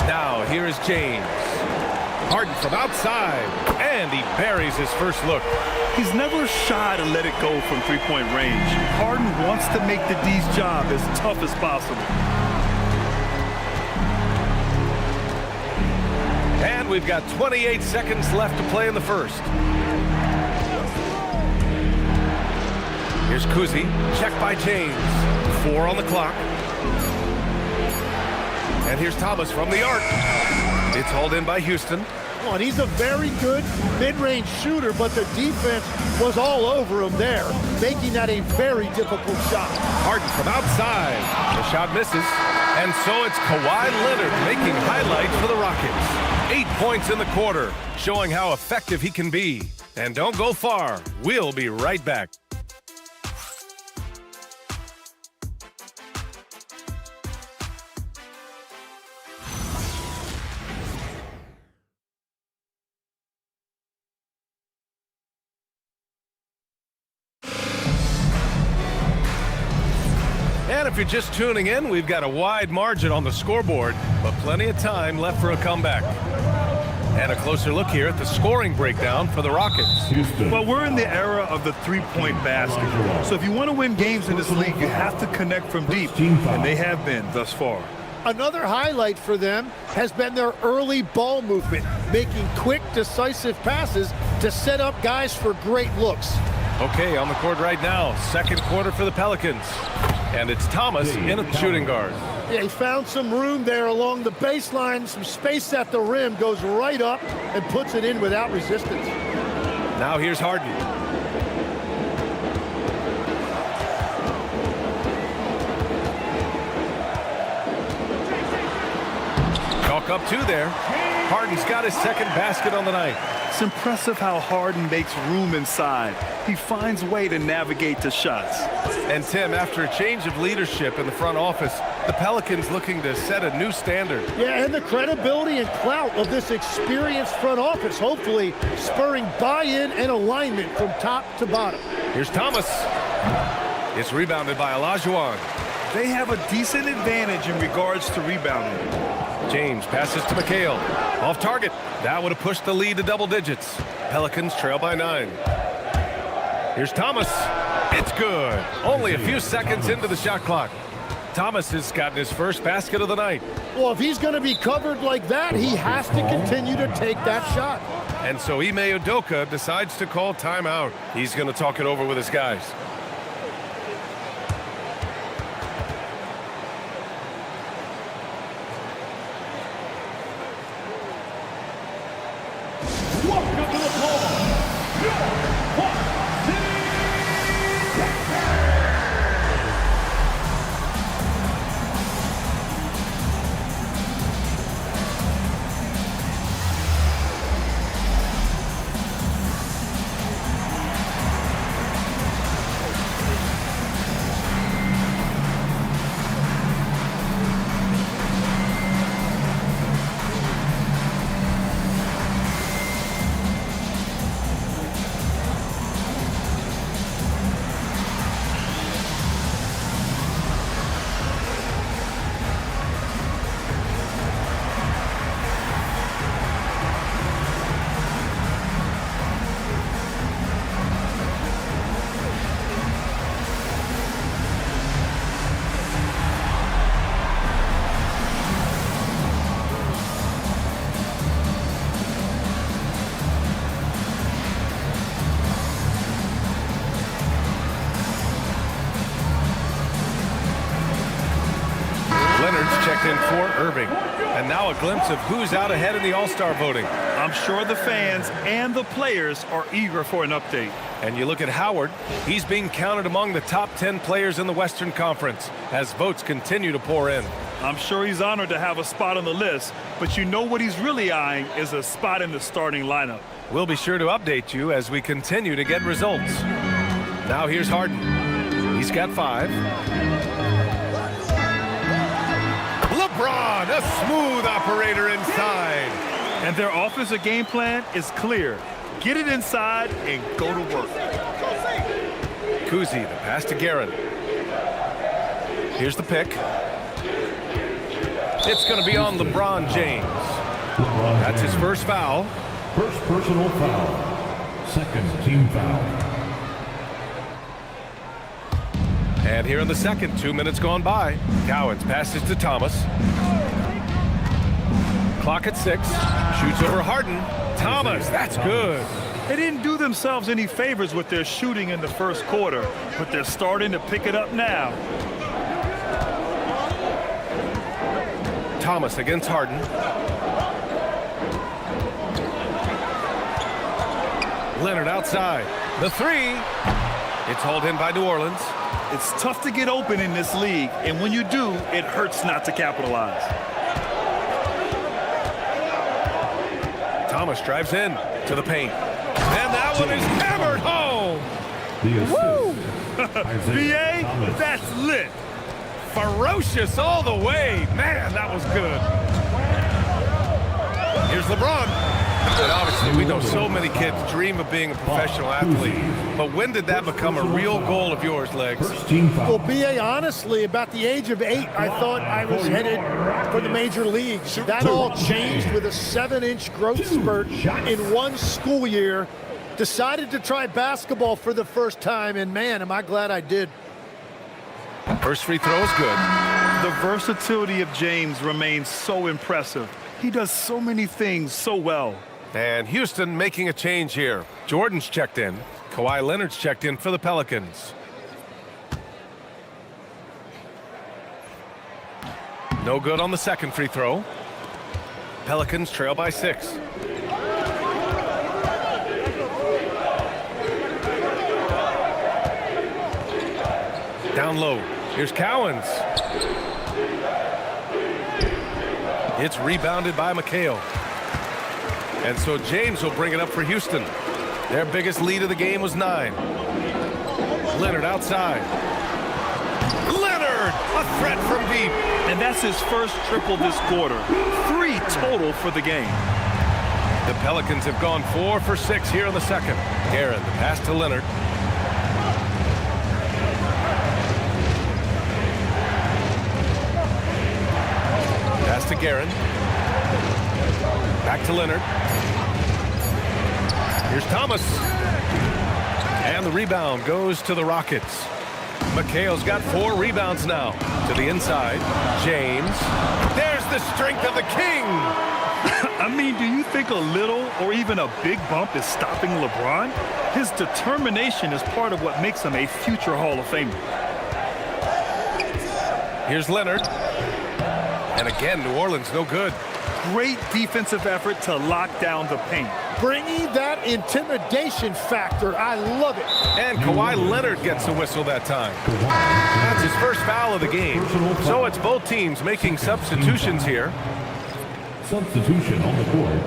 Now here is James. Harden from outside, and he buries his first look. He's never shy to let it go from three-point range. Harden wants to make the D's job as tough as possible. And we've got 28 seconds left to play in the first. Here's Kuzi, checked by James. 4 on the clock. And here's Thomas from the arc. It's hauled in by Houston. Oh, and he's a very good mid-range shooter, but the defense was all over him there, making that a very difficult shot. Harden from outside. The shot misses. And so it's Kawhi Leonard making highlights for the Rockets. 8 points in the quarter, showing how effective he can be. And don't go far. We'll be right back. And if you're just tuning in, we've got a wide margin on the scoreboard, but plenty of time left for a comeback. And a closer look here at the scoring breakdown for the Rockets. Well, we're in the era of the three-point basket. So if you want to win games in this league, you have to connect from deep, and they have been thus far. Another highlight for them has been their early ball movement, making quick, decisive passes to set up guys for great looks. Okay, on the court right now, second quarter for the Pelicans. And it's Thomas in at the shooting guard. Yeah, he found some room there along the baseline, some space at the rim, goes right up and puts it in without resistance. Now here's Harden. Chalk up 2 there. Harden's got his second basket on the night. It's impressive how Harden makes room inside. He finds a way to navigate the shots. And Tim, after a change of leadership in the front office, the Pelicans looking to set a new standard. Yeah, and the credibility and clout of this experienced front office, hopefully spurring buy-in and alignment from top to bottom. Here's Thomas. It's rebounded by Olajuwon. They have a decent advantage in regards to rebounding. James passes to McHale. Off target. That would have pushed the lead to double digits. Pelicans trail by 9. Here's Thomas. It's good. Only a few seconds into the shot clock. Thomas has gotten his first basket of the night. Well, if he's going to be covered like that, he has to continue to take that shot. And so Ime Udoka decides to call timeout. He's going to talk it over with his guys. Welcome to the floor. Leonard's checked in for Irving. And now a glimpse of who's out ahead in the All-Star voting. I'm sure the fans and the players are eager for an update. And you look at Howard, he's being counted among the top 10 players in the Western Conference as votes continue to pour in. I'm sure he's honored to have a spot on the list, but you know what he's really eyeing is a spot in the starting lineup. We'll be sure to update you as we continue to get results. Now here's Harden. He's got 5. LeBron, a smooth operator inside. And their offensive game plan is clear. Get it inside and go to work. Kuzi, the pass to Guerin. Here's the pick. It's going to be on LeBron James. That's his first foul. First personal foul. Second team foul. And here in the second, 2 minutes gone by. Cowens passes to Thomas. Clock at 6. Shoots over Harden. Thomas, that's good. They didn't do themselves any favors with their shooting in the first quarter, but they're starting to pick it up now. Thomas against Harden. Leonard outside. The 3. It's hauled in by New Orleans. It's tough to get open in this league, and when you do, it hurts not to capitalize. Thomas drives in to the paint. And that one is hammered home. Woo! BA, that's lit. Ferocious all the way. Man, that was good. Here's LeBron. And obviously, we know so many kids dream of being a professional athlete. But when did that become a real goal of yours, Legs? Well, B.A., honestly, about the age of 8, I thought I was headed for the major leagues. That all changed with a 7-inch growth spurt in one school year. Decided to try basketball for the first time, and man, am I glad I did. First free throw is good. The versatility of James remains so impressive. He does so many things so well. And Houston making a change here. Jordan's checked in. Kawhi Leonard's checked in for the Pelicans. No good on the second free throw. Pelicans trail by 6. Down low. Here's Cowens. It's rebounded by McHale. And so James will bring it up for Houston. Their biggest lead of the game was 9. Leonard outside. Leonard, a threat from deep. And that's his first triple this quarter. 3 total for the game. The Pelicans have gone 4 for 6 here in the second. Guerin, the pass to Leonard. Pass to Guerin. Back to Leonard. Here's Thomas. And the rebound goes to the Rockets. McHale's got 4 rebounds now. To the inside. James. There's the strength of the king. I mean, do you think a little or even a big bump is stopping LeBron? His determination is part of what makes him a future Hall of Famer. Here's Leonard. And again, New Orleans no good. Great defensive effort to lock down the paint. Bringing that intimidation factor. I love it. And Kawhi Leonard gets the whistle that time. That's his first foul of the game. So it's both teams making substitutions here. Substitution on the court.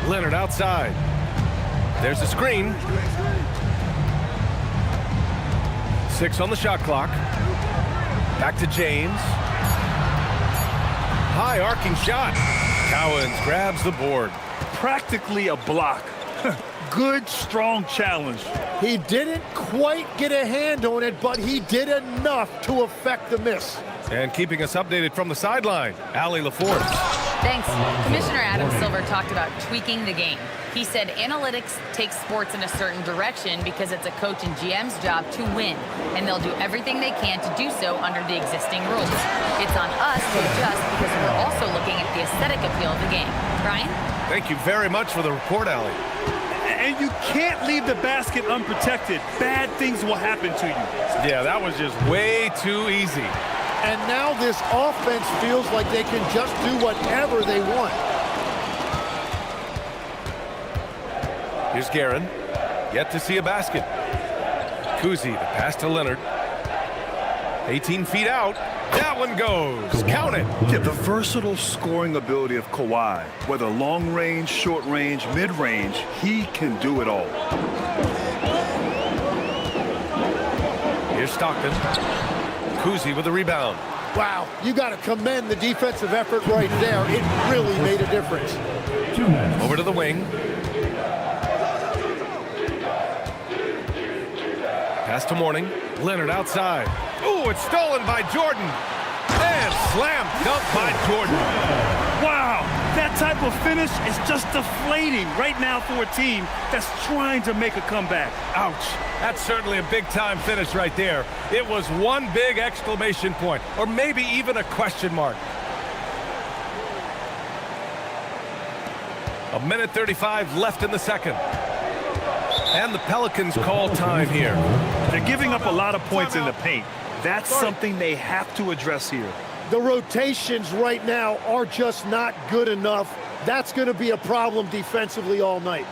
Leonard outside. There's a screen. 6 on the shot clock. Back to James. High arcing shot. Cowens grabs the board. Practically a block. Good, strong challenge. He didn't quite get a hand on it, but he did enough to affect the miss. And keeping us updated from the sideline, Allie LaForce. Thanks. Commissioner Adam Silver talked about tweaking the game. He said analytics takes sports in a certain direction because it's a coach and GM's job to win, and they'll do everything they can to do so under the existing rules. It's on us to adjust because we're also looking at the aesthetic appeal of the game. Brian? Thank you very much for the report, Allie. and you can't leave the basket unprotected. Bad things will happen to you. Yeah, that was just way too easy. And now this offense feels like they can just do whatever they want. Here's Guerin. Yet to see a basket. Kuzi, the pass to Leonard. 18 feet out. That one goes. Count it. Yeah, the versatile scoring ability of Kawhi, whether long range, short range, mid range, he can do it all. Here's Stockton. Kuzi with the rebound. Wow, you got to commend the defensive effort right there. It really made a difference. Over to the wing. Pass to Mourning. Leonard outside. Ooh, it's stolen by Jordan. And slam dunk by Jordan. Wow, that type of finish is just deflating right now for a team that's trying to make a comeback. Ouch. That's certainly a big-time finish right there. It was one big exclamation point, or maybe even a question mark. A minute 35 left in the second. And the Pelicans call time here. They're giving up a lot of points in the paint. That's something they have to address here. The rotations right now are just not good enough. That's going to be a problem defensively all night.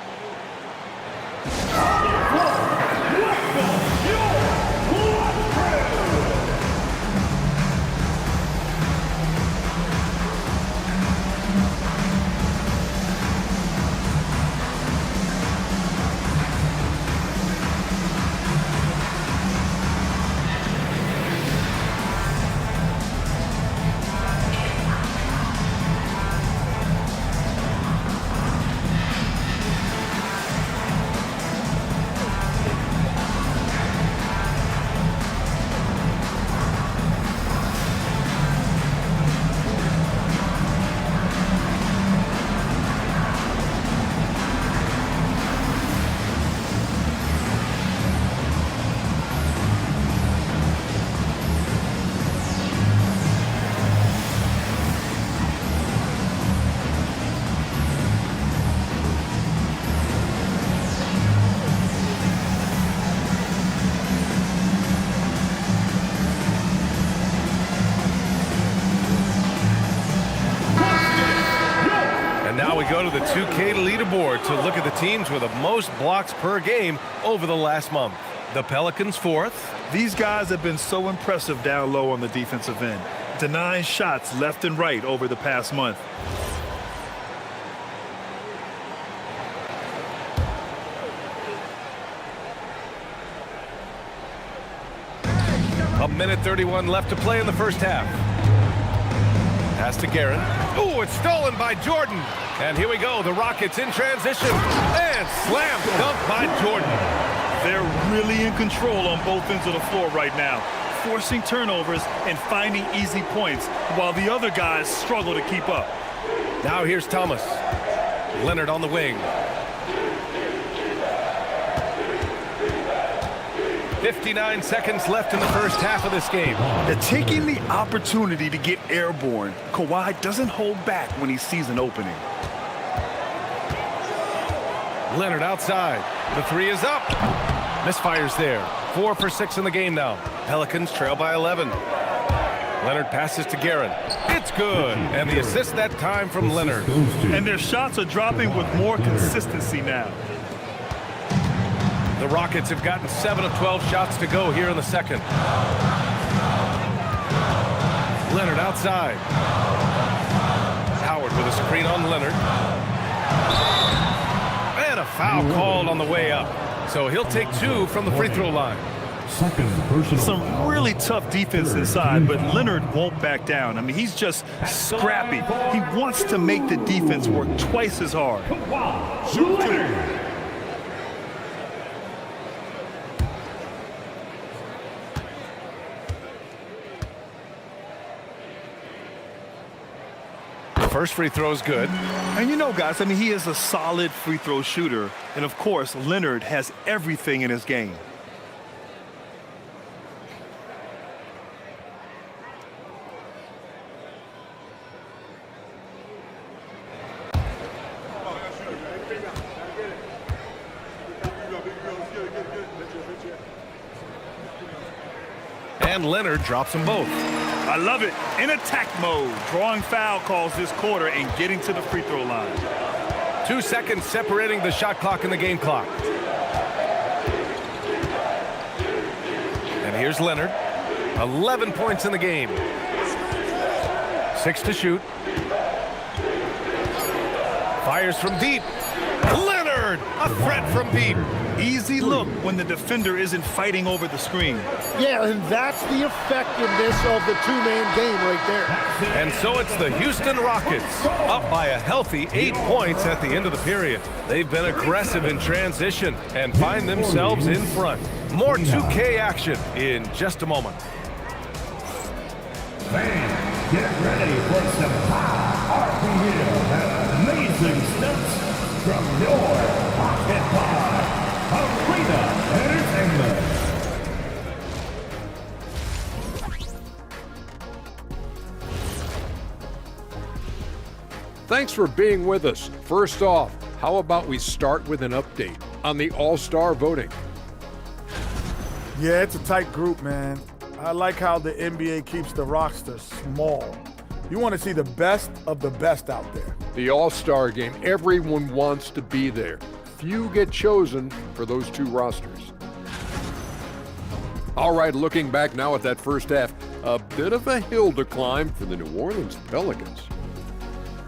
Go to the 2K leaderboard to look at the teams with the most blocks per game over the last month. The Pelicans fourth. These guys have been so impressive down low on the defensive end, denying shots left and right over the past month. A minute 31 left to play in the first half. Pass to Guerin. Ooh, it's stolen by Jordan. And here we go, the Rockets in transition. And slam dunk by Jordan. They're really in control on both ends of the floor right now, forcing turnovers and finding easy points while the other guys struggle to keep up. Now here's Thomas. Leonard on the wing. 59 seconds left in the first half of this game. They're taking the opportunity to get airborne. Kawhi doesn't hold back when he sees an opening. Leonard outside. The three is up. Misfires there. 4 for 6 in the game now. Pelicans trail by 11. Leonard passes to Guerin. It's good. And the assist that time from Leonard. And their shots are dropping with more consistency now. The Rockets have gotten 7 of 12 shots to go here in the second. Leonard outside. Howard with a screen on Leonard. And a foul called on the way up. So he'll take 2 from the free throw line. Some really tough defense inside, but Leonard won't back down. I mean, he's just scrappy. He wants to make the defense work twice as hard. First free throw is good. And you know, guys, I mean, he is a solid free throw shooter. And, of course, Leonard has everything in his game. And Leonard drops them both. I love it. In attack mode, drawing foul calls this quarter and getting to the free throw line. 2 seconds separating the shot clock and the game clock. And here's Leonard. 11 points in the game. 6 to shoot. Fires from deep. Leonard, a threat from deep. Easy look when the defender isn't fighting over the screen. Yeah, and that's the effectiveness of the two-man game right there. And so it's the Houston Rockets, up by a healthy 8 points at the end of the period. They've been aggressive in transition and find themselves in front. More 2K action in just a moment. Fans, get ready for some high RPM and amazing steps from your pocket pod, Arena Entertainment. Thanks for being with us. First off, how about we start with an update on the All-Star voting? Yeah, it's a tight group, man. I like how the NBA keeps the roster small. You want to see the best of the best out there. The All-Star game, everyone wants to be there. Few get chosen for those two rosters. All right, looking back now at that first half, a bit of a hill to climb for the New Orleans Pelicans.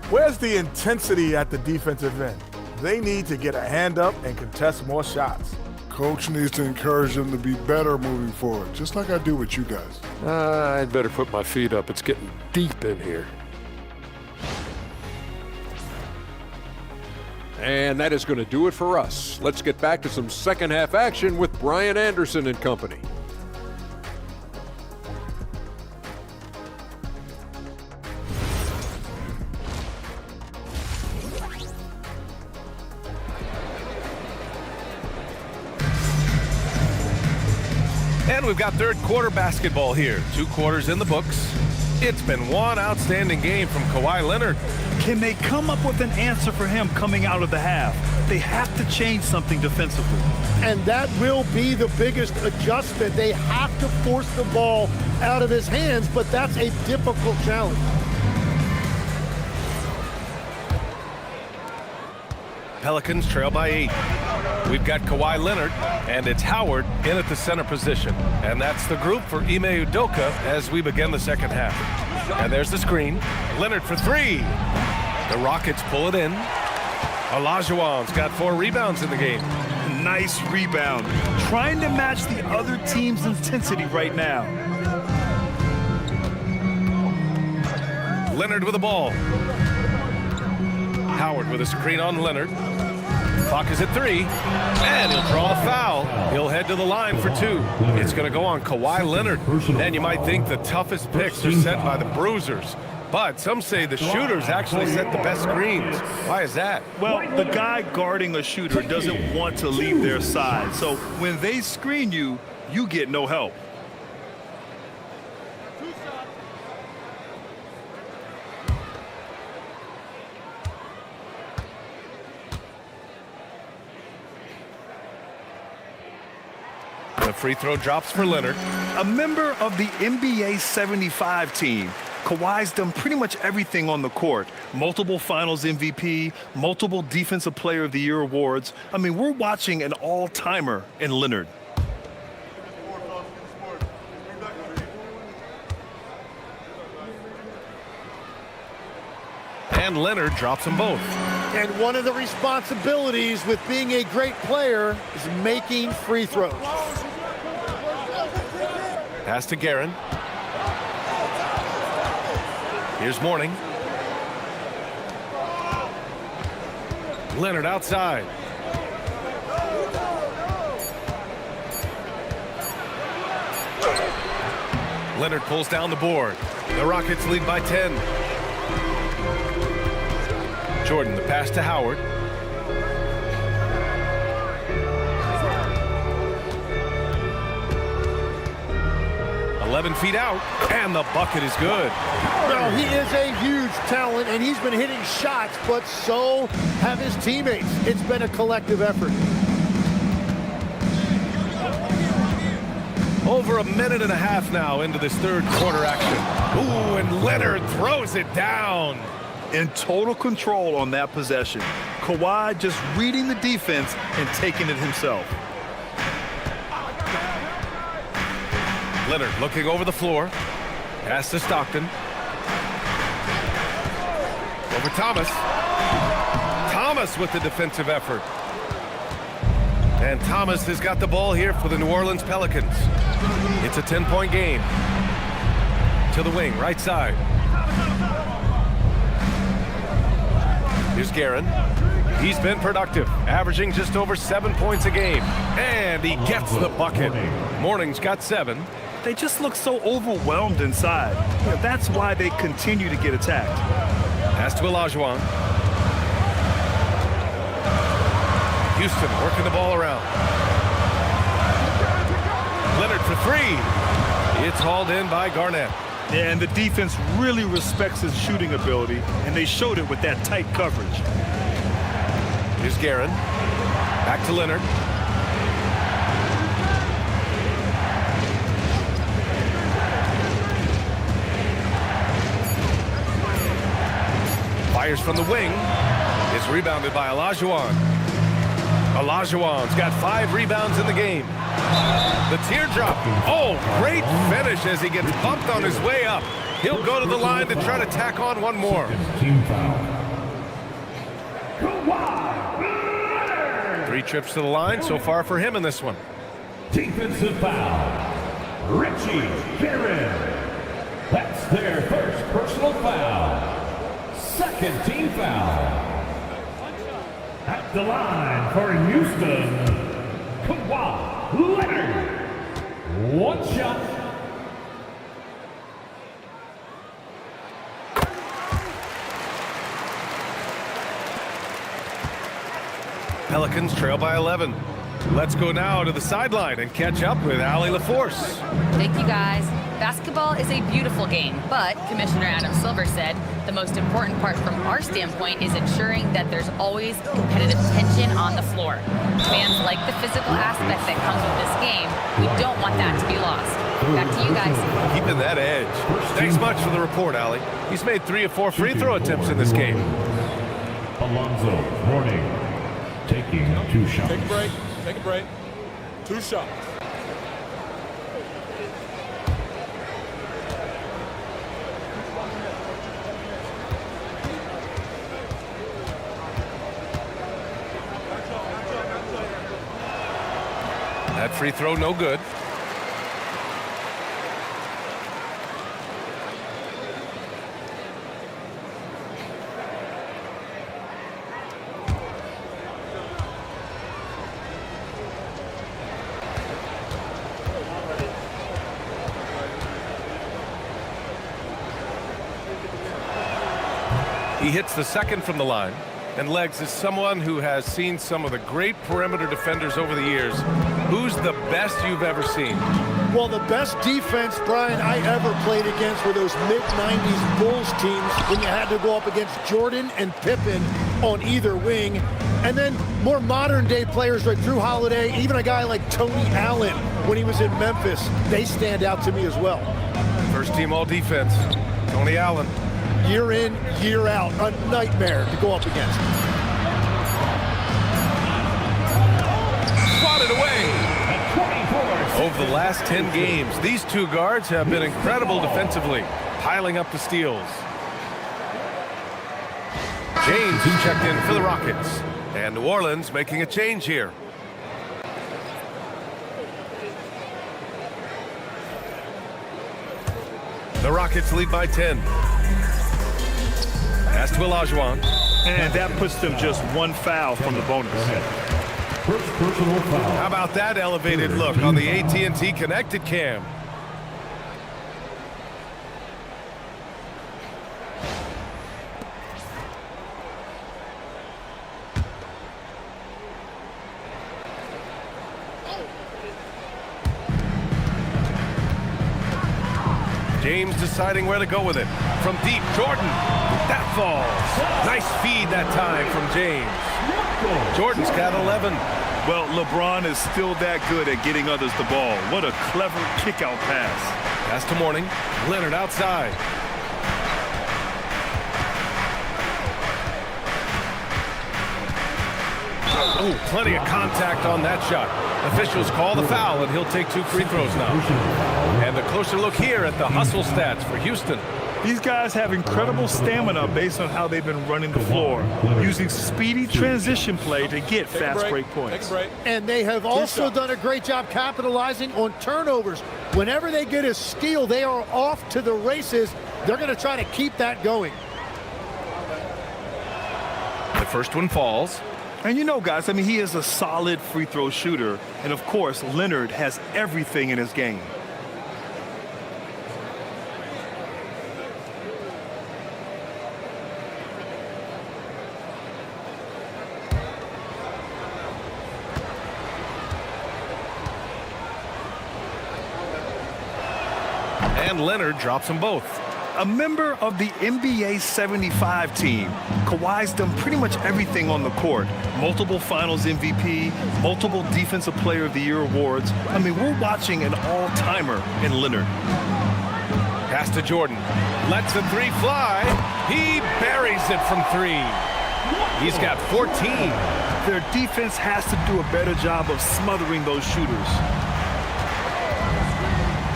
Where's the intensity at the defensive end? They need to get a hand up and contest more shots. Coach needs to encourage them to be better moving forward, just like I do with you guys. I'd better put my feet up. It's getting deep in here. And that is going to do it for us. Let's get back to some second half action with Brian Anderson and company. And we've got third quarter basketball here. 2 quarters in the books. It's been one outstanding game from Kawhi Leonard. Can they come up with an answer for him coming out of the half? They have to change something defensively. And that will be the biggest adjustment. They have to force the ball out of his hands, but that's a difficult challenge. Pelicans trail by 8. We've got Kawhi Leonard, and it's Howard in at the center position. And that's the group for Ime Udoka as we begin the second half. And there's the screen. Leonard for 3. The Rockets pull it in. Olajuwon's got 4 rebounds in the game. Nice rebound. Trying to match the other team's intensity right now. Leonard with the ball. Howard with a screen on Leonard. Clock is at 3, and he'll draw the foul. He'll head to the line for 2. It's going to go on Kawhi Leonard. And you might think the toughest picks are set by the bruisers, but some say the shooters actually set the best screens. Why is that? Well, the guy guarding a shooter doesn't want to leave their side. So when they screen you, you get no help. The free throw drops for Leonard. A member of the NBA 75 team. Kawhi's done pretty much everything on the court. Multiple finals MVP, multiple Defensive Player of the Year awards. I mean, we're watching an all-timer in Leonard. And Leonard drops them both. And one of the responsibilities with being a great player is making free throws. Pass to Guerin. Here's Mourning. Leonard outside. Leonard pulls down the board. The Rockets lead by 10. Jordan, the pass to Howard. "11 feet out, and the bucket is good." Well, he is a huge talent, and he's been hitting shots, but so have his teammates. It's been a collective effort. Over a minute and a half now into this third quarter action. Ooh, and Leonard throws it down. In total control on that possession. Kawhi just reading the defense and taking it himself. Leonard looking over the floor. Pass to Stockton. Over Thomas. Thomas with the defensive effort. And Thomas has got the ball here for the New Orleans Pelicans. It's a 10-point game. To the wing, right side. Here's Guerin. He's been productive, averaging just over 7 points a game. And he gets the bucket. Morning's got 7. They just look so overwhelmed inside. That's why they continue to get attacked. Pass to Olajuwon. Houston working the ball around. Leonard for 3. It's hauled in by Garnett. Yeah, and the defense really respects his shooting ability, and they showed it with that tight coverage. Here's Guerin. Back to Leonard. Fires from the wing. It's rebounded by Olajuwon. Olajuwon's got 5 rebounds in the game. The teardrop. Oh, great finish as he gets bumped on his way up. He'll go to the line to try to tack on one more. Team foul. 3 trips to the line so far for him in this one. Defensive foul. Richie Guerin. That's their first personal foul. Second team foul. At the line for Houston, Kawhi Leonard. 1 shot. Pelicans trail by 11. Let's go now to the sideline and catch up with Allie LaForce. Thank you, guys. Basketball is a beautiful game, but Commissioner Adam Silver said the most important part from our standpoint is ensuring that there's always competitive tension on the floor. Fans like the physical aspect that comes with this game. We don't want that to be lost. Back to you guys. Keeping that edge. Thanks much for the report, Allie. He's made 3 of 4 free throw attempts in this game. Alonzo Mourning taking 2 shots. Take a break. Take a break. 2 shots. That free throw no good. He hits the second from the line. And Legs is someone who has seen some of the great perimeter defenders over the years. Who's the best you've ever seen? Well, the best defense, Brian, I ever played against were those mid-90s Bulls teams when you had to go up against Jordan and Pippen on either wing. And then more modern-day players like Drew Holiday, even a guy like Tony Allen when he was in Memphis. They stand out to me as well. First team all-defense, Tony Allen. Year in, year out, a nightmare to go up against. Swatted away. Over the last 10 games, these 2 guards have been incredible defensively, piling up the steals. James is checked in for the Rockets, and New Orleans making a change here. The Rockets lead by 10. Pass to Olajuwon. And that puts them just 1 foul from the bonus. First personal foul. How about that elevated look on the AT&T Connected Cam? James deciding where to go with it. From deep, Jordan. That falls. Nice feed that time from James. Jordan's got 11. Well, LeBron is still that good at getting others the ball. What a clever kick-out pass. Pass to Mourning. Leonard outside. Oh, plenty of contact on that shot. Officials call the foul, and he'll take 2 free throws now. And a closer look here at the hustle stats for Houston. These guys have incredible stamina based on how they've been running the floor, using speedy transition play to get fast break points. And they have also done a great job capitalizing on turnovers. Whenever they get a steal, they are off to the races. They're going to try to keep that going. The first one falls. And you know, guys, I mean, he is a solid free throw shooter. And, of course, Leonard has everything in his game. And Leonard drops them both. A member of the NBA 75 team, Kawhi's done pretty much everything on the court. Multiple Finals MVP, multiple Defensive Player of the Year awards. I mean, we're watching an all-timer in Leonard. Pass to Jordan. Lets the 3 fly. He buries it from 3. He's got 14. Their defense has to do a better job of smothering those shooters.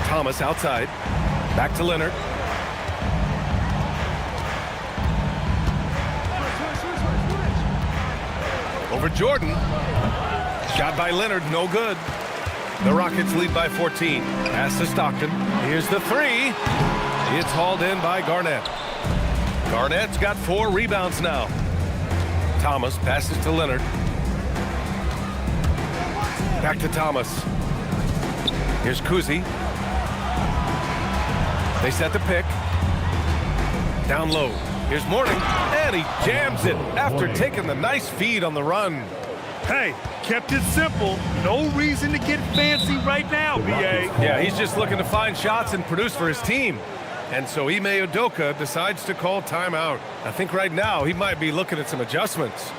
Thomas outside. Back to Leonard. Over Jordan. Shot by Leonard, no good. The Rockets lead by 14. Pass to Stockton. Here's the 3. It's hauled in by Garnett. Garnett's got 4 rebounds now. Thomas passes to Leonard. Back to Thomas. Here's Kuzi. They set the pick. Down low. Here's Mourning, and he jams it after taking the nice feed on the run. Hey, kept it simple. No reason to get fancy right now, B.A. Yeah, he's just looking to find shots and produce for his team. And so Ime Udoka decides to call timeout. I think right now he might be looking at some adjustments.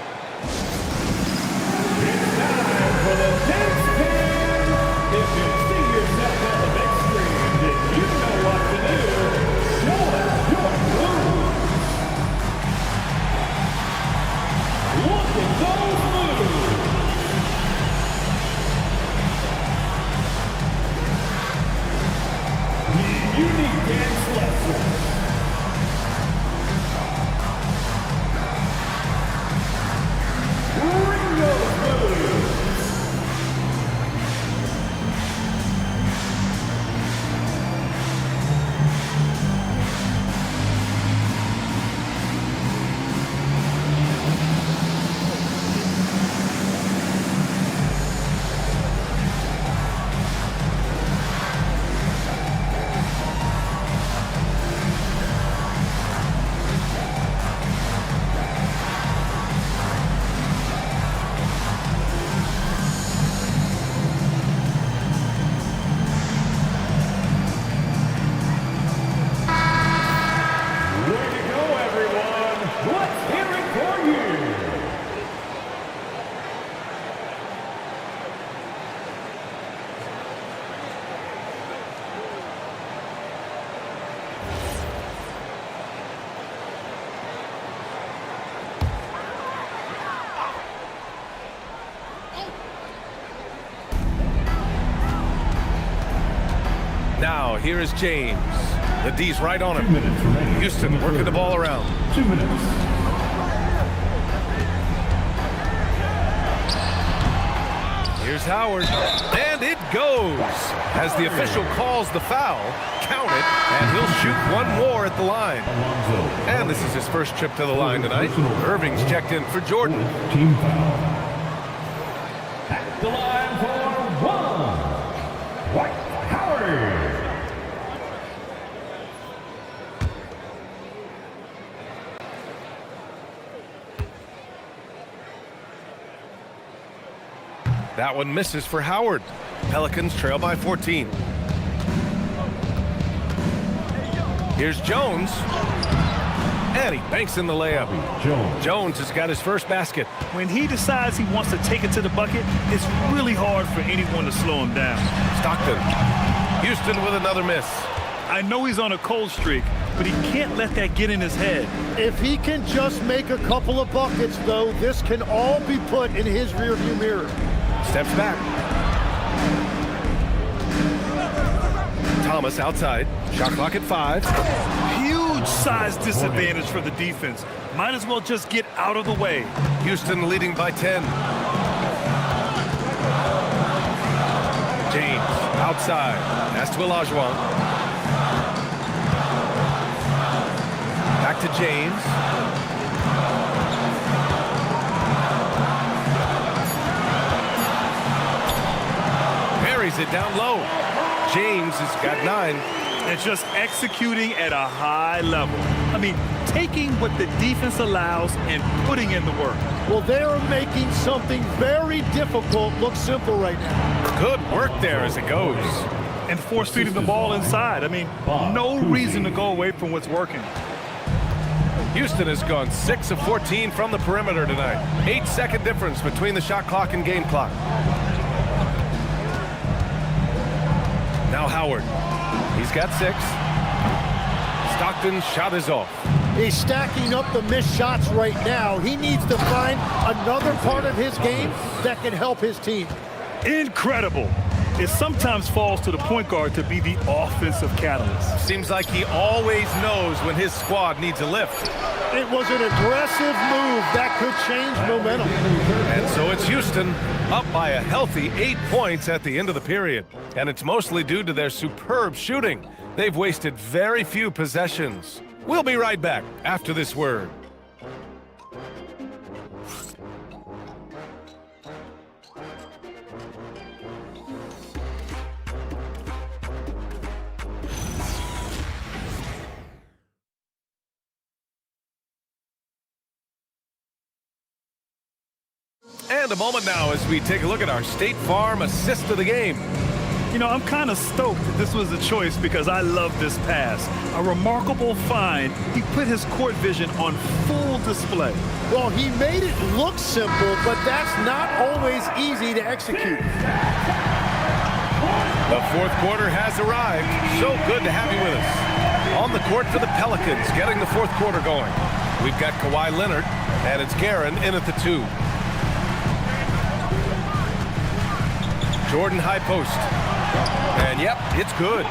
Now, here is James. The D's right on him. Houston working the ball around. 2 minutes. Here's Howard. And it goes. As the official calls the foul, count it, and he'll shoot 1 more at the line. And this is his first trip to the line tonight. Irving's checked in for Jordan. Team foul. At the line for 1. Dwight Howard. That one misses for Howard. Pelicans trail by 14. Here's Jones. And he banks in the layup. Jones has got his first basket. When he decides he wants to take it to the bucket, it's really hard for anyone to slow him down. Stockton. Houston with another miss. I know he's on a cold streak, but he can't let that get in his head. If he can just make a couple of buckets, though, this can all be put in his rearview mirror. Steps back. Thomas outside. Shot clock at 5. Huge size disadvantage for the defense. Might as well just get out of the way. Houston leading by 10. James outside. Pass to Olajuwon. Back to James. Buries it down low. James has got 9. And just executing at a high level. I mean, taking what the defense allows and putting in the work. Well, they're making something very difficult look simple right now. Good work there as it goes. And force-feeding the ball inside. I mean, no reason to go away from what's working. Houston has gone 6 of 14 from the perimeter tonight. 8-second difference between the shot clock and game clock. Now Howard. He's got 6. Stockton's shot is off. He's stacking up the missed shots right now. He needs to find another part of his game that can help his team. Incredible. It sometimes falls to the point guard to be the offensive catalyst. Seems like he always knows when his squad needs a lift. It was an aggressive move that could change momentum. And so it's Houston up by a healthy 8 points at the end of the period. And it's mostly due to their superb shooting. They've wasted very few possessions. We'll be right back after this word. And a moment now as we take a look at our State Farm assist of the game. You know, I'm kind of stoked that this was a choice because I love this pass. A remarkable find. He put his court vision on full display. Well, he made it look simple, but that's not always easy to execute. The fourth quarter has arrived. So good to have you with us. On the court for the Pelicans, getting the fourth quarter going. We've got Kawhi Leonard, and it's Guerin in at the 2. Jordan high post. And yep, it's good.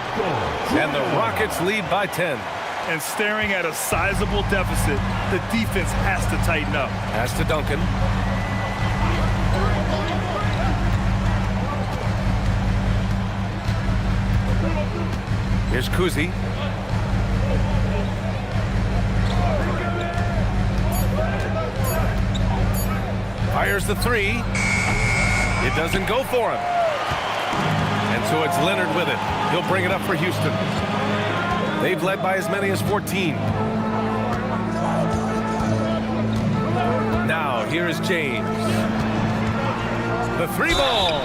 And the Rockets lead by 10. And staring at a sizable deficit, the defense has to tighten up. Pass to Duncan. Here's Kuzi. Fires the 3. It doesn't go for him. And so it's Leonard with it. He'll bring it up for Houston. They've led by as many as 14. Now, here is James. The 3 ball.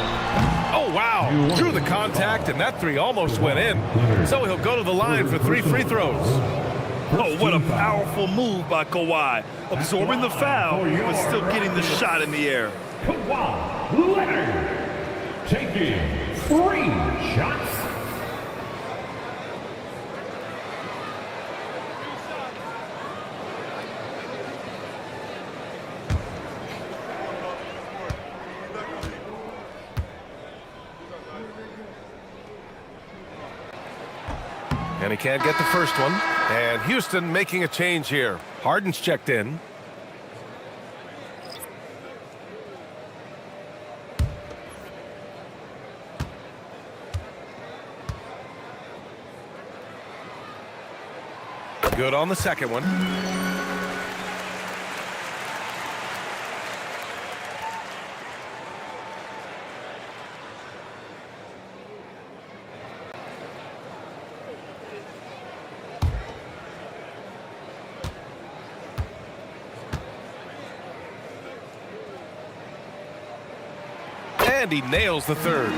Oh, wow. Drew the contact, and that 3 almost went in. So he'll go to the line for 3 free throws. Oh, what a powerful move by Kawhi. Absorbing the foul, but still getting the shot in the air. Kawhi Leonard taking 3 shots. And he can't get the first one. And Houston making a change here. Harden's checked in. Good on the second one. And he nails the third.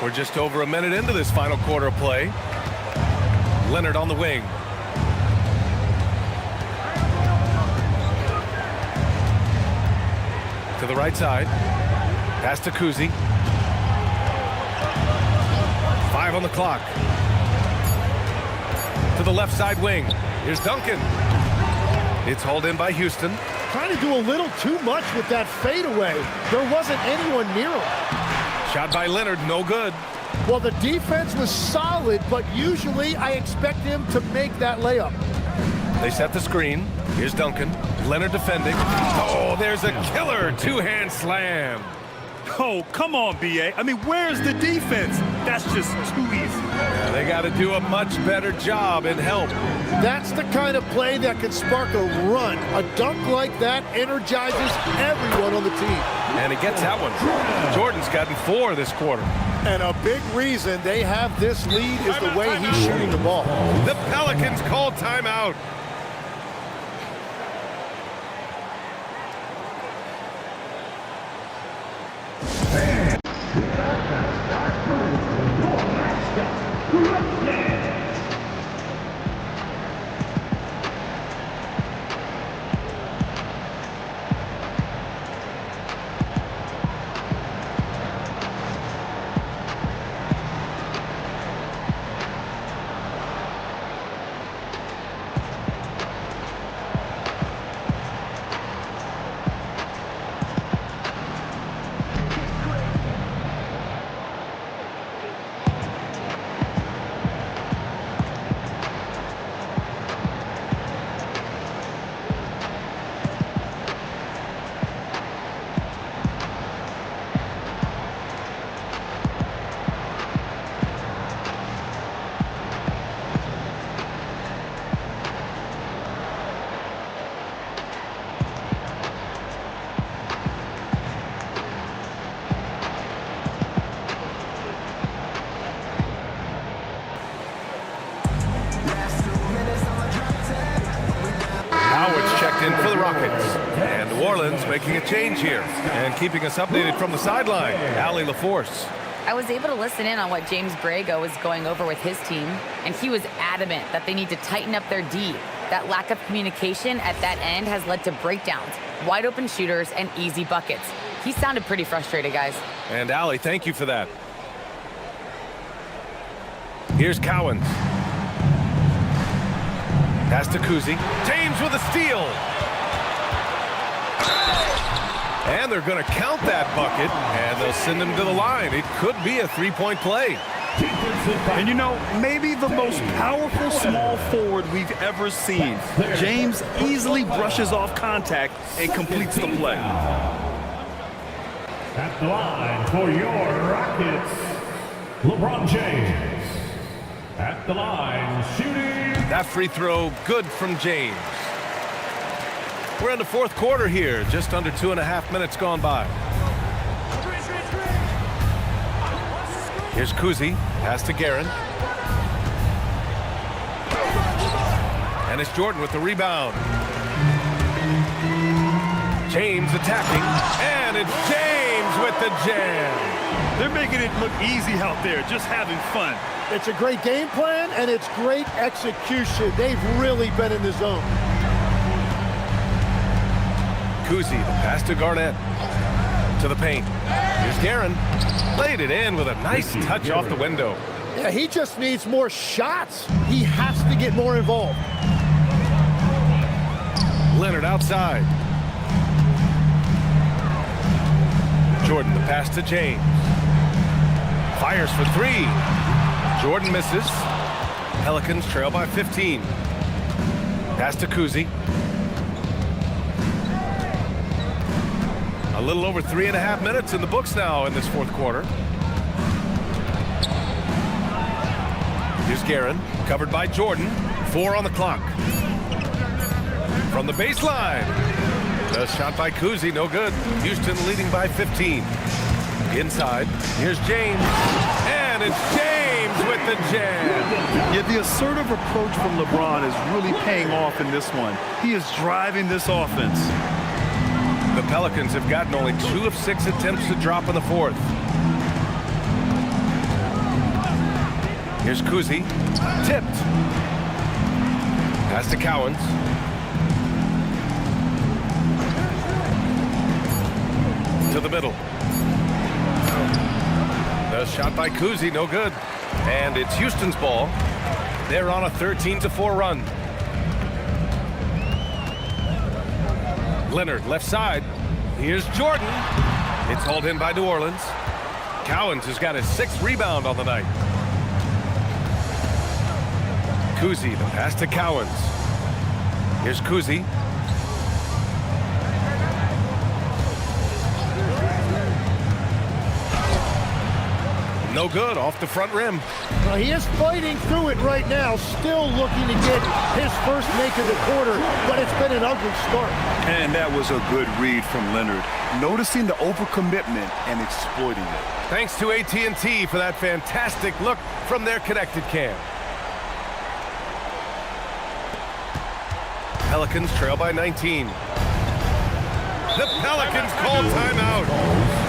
We're just over a minute into this final quarter of play. Leonard on the wing. To the right side. Pass to Kuzi. 5 on the clock. To the left side wing. Here's Duncan. It's hauled in by Houston. Trying to do a little too much with that fadeaway. There wasn't anyone near him. Shot by Leonard, no good. Well, the defense was solid, but usually I expect him to make that layup. They set the screen. Here's Duncan. Leonard defending. Oh, there's a killer two-hand slam. Oh, come on, B.A. I mean, where's the defense? That's just too easy. Yeah, they got to do a much better job in help. That's the kind of play that can spark a run. A dunk like that energizes everyone on the team. And he gets that one. Jordan's gotten 4 this quarter. And a big reason they have this lead is the way he's shooting the ball. The Pelicans call timeout. In for the Rockets. And New Orleans making a change here and keeping us updated from the sideline. Allie LaForce. I was able to listen in on what James Borrego was going over with his team, and he was adamant that they need to tighten up their D. That lack of communication at that end has led to breakdowns, wide open shooters, and easy buckets. He sounded pretty frustrated, guys. And Allie, thank you for that. Here's Cowens. Pass to Kuzi. James with a steal. And they're going to count that bucket, and they'll send him to the line. It could be a three-point play. And you know, maybe the most powerful small forward we've ever seen. James easily brushes off contact and completes the play. At the line for your Rockets, LeBron James. At the line, shooting. That free throw, good from James. We're in the fourth quarter here, just under 2.5 minutes gone by. Here's Kuzi, pass to Guerin. And it's Jordan with the rebound. James attacking, and it's James with the jam. They're making it look easy out there, just having fun. It's a great game plan, and it's great execution. They've really been in the zone. Kuzi, the pass to Garnett. To the paint. Here's Guerin. Laid it in with a nice touch off the window. Yeah, he just needs more shots. He has to get more involved. Leonard outside. Jordan, the pass to James. Fires for 3. Jordan misses. Pelicans trail by 15. Pass to Kuzi. A little over 3.5 minutes in the books now in this fourth quarter. Here's Guerin, covered by Jordan. 4 on the clock. From the baseline. The shot by Kuzi, no good. Houston leading by 15. Inside, here's James. And it's James with the jam. Yeah, the assertive approach from LeBron is really paying off in this one. He is driving this offense. The Pelicans have gotten only 2 of 6 attempts to drop in the fourth. Here's Kuzi, tipped. Pass to Cowens. the middle. The shot by Kuzi, no good. And it's Houston's ball. They're on a 13-4 run. Leonard, left side. Here's Jordan. It's hauled in by New Orleans. Cowens has got his 6th rebound on the night. Kuzi, the pass to Cowens. Here's Kuzi. No good, off the front rim. Well, he is fighting through it right now, still looking to get his first make of the quarter, but it's been an ugly start. And that was a good read from Leonard, noticing the overcommitment and exploiting it. Thanks to AT&T for that fantastic look from their connected cam. Pelicans trail by 19. The Pelicans call timeout.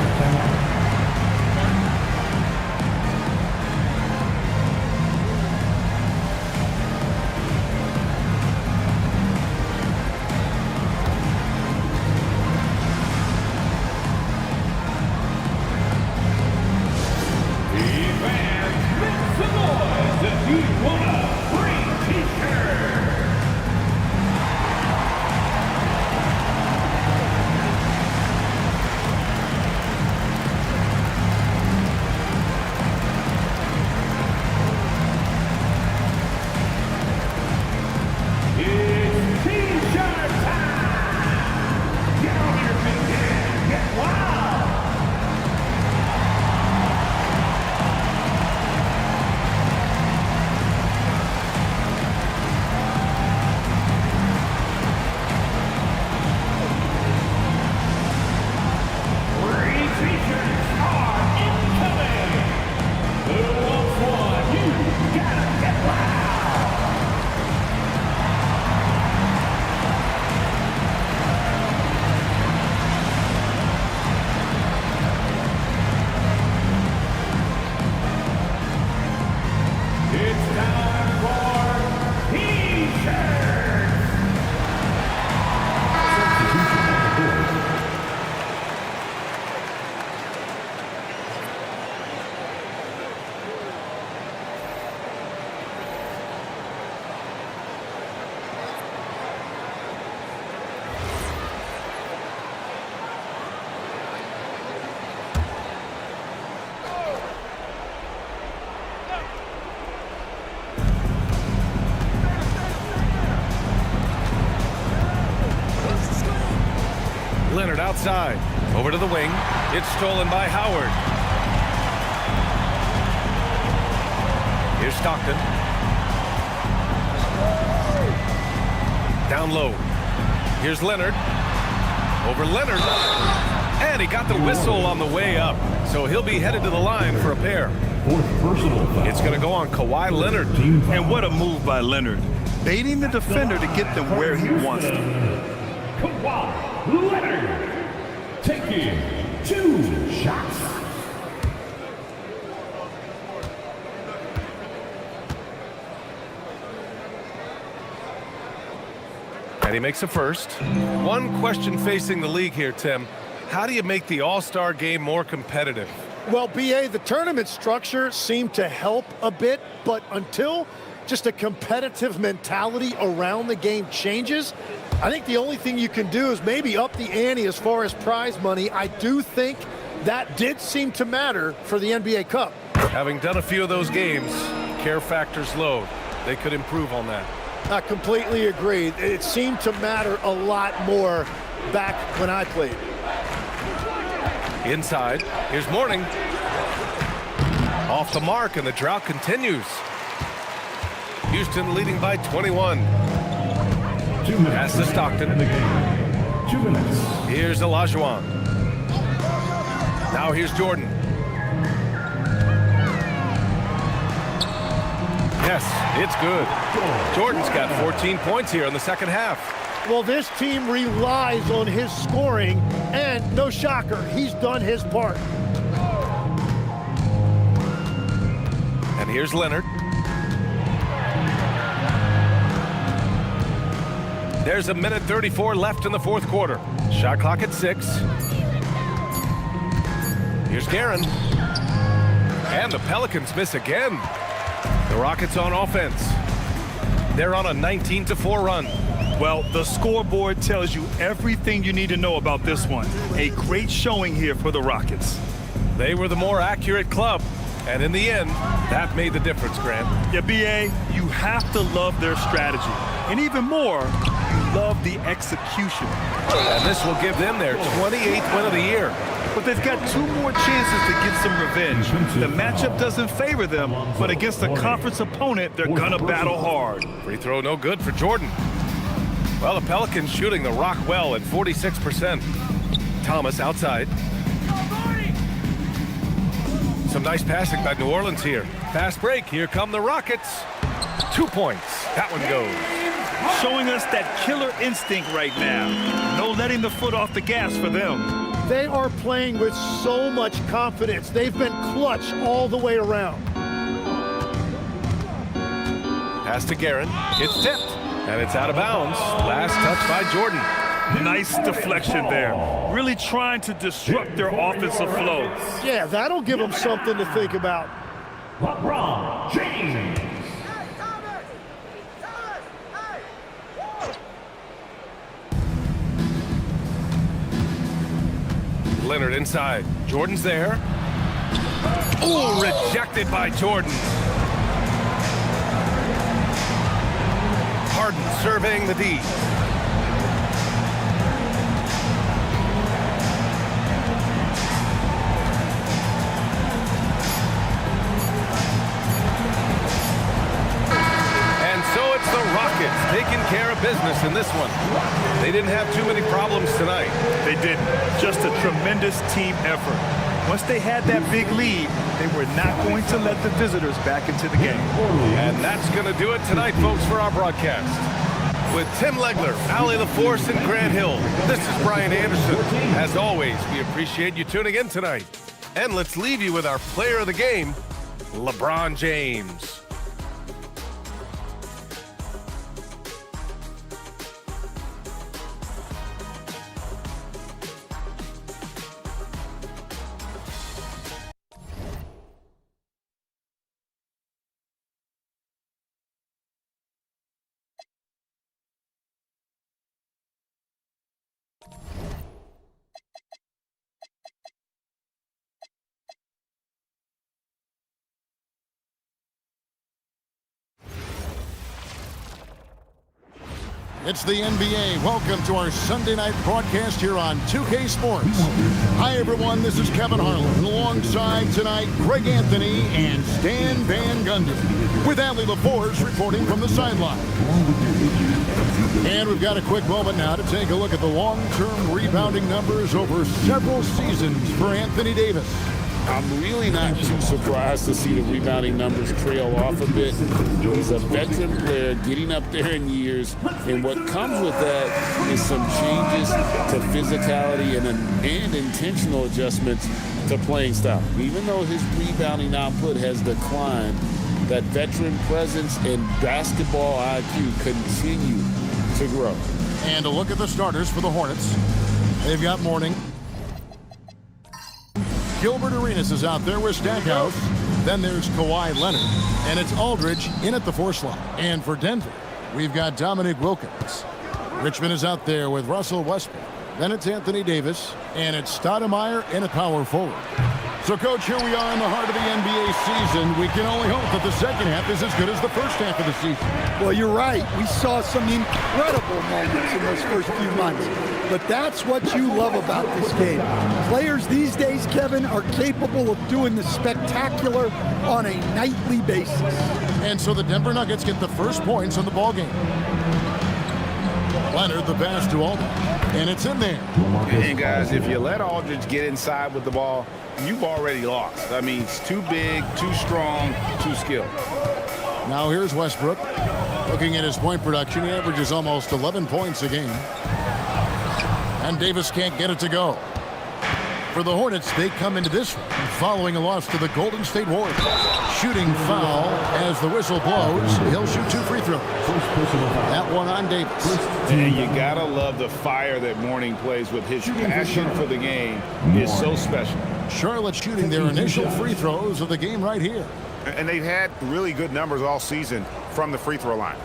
Leonard outside. Over to the wing. It's stolen by Howard. Here's Stockton. Down low. Here's Leonard. Over Leonard. And he got the whistle on the way up. So he'll be headed to the line for a pair. It's going to go on Kawhi Leonard. And what a move by Leonard. Baiting the defender to get them where he wants them. Kawhi Leonard taking 2 shots. And he makes a first. One question facing the league here, Tim. How do you make the All-Star game more competitive? Well, BA, the tournament structure seemed to help a bit, but until just a competitive mentality around the game changes, I think the only thing you can do is maybe up the ante as far as prize money. I do think that did seem to matter for the NBA Cup. Having done a few of those games, care factor's low. They could improve on that. I completely agree. It seemed to matter a lot more back when I played. Inside, here's Mourning. Off the mark, and the drought continues. Houston leading by 21. Pass to Stockton. 2 minutes. Here's Olajuwon. Now here's Jordan. Yes, it's good. Jordan's got 14 points here in the second half. Well, this team relies on his scoring, and no shocker, he's done his part. And here's Leonard. There's a minute 34 left in the fourth quarter. Shot clock at 6. Here's Guerin. And the Pelicans miss again. The Rockets on offense. They're on a 19-4 run. Well, the scoreboard tells you everything you need to know about this one. A great showing here for the Rockets. They were the more accurate club. And in the end, that made the difference, Grant. Yeah, B.A., you have to love their strategy. And even more, you love the execution. And this will give them their 28th win of the year. But they've got 2 more chances to get some revenge. The matchup doesn't favor them, but against a conference opponent, they're gonna battle hard. Free throw no good for Jordan. Well, the Pelicans shooting the rock well at 46%. Thomas outside. Some nice passing by New Orleans here. Fast break. Here come the Rockets. 2 points. That one goes. Showing us that killer instinct right now. No letting the foot off the gas for them. They are playing with so much confidence. They've been clutch all the way around. Pass to Guerin. It's tipped. And it's out of bounds. Last touch by Jordan. Nice deflection there. Really trying to disrupt their offensive flow. Yeah, that'll give them something to think about. LeBron James. Leonard inside. Jordan's there. Oh, rejected by Jordan. Harden surveying the D. And so it's the Rockets taking care of business in this one. They didn't have too many problems tonight. They didn't. Just a tremendous team effort. Once they had that big lead, they were not going to let the visitors back into the game. And that's going to do it tonight, folks, for our broadcast. With Tim Legler, Allie LaForce, and Grant Hill, this is Brian Anderson. As always, we appreciate you tuning in tonight. And let's leave you with our player of the game, LeBron James. It's the NBA. Welcome to our Sunday night broadcast here on 2K Sports. Hi, everyone. This is Kevin Harlan. Alongside tonight, Greg Anthony and Stan Van Gundy. With Allie LaForce reporting from the sideline. And we've got a quick moment now to take a look at the long-term rebounding numbers over several seasons for Anthony Davis. I'm really not too surprised to see the rebounding numbers trail off a bit. He's a veteran player getting up there in years, and what comes with that is some changes to physicality and intentional adjustments to playing style. Even though his rebounding output has declined, that veteran presence and basketball IQ continue to grow. And a look at the starters for the Hornets. They've got Mourning. Gilbert Arenas is out there with Stackhouse. Then there's Kawhi Leonard. And it's Aldridge in at the 4 slot. And for Denver, we've got Dominique Wilkins. Richmond is out there with Russell Westbrook. Then it's Anthony Davis. And it's Stoudemire in at power forward. So, Coach, here we are in the heart of the NBA season. We can only hope that the second half is as good as the first half of the season. Well, you're right. We saw some incredible moments in those first few months. But that's what you love about this game. Players these days, Kevin, are capable of doing the spectacular on a nightly basis. And so the Denver Nuggets get the first points on the ball game. Leonard, the pass to Aldridge, and it's in there. And guys, if you let Aldridge get inside with the ball, you've already lost. I mean, it's too big, too strong, too skilled. Now here's Westbrook. Looking at his point production, he averages almost 11 points a game. And Davis can't get it to go. For the Hornets, they come into this one following a loss to the Golden State Warriors. Shooting foul as the whistle blows. He'll shoot 2 free throws. That one on Davis. And you gotta love the fire that Mourning plays with. His passion for the game is so special. Charlotte shooting their initial free throws of the game right here. And they've had really good numbers all season from the free throw line.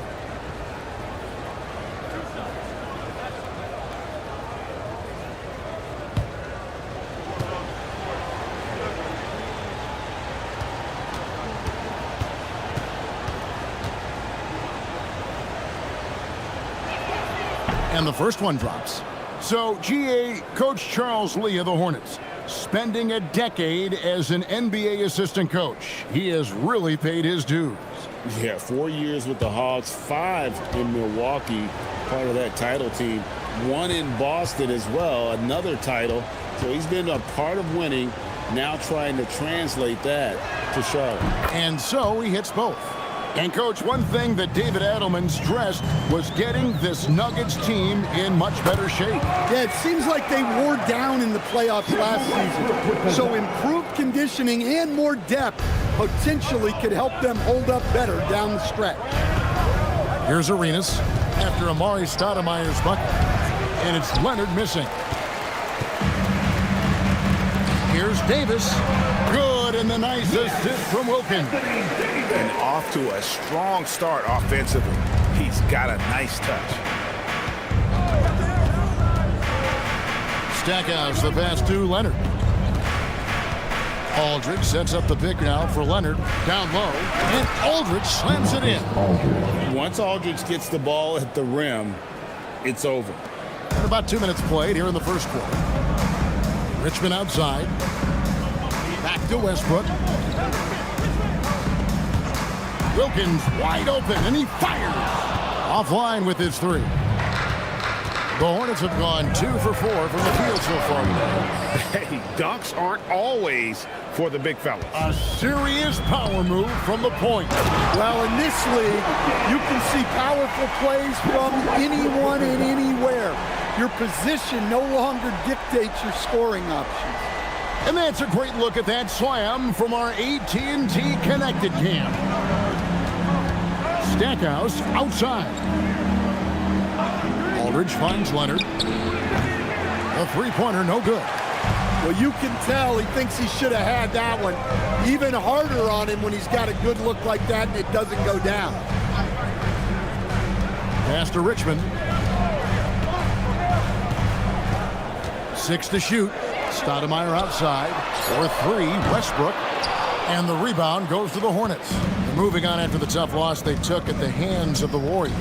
And the first one drops. So, GA, Coach Charles Lee of the Hornets, spending a decade as an NBA assistant coach. He has really paid his dues. Yeah, 4 years with the Hawks, 5 in Milwaukee, part of that title team. 1 in Boston as well, another title. So he's been a part of winning, now trying to translate that to Charlotte. And so he hits both. And, Coach, one thing that David Adelman stressed was getting this Nuggets team in much better shape. Yeah, it seems like they wore down in the playoffs last season. So improved conditioning and more depth potentially could help them hold up better down the stretch. Here's Arenas after Amari Stoudemire's bucket. And it's Leonard missing. Here's Davis. Good, and the nice assist from Wilkins. And off to a strong start offensively. He's got a nice touch. Stackhouse the pass to Leonard. Aldridge sets up the pick now for Leonard. Down low, and Aldridge slams it in. Once Aldridge gets the ball at the rim, it's over. And about 2 minutes played here in the first quarter. Richmond outside. Back to Westbrook. Wilkins wide open, and he fires. Offline with his 3. The Hornets have gone 2 for 4 from the field so far today. Hey, dunks aren't always for the big fellas. A serious power move from the point. Well, in this league, you can see powerful plays from anyone and anywhere. Your position no longer dictates your scoring options. And that's a great look at that slam from our AT&T Connected Cam. Stackhouse outside. Aldridge finds Leonard. A three-pointer, no good. Well, you can tell he thinks he should have had that one. Even harder on him when he's got a good look like that and it doesn't go down. Pass to Richmond. 6 to shoot. Stoudemire outside. For 3, Westbrook. And the rebound goes to the Hornets. Moving on after the tough loss they took at the hands of the Warriors.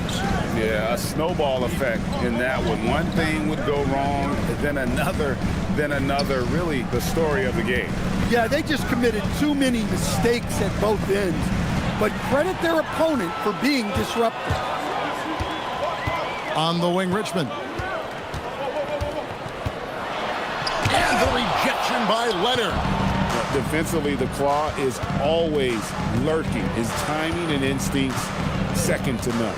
Yeah, a snowball effect in that one. One thing would go wrong, then another, really the story of the game. Yeah, they just committed too many mistakes at both ends. But credit their opponent for being disruptive. On the wing, Richmond. And the rejection by Leonard. Defensively, the Claw is always lurking. His timing and instincts, second to none.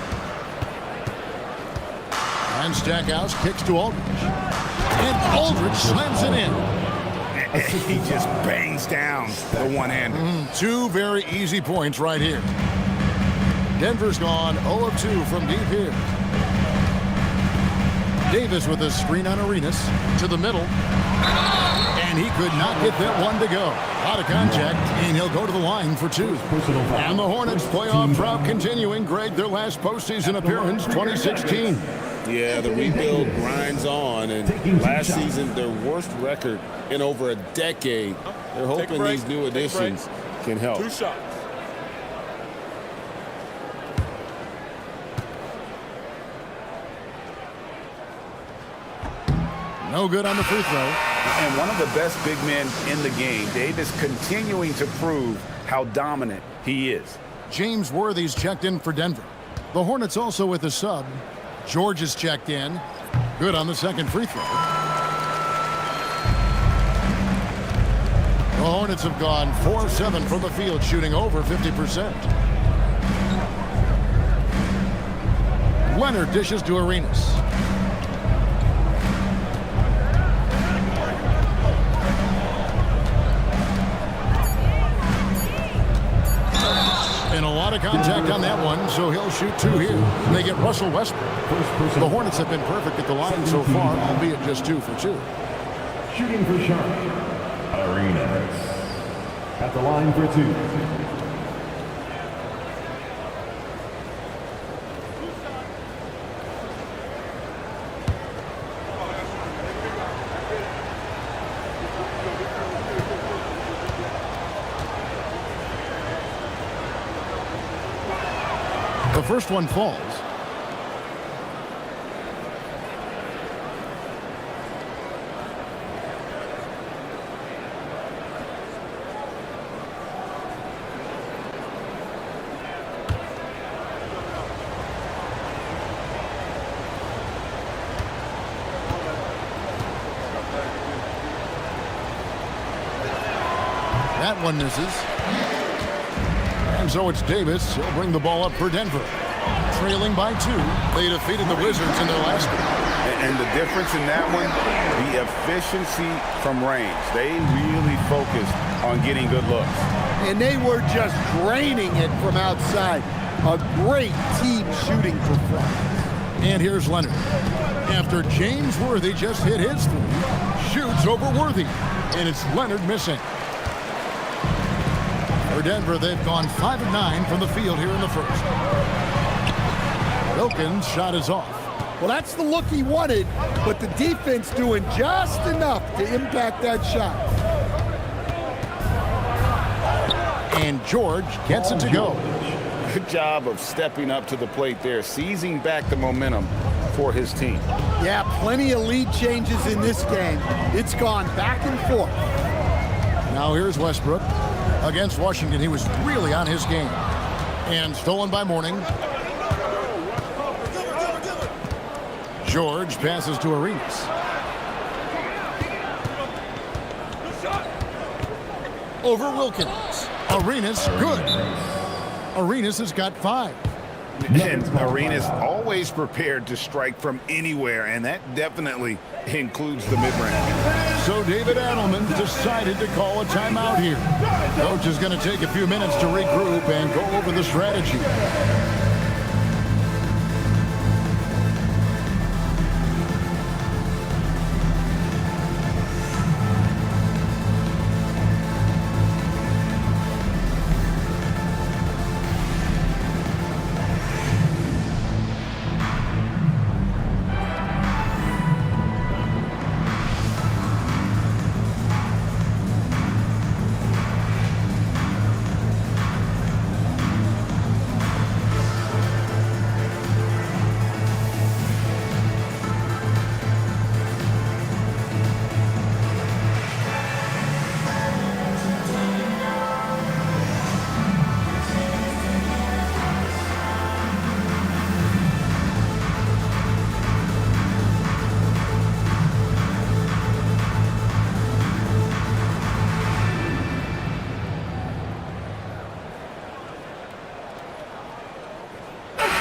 And Stackhouse kicks to Aldridge. And Aldridge slams it in. He just bangs down the one-hander. 2 very easy points right here. Denver's gone 0 of 2 from deep here. Davis with a screen on Arenas to the middle. And he could not get that one to go. Out of contact, and he'll go to the line for 2. And the Hornets playoff drought continuing. Greg, their last postseason appearance, 2016. Yeah, the rebuild grinds on, and last season, their worst record in over a decade. They're hoping these new additions can help. 2 shots. No good on the free throw. And one of the best big men in the game. Davis continuing to prove how dominant he is. James Worthy's checked in for Denver. The Hornets also with a sub. George is checked in. Good on the second free throw. The Hornets have gone 4 of 7 from the field, shooting over 50%. Leonard dishes to Arenas. on that one, so he'll shoot 2 here. And they get Russell Westbrook. The Hornets have been perfect at the line so far, albeit just 2 for 2. Shooting for Charlotte, Arenas. At the line for 2. The first one falls. That one misses. And so it's Davis. He'll bring the ball up for Denver. Trailing by 2. They defeated the Wizards in their last game. And the difference in that one, the efficiency from range. They really focused on getting good looks. And they were just draining it from outside. A great team shooting performance. And here's Leonard. After James Worthy just hit his 3, shoots over Worthy. And it's Leonard missing. For Denver, they've gone 5 of 9 from the field here in the first. Wilkins' shot is off. Well, that's the look he wanted, but the defense doing just enough to impact that shot. And George gets it to go. Good job of stepping up to the plate there, seizing back the momentum for his team. Yeah, plenty of lead changes in this game. It's gone back and forth. Now here's Westbrook. Against Washington, he was really on his game. And stolen by Mourning. George passes to Arenas. Over Wilkins. Arenas, good. Arenas has got 5. And Arenas always prepared to strike from anywhere, and that definitely includes the mid-range. So David Adelman decided to call a timeout here. Coach is going to take a few minutes to regroup and go over the strategy.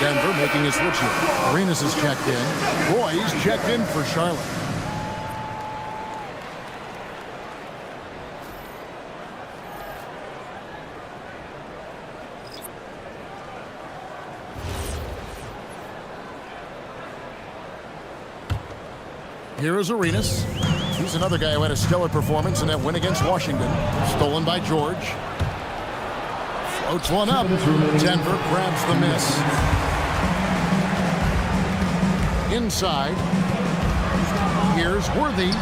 Denver making a switch here. Arenas is checked in. Roy's checked in for Charlotte. Here is Arenas. He's another guy who had a stellar performance in that win against Washington. Stolen by George. Floats one up. Denver grabs the miss. Inside. Here's Worthy.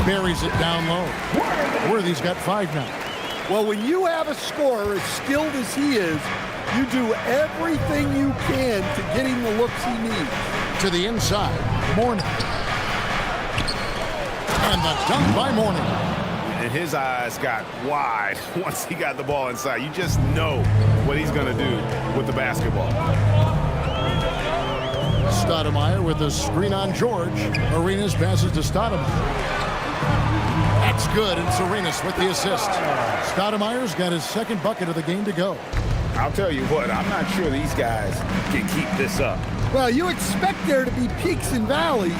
Buries it down low. Worthy's got 5 now. Well, when you have a scorer as skilled as he is, you do everything you can to get him the looks he needs. To the inside. Mourning. And the dunk by Mourning. And his eyes got wide once he got the ball inside. You just know what he's going to do with the basketball. Stoudemire with the screen on George. Arenas passes to Stoudemire. That's good, and it's Arenas with the assist. Stoudemire's got his 2nd bucket of the game to go. I'll tell you what, I'm not sure these guys can keep this up. Well, you expect there to be peaks and valleys,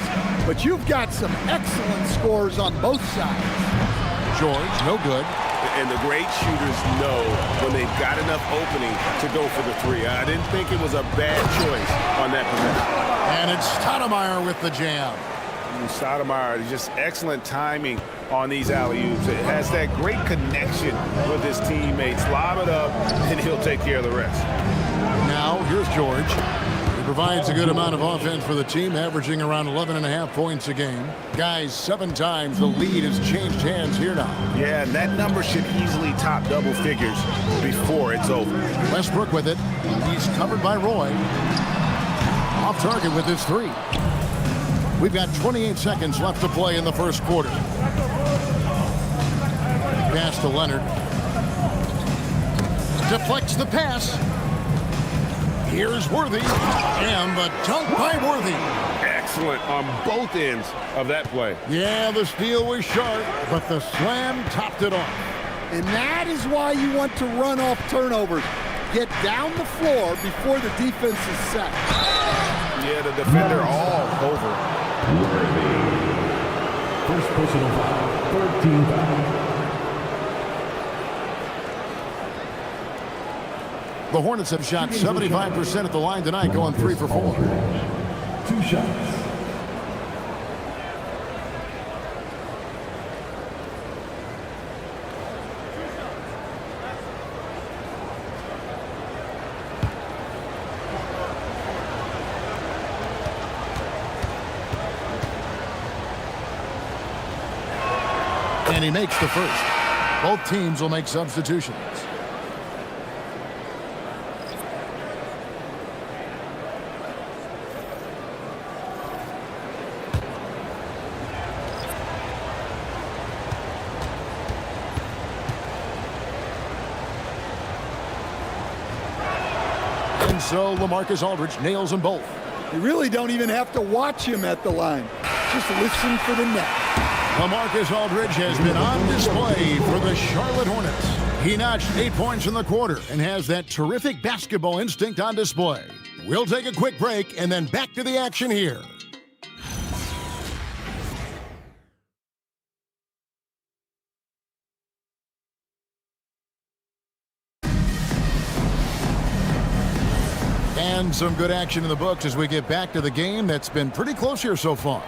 but you've got some excellent scores on both sides. George, no good. And the great shooters know when they've got enough opening to go for the three. I didn't think it was a bad choice on that possession. And it's Stoudemire with the jam. Stoudemire, just excellent timing on these alley-oops. It has that great connection with his teammates. Lob it up, and he'll take care of the rest. Now, here's George. He provides a good amount of offense for the team, averaging around 11.5 points a game. Guys, 7 times the lead has changed hands here now. Yeah, and that number should easily top double figures before it's over. Westbrook with it. He's covered by Roy. Off target with his 3. We've got 28 seconds left to play in the first quarter. Pass to Leonard. Deflects the pass. Here's Worthy. And the dunk by Worthy. Excellent on both ends of that play. Yeah, the steal was sharp, but the slam topped it off. And that is why you want to run off turnovers. Get down the floor before the defense is set. Yeah, the defender all over. First personal foul, 13 foul. The Hornets have shot 75% at the line tonight, going 3 for 4. 2 shots. And he makes the first. Both teams will make substitutions. And so LaMarcus Aldridge nails them both. You really don't even have to watch him at the line. Just listen for the net. LaMarcus Aldridge has been on display for the Charlotte Hornets. He notched 8 points in the quarter and has that terrific basketball instinct on display. We'll take a quick break and then back to the action here. And some good action in the books as we get back to the game that's been pretty close here so far.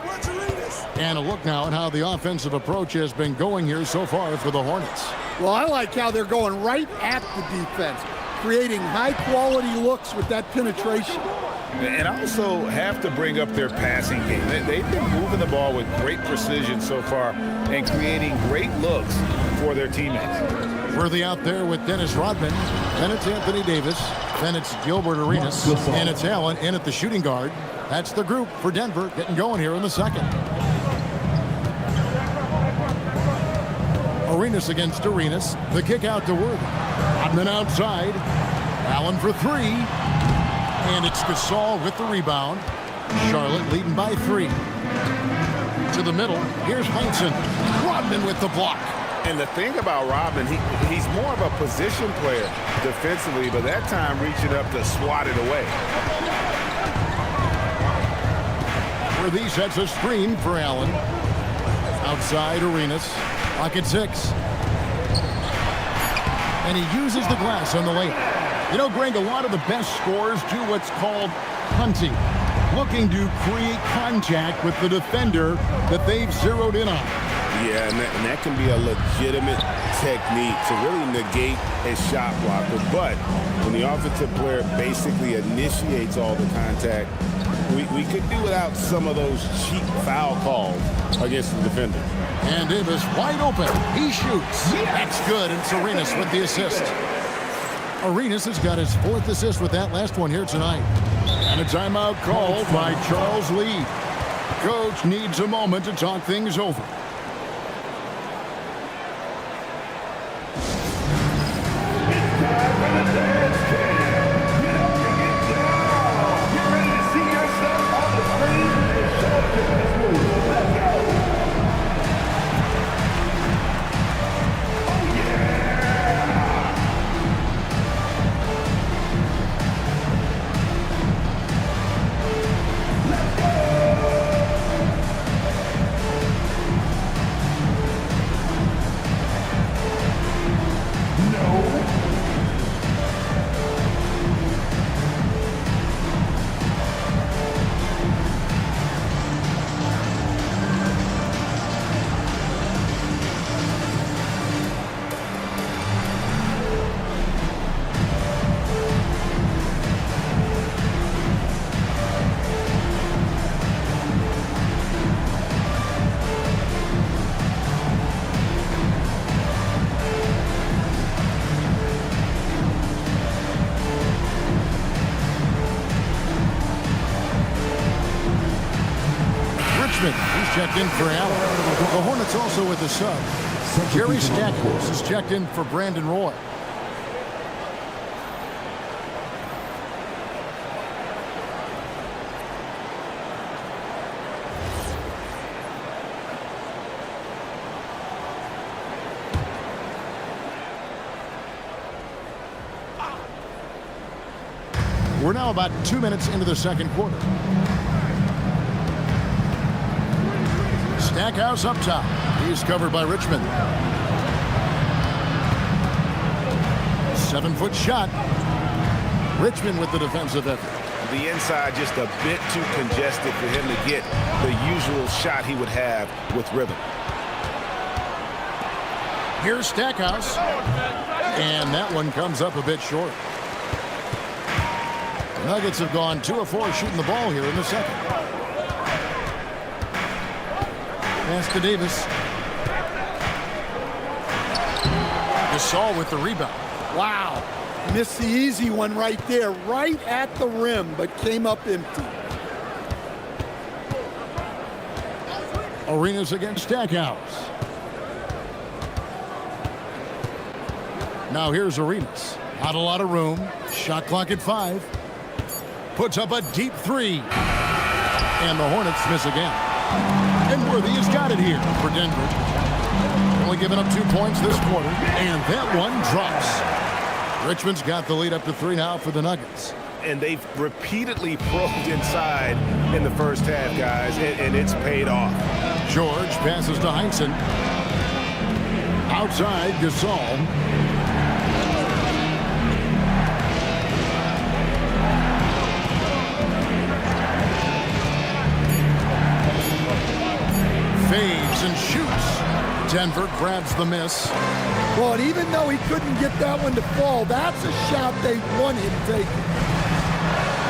And a look now at how the offensive approach has been going here so far for the Hornets. Well, I like how they're going right at the defense, creating high-quality looks with that penetration. And also have to bring up their passing game. They've been moving the ball with great precision so far and creating great looks for their teammates. Worthy out there with Dennis Rodman. Then it's Anthony Davis. Then it's Gilbert Arenas. And it's Allen in at the shooting guard. That's the group for Denver getting going here in the second. Arenas against Arenas. The kick out to Worthy. Rodman outside. Allen for 3. And it's Gasol with the rebound. Charlotte leading by 3. To the middle. Here's Heinsohn. Rodman with the block. And the thing about Rodman, he's more of a position player defensively, but that time reaching up to swat it away. Worthy sets a screen for Allen. Outside Arenas. Pocket 6. And he uses the glass on the layup. You know, Greg, a lot of the best scorers do what's called punting. Looking to create contact with the defender that they've zeroed in on. Yeah, and that can be a legitimate technique to really negate a shot blocker. But when the offensive player basically initiates all the contact, we could do without some of those cheap foul calls against the defender. And Davis wide open. He shoots. That's good. And Arenas with the assist. Arenas has got his 4th assist with that last one here tonight. And a timeout called by Charles Lee. Coach needs a moment to talk things over. checked in for Allen. The Hornets also with a sub. Jerry Stackhouse is checked in for Brandon Roy. We're now about 2 minutes into the second quarter. Stackhouse up top. He's covered by Richmond. 7-foot shot. Richmond with the defensive effort. The inside just a bit too congested for him to get the usual shot he would have with rhythm. Here's Stackhouse. And that one comes up a bit short. The Nuggets have gone 2 of 4 shooting the ball here in the second. Pass to Davis. Gasol with the rebound. Wow. Missed the easy one right there, right at the rim, but came up empty. Arenas against Stackhouse. Now here's Arenas. Not a lot of room. Shot clock at 5. Puts up a deep 3. And the Hornets miss again. And Worthy has got it here for Denver. Only giving up 2 points this quarter. And that one drops. Richmond's got the lead up to 3 now for the Nuggets. And they've repeatedly probed inside in the first half, guys, and it's paid off. George passes to Heinsohn. Outside, Gasol. Fades and shoots. Denver grabs the miss. Well, and even though he couldn't get that one to fall, that's a shot they want him taking.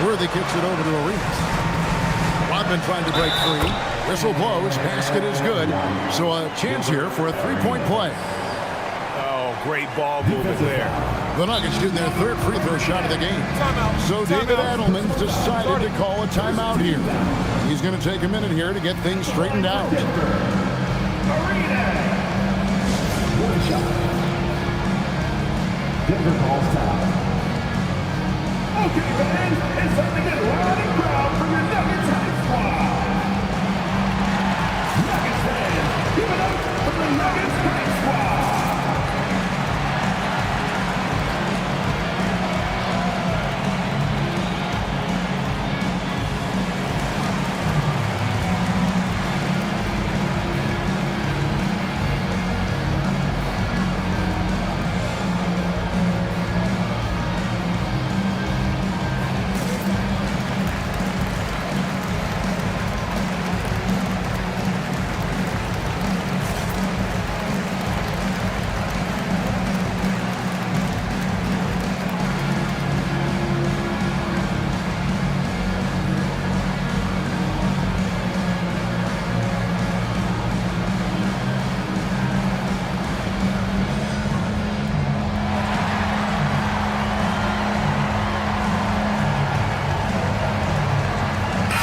Worthy kicks it over to Arenas. Rodman trying to break free. Whistle blows. Basket is good. So a chance here for a 3-point play. Oh, great ball movement there. The Nuggets shooting their 3rd free throw shot of the game. So David Adelman decided to call a timeout here. He's going to take a minute here to get things straightened out. Denver calls time. Okay, fans, it's time to get loud and proud for your Nuggets Hype Squad. Nuggets fans, give it up for the Nuggets Hype Squad.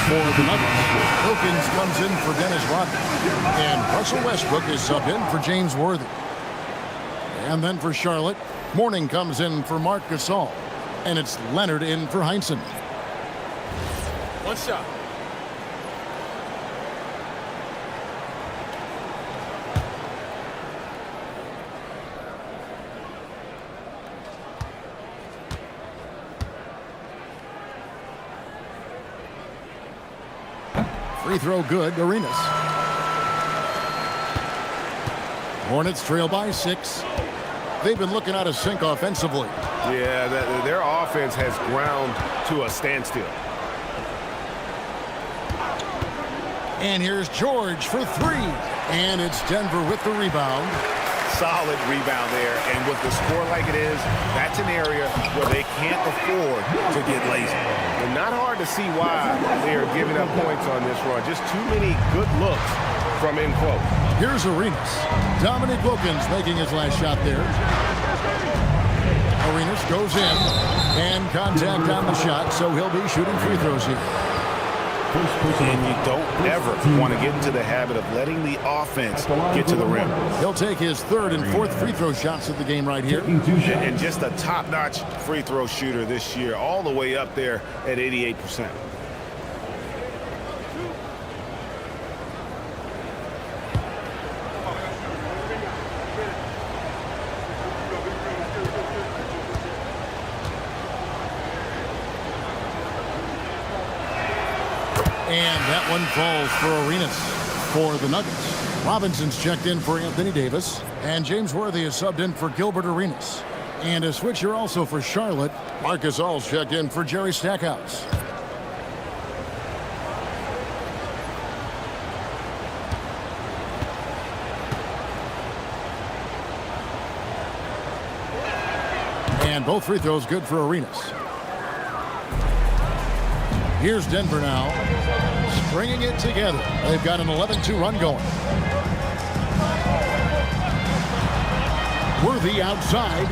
For the Nuggets, Wilkins comes in for Dennis Rodman. And Russell Westbrook is subbed in for James Worthy. And then for Charlotte, Mourning comes in for Marc Gasol. And it's Leonard in for Heinsohn. One shot. Free throw good, Arenas. Hornets trail by 6. They've been looking out of sync offensively. Yeah, their offense has ground to a standstill. And here's George for 3. And it's Denver with the rebound. Solid rebound there, and with the score like it is, that's an area where they can't afford to get lazy. And not hard to see why they are giving up points on this run. Just too many good looks from in close. Here's Arenas. Dominic Wilkins making his last shot there. Arenas goes in, and contact on the shot, so he'll be shooting free throws here. And you don't ever want to get into the habit of letting the offense get to the rim. He'll take his third and fourth free throw shots of the game right here. And just a top-notch free throw shooter this year, all the way up there at 88%. And that one falls for Arenas. For the Nuggets, Robinson's checked in for Anthony Davis, and James Worthy is subbed in for Gilbert Arenas. And a switcher also for Charlotte, Marcus All's checked in for Jerry Stackhouse. And both free throws good for Arenas. Here's Denver now, stringing it together. They've got an 11-2 run going. Worthy outside.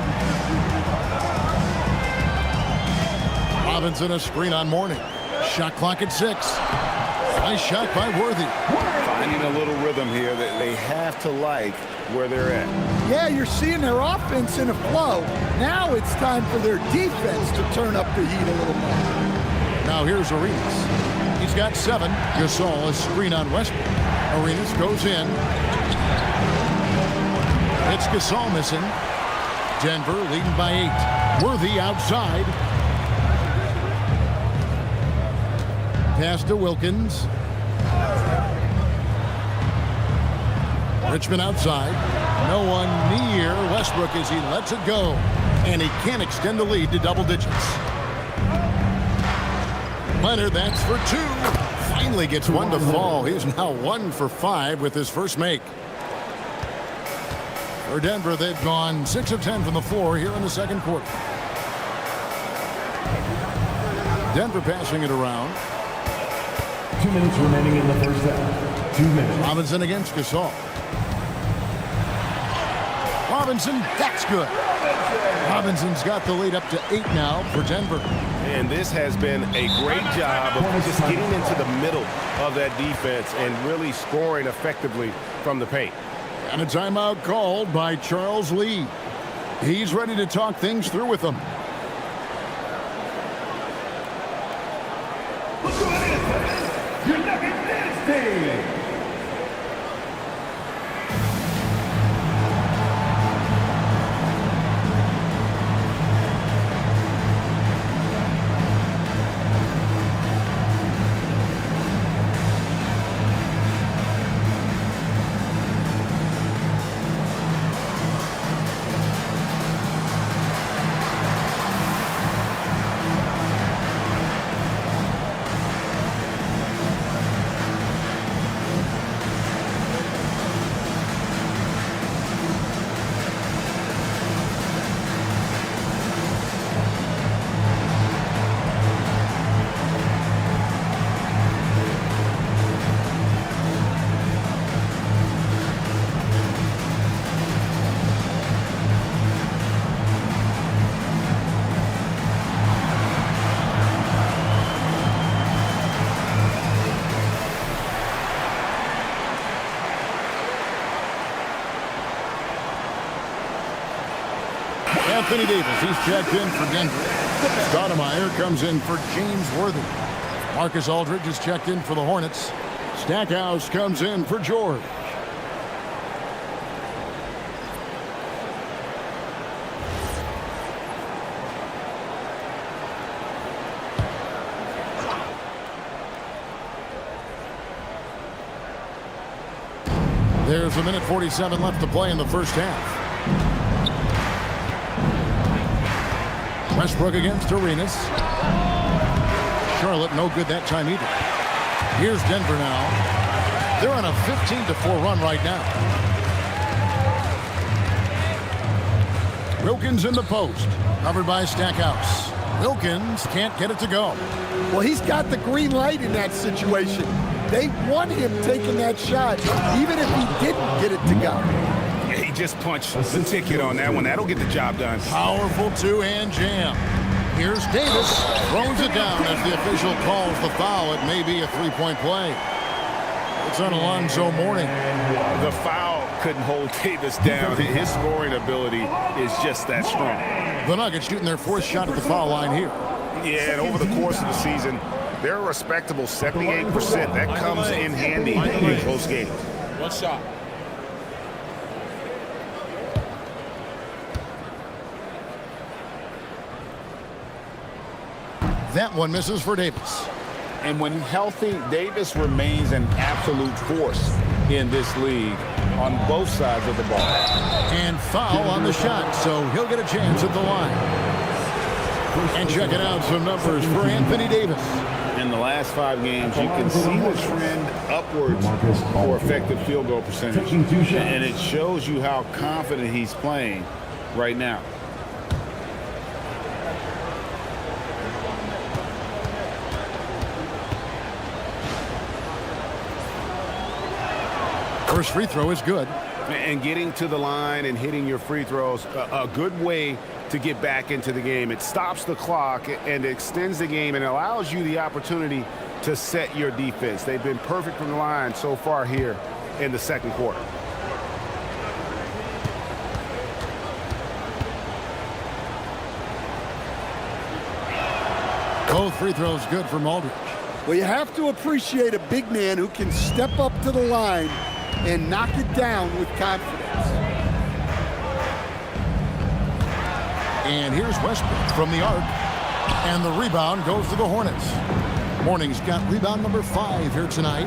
Robinson a screen on Mourning. Shot clock at 6. Nice shot by Worthy. Finding a little rhythm here that they have to like where they're at. Yeah, you're seeing their offense in a flow. Now it's time for their defense to turn up the heat a little more. Now here's Arenas. He's got 7. Gasol a screen on Westbrook. Arenas goes in. It's Gasol missing. Denver leading by 8. Worthy outside. Pass to Wilkins. Richmond outside. No one near Westbrook as he lets it go. And he can't extend the lead to double digits. Leonard, that's for 2. Finally gets one to fall. He's now 1 for 5 with his first make. For Denver, they've gone 6 of 10 from the floor here in the second quarter. Denver passing it around. 2 minutes remaining in the first half. 2 minutes. Robinson against Gasol. Robinson, that's good. Robinson's got the lead up to 8 now for Denver. And this has been a great job of just getting into the middle of that defense and really scoring effectively from the paint. And a timeout called by Charles Lee. He's ready to talk things through with them. Your Nuggets dynasty. Anthony Davis, he's checked in for Denver. Stoudemire comes in for James Worthy. Marcus Aldridge is checked in for the Hornets. Stackhouse comes in for George. There's a minute 47 left to play in the first half. Westbrook against Arenas. Charlotte no good that time either. Here's Denver now. They're on a 15-4 run right now. Wilkins in the post. Covered by Stackhouse. Wilkins can't get it to go. Well, he's got the green light in that situation. They want him taking that shot, even if he didn't get it to go. He just punched the ticket on that one. That'll get the job done. Powerful two-hand jam. Here's Davis. Throws it down as the official calls the foul. It may be a three-point play. It's on Alonzo Mourning. The foul couldn't hold Davis down. His scoring ability is just that strong. The Nuggets shooting their fourth shot at the foul line here. Yeah, and over the course of the season, they're a respectable 78%. That comes in handy in close games. One shot. That one misses for Davis. And when healthy, Davis remains an absolute force in this league on both sides of the ball. And foul on the shot, so he'll get a chance at the line. And checking out some numbers for Anthony Davis. In the last 5 games, you can see the trend upwards for effective field goal percentage. And it shows you how confident he's playing right now. First free throw is good. And getting to the line and hitting your free throws, a good way to get back into the game. It stops the clock and extends the game and allows you the opportunity to set your defense. They've been perfect from the line so far here in the second quarter. Both free throws good for Aldridge. Well, you have to appreciate a big man who can step up to the line and knock it down with confidence. And here's Westbrook from the arc. And the rebound goes to the Hornets. Mourning's got rebound number 5 here tonight.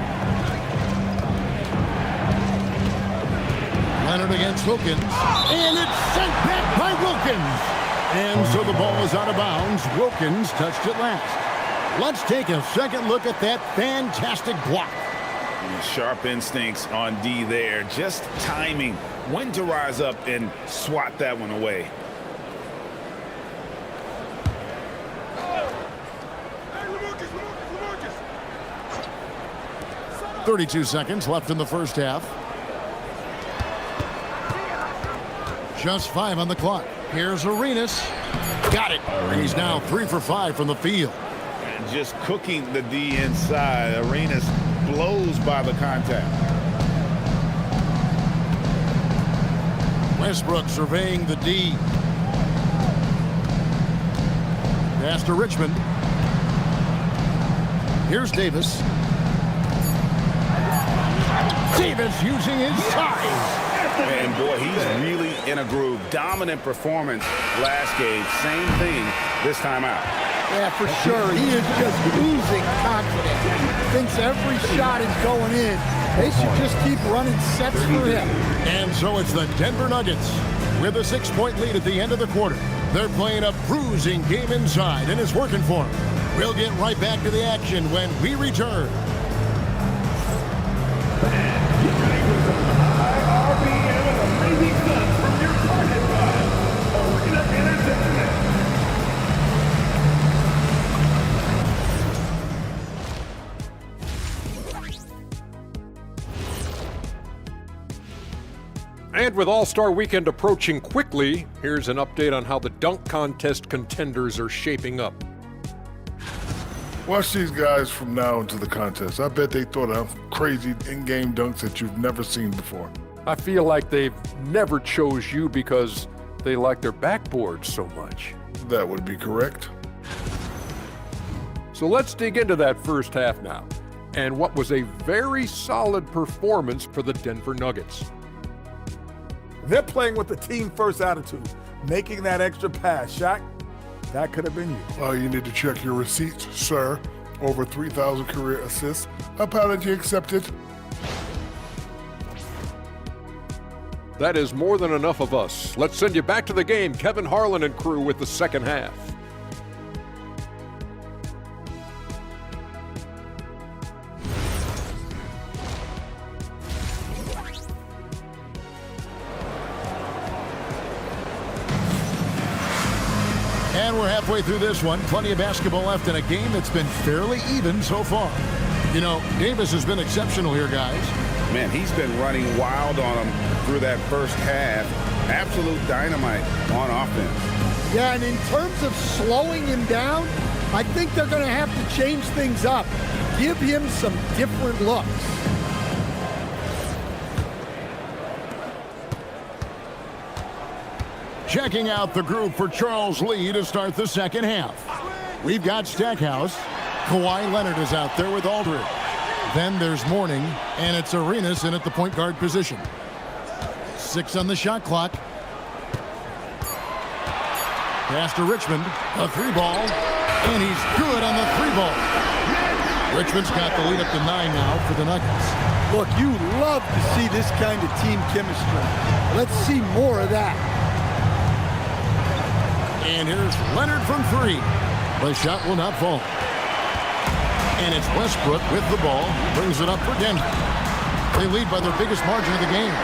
Leonard against Wilkins. And it's sent back by Wilkins. And so the ball is out of bounds. Wilkins touched it last. Let's take a second look at that fantastic block. Sharp instincts on D there. Just timing when to rise up and swat that one away. .32 seconds left in the first half. Just 5 on the clock. Here's Arenas. Got it. And he's now 3 for 5 from the field. And just cooking the D inside. Arenas blows by the contact. Westbrook surveying the D. Pass to Richmond. Here's Davis. Davis using his size. And boy, he's really in a groove. Dominant performance last game. Same thing this time out. Yeah, for sure. He is just oozing confidence. Thinks every shot is going in. They should just keep running sets for him. And so it's the Denver Nuggets with a 6-point lead at the end of the quarter. They're playing a bruising game inside, and it's working for them. We'll get right back to the action when we return. And with All-Star Weekend approaching quickly, here's an update on how the dunk contest contenders are shaping up. Watch these guys from now into the contest. I bet they throw down crazy in-game dunks that you've never seen before. I feel like they've never chose you because they like their backboard so much. That would be correct. So let's dig into that first half now, and what was a very solid performance for the Denver Nuggets. They're playing with the team-first attitude, making that extra pass. Shaq, that could have been you. You need to check your receipts, sir. Over 3,000 career assists. Apology accepted. That is more than enough of us. Let's send you back to the game. Kevin Harlan and crew with the second half. And we're halfway through this one. Plenty of basketball left in a game that's been fairly even so far. You know, Davis has been exceptional here, guys. Man, he's been running wild on them through that first half. Absolute dynamite on offense. Yeah, and in terms of slowing him down, I think they're going to have to change things up. Give him some different looks. Checking out the group for Charles Lee to start the second half. We've got Stackhouse. Kawhi Leonard is out there with Aldridge. Then there's Mourning, and it's Arenas in at the point guard position. 6 on the shot clock. Pass to Richmond, a 3-ball, and he's good on the 3-ball. Richmond's got the lead up to 9 now for the Nuggets. Look, you love to see this kind of team chemistry. Let's see more of that. And here's Leonard from 3. The shot will not fall. And it's Westbrook with the ball. Brings it up for Denver. They lead by their biggest margin of the game, 9.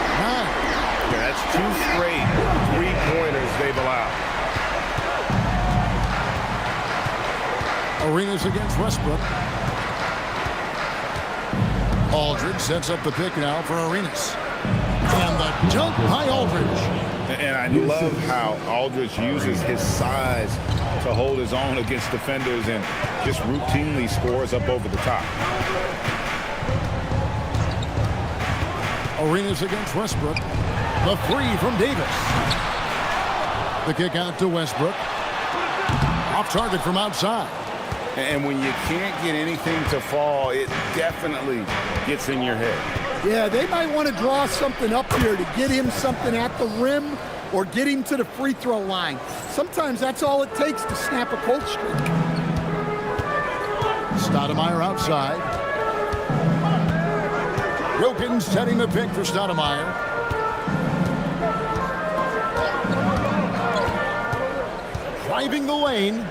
Yeah, that's 2 straight 3-pointers they've allowed. Arenas against Westbrook. Aldridge sets up the pick now for Arenas. And the dunk by Aldridge. And I love how Aldridge uses his size to hold his own against defenders and just routinely scores up over the top. Arenas against Westbrook. The 3 from Davis. The kick out to Westbrook. Off target from outside. And when you can't get anything to fall, it definitely gets in your head. Yeah, they might want to draw something up here to get him something at the rim or get him to the free throw line. Sometimes that's all it takes to snap a cold streak. Stoudemire outside. Wilkins setting the pick for Stoudemire. Driving the lane.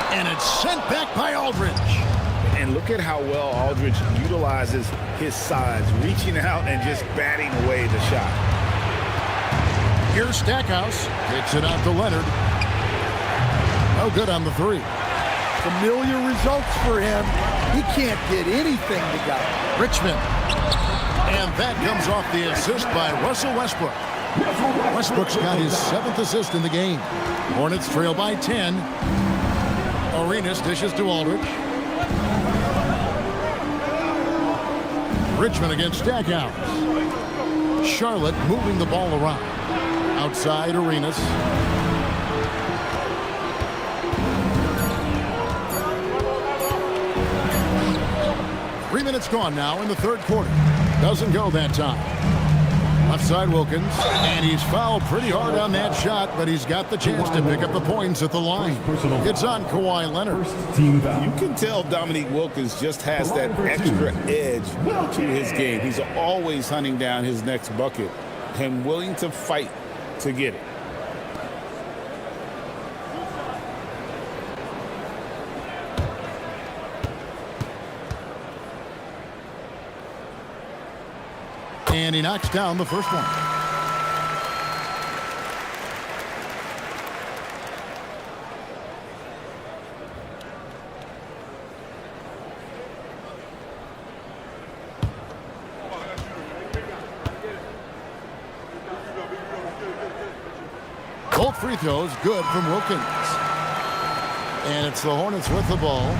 And it's sent back by Aldridge. And look at how well Aldridge utilizes his size, reaching out and just batting away the shot. Here's Stackhouse. Kicks it out to Leonard. No good on the 3. Familiar results for him. He can't get anything together. Richmond. And that comes off the assist by Russell Westbrook. Westbrook's got his 7th assist in the game. Hornets trail by 10. Arenas dishes to Aldridge. Richmond against Stackhouse. Charlotte moving the ball around. Outside Arenas. Three minutes gone now in the third quarter. Doesn't go that time. Left side Wilkins, and he's fouled pretty hard on that shot, but he's got the chance to pick up the points at the line. It's on Kawhi Leonard. You can tell Dominique Wilkins just has that extra edge to his game. He's always hunting down his next bucket and willing to fight to get it. And he knocks down the first one. Both free throws good from Wilkins. And it's the Hornets with the ball.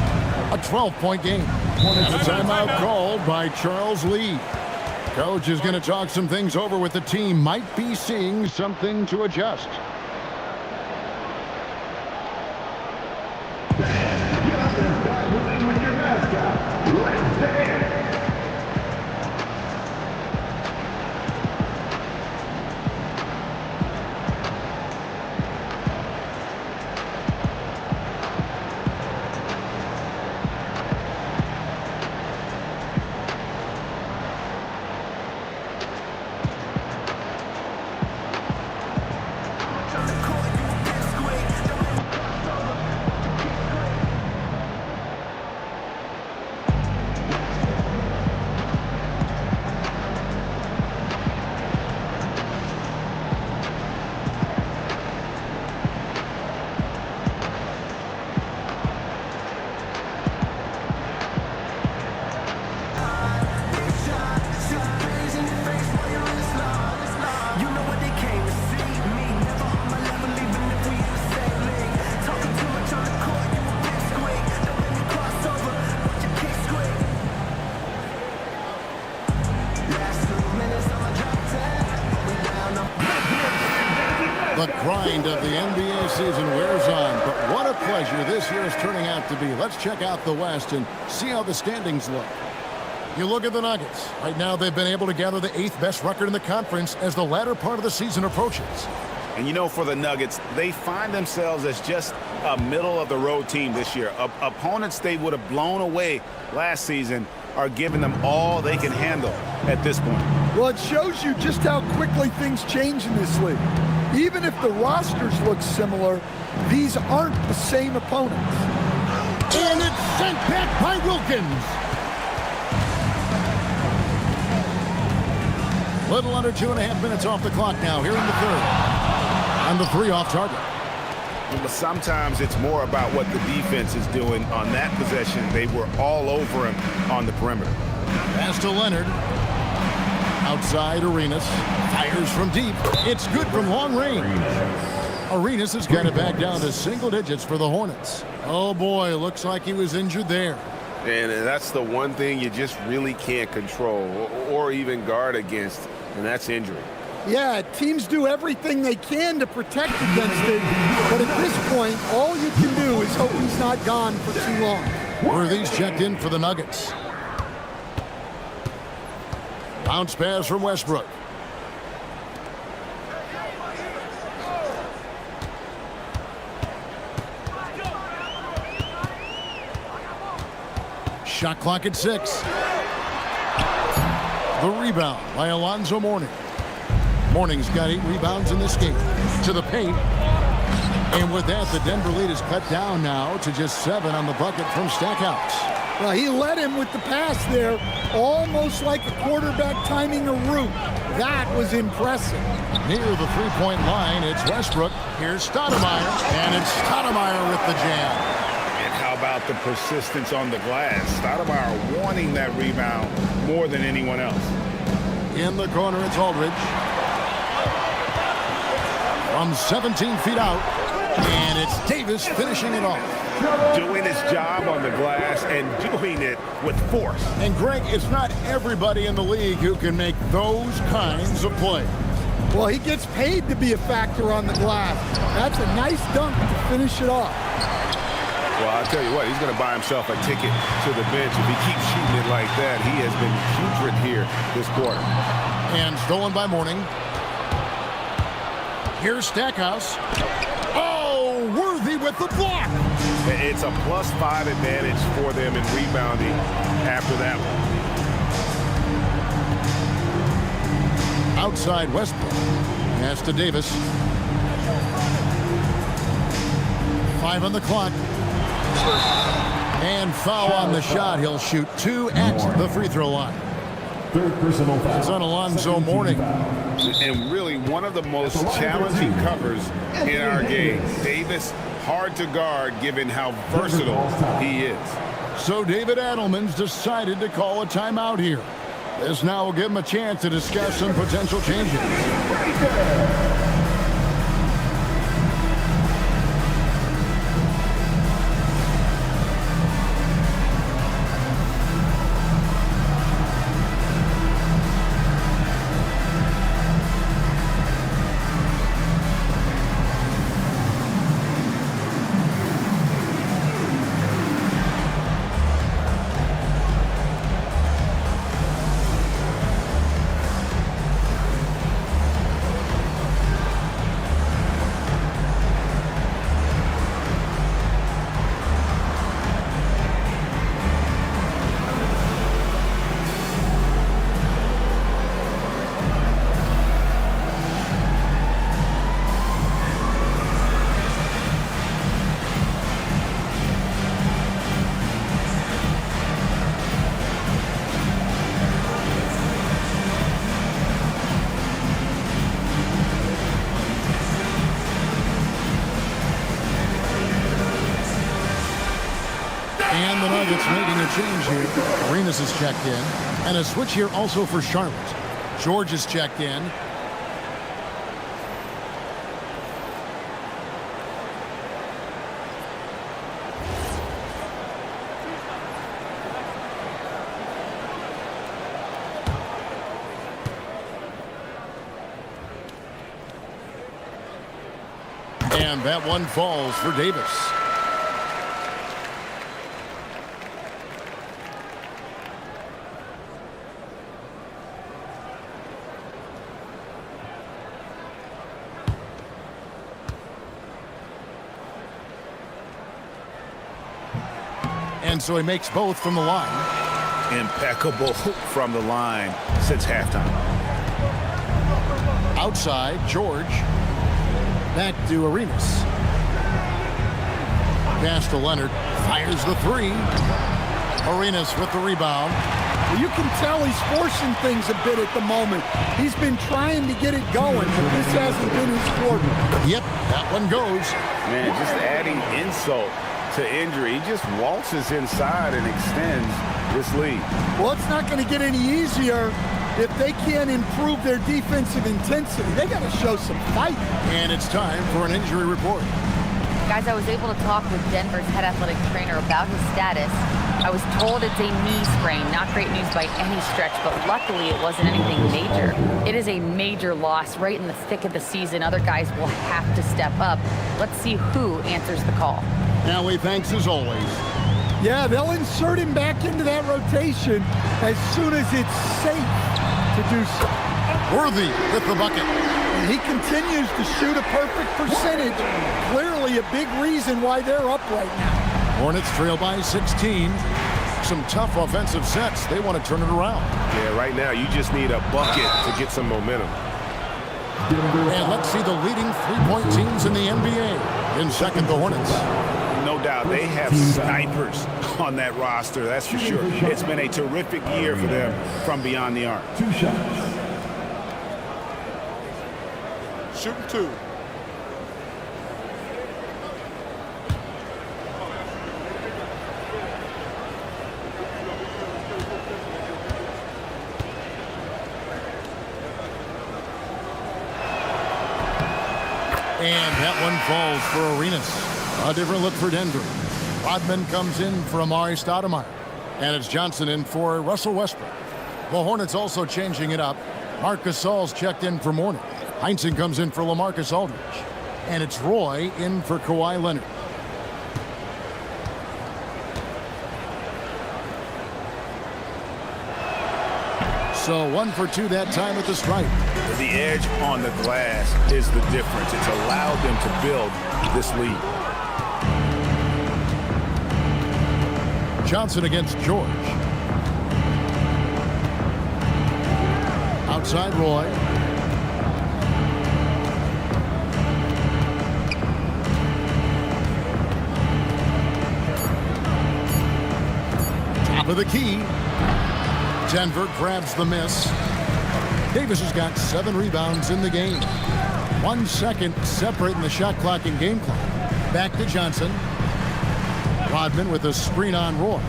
A 12-point game. And a timeout called by Charles Lee. Coach is going to talk some things over with the team. Might be seeing something to adjust. The grind of the NBA season wears on, but what a pleasure this year is turning out to be. Let's check out the West and see how the standings look. You look at the Nuggets. Right now, they've been able to gather the 8th best record in the conference as the latter part of the season approaches. And you know, for the Nuggets, they find themselves as just a middle-of-the-road team this year. Opponents they would have blown away last season are giving them all they can handle at this point. Well, it shows you just how quickly things change in this league. Even if the rosters look similar, these aren't the same opponents. And it's sent back by Wilkins. Little under 2.5 minutes off the clock now here in the third. And the 3 off target. But sometimes it's more about what the defense is doing on that possession. They were all over him on the perimeter. Pass to Leonard. Outside Arenas. Fires from deep. It's good from long range. Arenas has got it back down to single digits for the Hornets. Oh boy, looks like he was injured there. And that's the one thing you just really can't control or even guard against, and that's injury. Yeah, teams do everything they can to protect against it, but at this point, all you can do is hope he's not gone for too long. Worthy's checked in for the Nuggets. Bounce pass from Westbrook. Shot clock at 6. The rebound by Alonzo Mourning. Mourning's got 8 rebounds in this game. To the paint. And with that, the Denver lead is cut down now to just 7 on the bucket from Stackhouse. Well, he led him with the pass there, almost like a quarterback timing a route. That was impressive. Near the three-point line, it's Westbrook. Here's Stoudemire, and it's Stoudemire with the jam. And how about the persistence on the glass? Stoudemire wanting that rebound more than anyone else. In the corner, it's Aldridge. From 17 feet out, and it's Davis finishing it off. Doing his job on the glass and doing it with force. And Greg, it's not everybody in the league who can make those kinds of plays. Well, he gets paid to be a factor on the glass. That's a nice dunk to finish it off. Well, I'll tell you what, he's going to buy himself a ticket to the bench. If he keeps shooting it like that, he has been putrid here this quarter. And stolen by Mourning. Here's Stackhouse. Oh, Worthy with the block. It's a +5 advantage for them in rebounding after that one. Outside Westbrook. Pass to Davis. 5 on the clock. And foul on the shot. He'll shoot 2 at the free throw line. Third personal foul. It's on Alonzo Mourning. And really one of the most challenging covers in our game. Davis, hard to guard given how versatile he is. So David Adelman's decided to call a timeout here. This now will give him a chance to discuss some potential changes. And the Nuggets making a change here. Arenas is checked in. And a switch here also for Charlotte. George is checked in. And that one falls for Davis. And so he makes both from the line. Impeccable from the line since halftime. Outside, George. Back to Arenas. Pass to Leonard. Fires the three. Arenas with the rebound. Well, you can tell he's forcing things a bit at the moment. He's been trying to get it going, but this hasn't been his quarter. Yep, that one goes. Man, just adding insult to injury. He just waltzes inside and extends this lead. Well, it's not going to get any easier if they can't improve their defensive intensity. They got to show some fight. And it's time for an injury report. Guys, I was able to talk with Denver's head athletic trainer about his status. I was told it's a knee sprain. Not great news by any stretch, but luckily it wasn't anything major. It is a major loss right in the thick of the season. Other guys will have to step up. Let's see who answers the call. Elway, thanks as always. Yeah, they'll insert him back into that rotation as soon as it's safe to do so. Worthy with the bucket. And he continues to shoot a perfect percentage. Clearly a big reason why they're up right now. Hornets trail by 16. Some tough offensive sets. They want to turn it around. Yeah, right now you just need a bucket to get some momentum. And let's see the leading three-point teams in the NBA. In second, the Hornets. No doubt they have snipers on that roster, that's for sure. It's been a terrific year for them from beyond the arc. 2 shots. Shooting 2. And that one falls for Arenas. A different look for Denver. Rodman comes in for Amari Stoudemire. And it's Johnson in for Russell Westbrook. The Hornets also changing it up. Marc Gasol's checked in for Mourning. Heinsohn comes in for LaMarcus Aldridge. And it's Roy in for Kawhi Leonard. So 1 for 2 that time at the stripe. The edge on the glass is the difference. It's allowed them to build this lead. Johnson against George. Outside Roy. Top of the key. Denver grabs the miss. Davis has got 7 rebounds in the game. 1 second separating the shot clock and game clock. Back to Johnson. Rodman with a screen on Roy.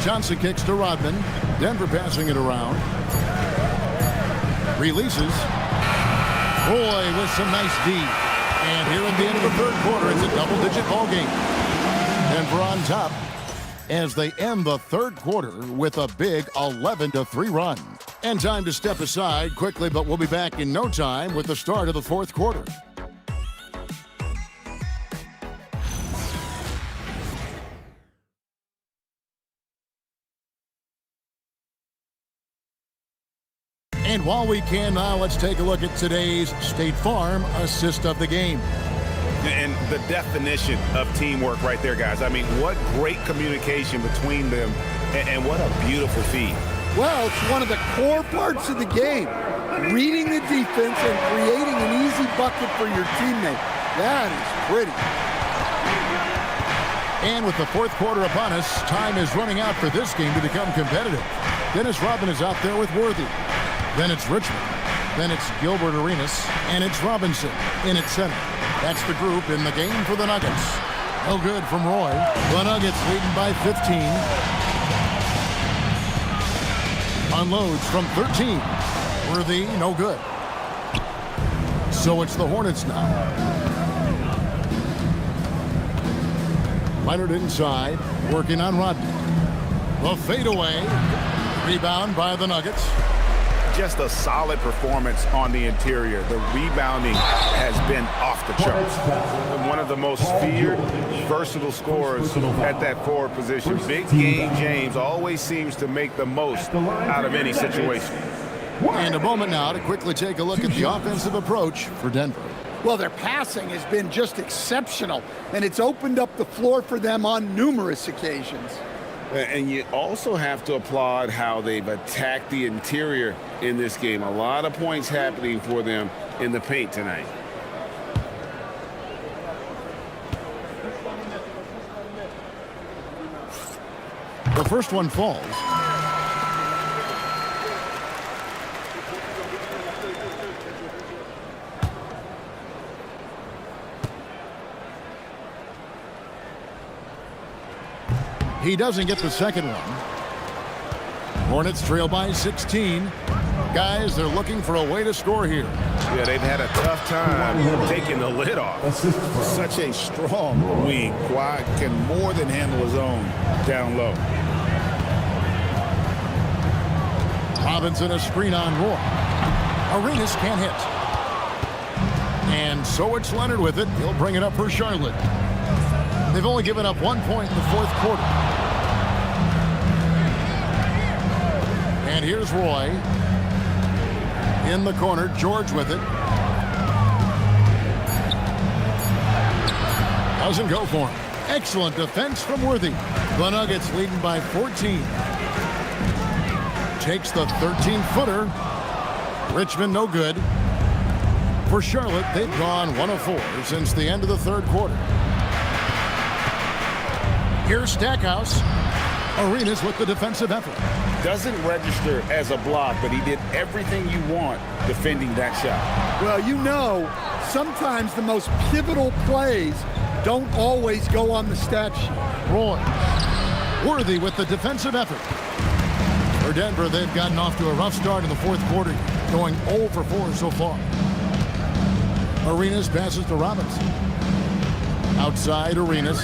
Johnson kicks to Rodman. Denver passing it around. Releases. Roy with some nice D. And here at the end of the third quarter, it's a double-digit ball game. Denver on top as they end the third quarter with a big 11-3 run. And time to step aside quickly, but we'll be back in no time with the start of the fourth quarter. And while we can now, let's take a look at today's State Farm assist of the game. And the definition of teamwork right there, guys. I mean, what great communication between them, and what a beautiful feed. Well, it's one of the core parts of the game. Reading the defense and creating an easy bucket for your teammate. That is pretty. And with the fourth quarter upon us, time is running out for this game to become competitive. Dennis Rodman is out there with Worthy. Then it's Richmond. Then it's Gilbert Arenas. And it's Robinson in at center. That's the group in the game for the Nuggets. No good from Roy. The Nuggets leading by 15. Unloads from 13. Worthy, no good. So it's the Hornets now. Leonard inside, working on Rodman. The fadeaway. Rebound by the Nuggets. just a solid performance on the interior. The rebounding has been off the charts. One of the most feared, versatile scorers at that forward position. Big game James always seems to make the most out of any situation. And a moment now to quickly take a look at the offensive approach for Denver. Well, their passing has been just exceptional, and it's opened up the floor for them on numerous occasions. And you also have to applaud how they've attacked the interior in this game. A lot of points happening for them in the paint tonight. The first one falls. He doesn't get the second one. Hornets trail by 16. Guys, they're looking for a way to score here. Yeah, they've had a tough time taking the lid off. Such a strong wing. Kawhi can more than handle his own down low. Robinson a screen on Roy. Arenas can't hit. And so it's Leonard with it. He'll bring it up for Charlotte. They've only given up 1 point in the fourth quarter. And here's Roy. In the corner, George with it. Doesn't go for him. Excellent defense from Worthy. The Nuggets leading by 14. Takes the 13-footer. Richmond no good. For Charlotte, they've gone 1 of 4 since the end of the third quarter. Here's Stackhouse. Arenas with the defensive effort. Doesn't register as a block, but he did everything you want defending that shot. Well, you know, sometimes the most pivotal plays don't always go on the stat sheet. Roy. Worthy with the defensive effort. For Denver, they've gotten off to a rough start in the fourth quarter, going 0 for 4 so far. Arenas passes to Robinson. Outside, Arenas.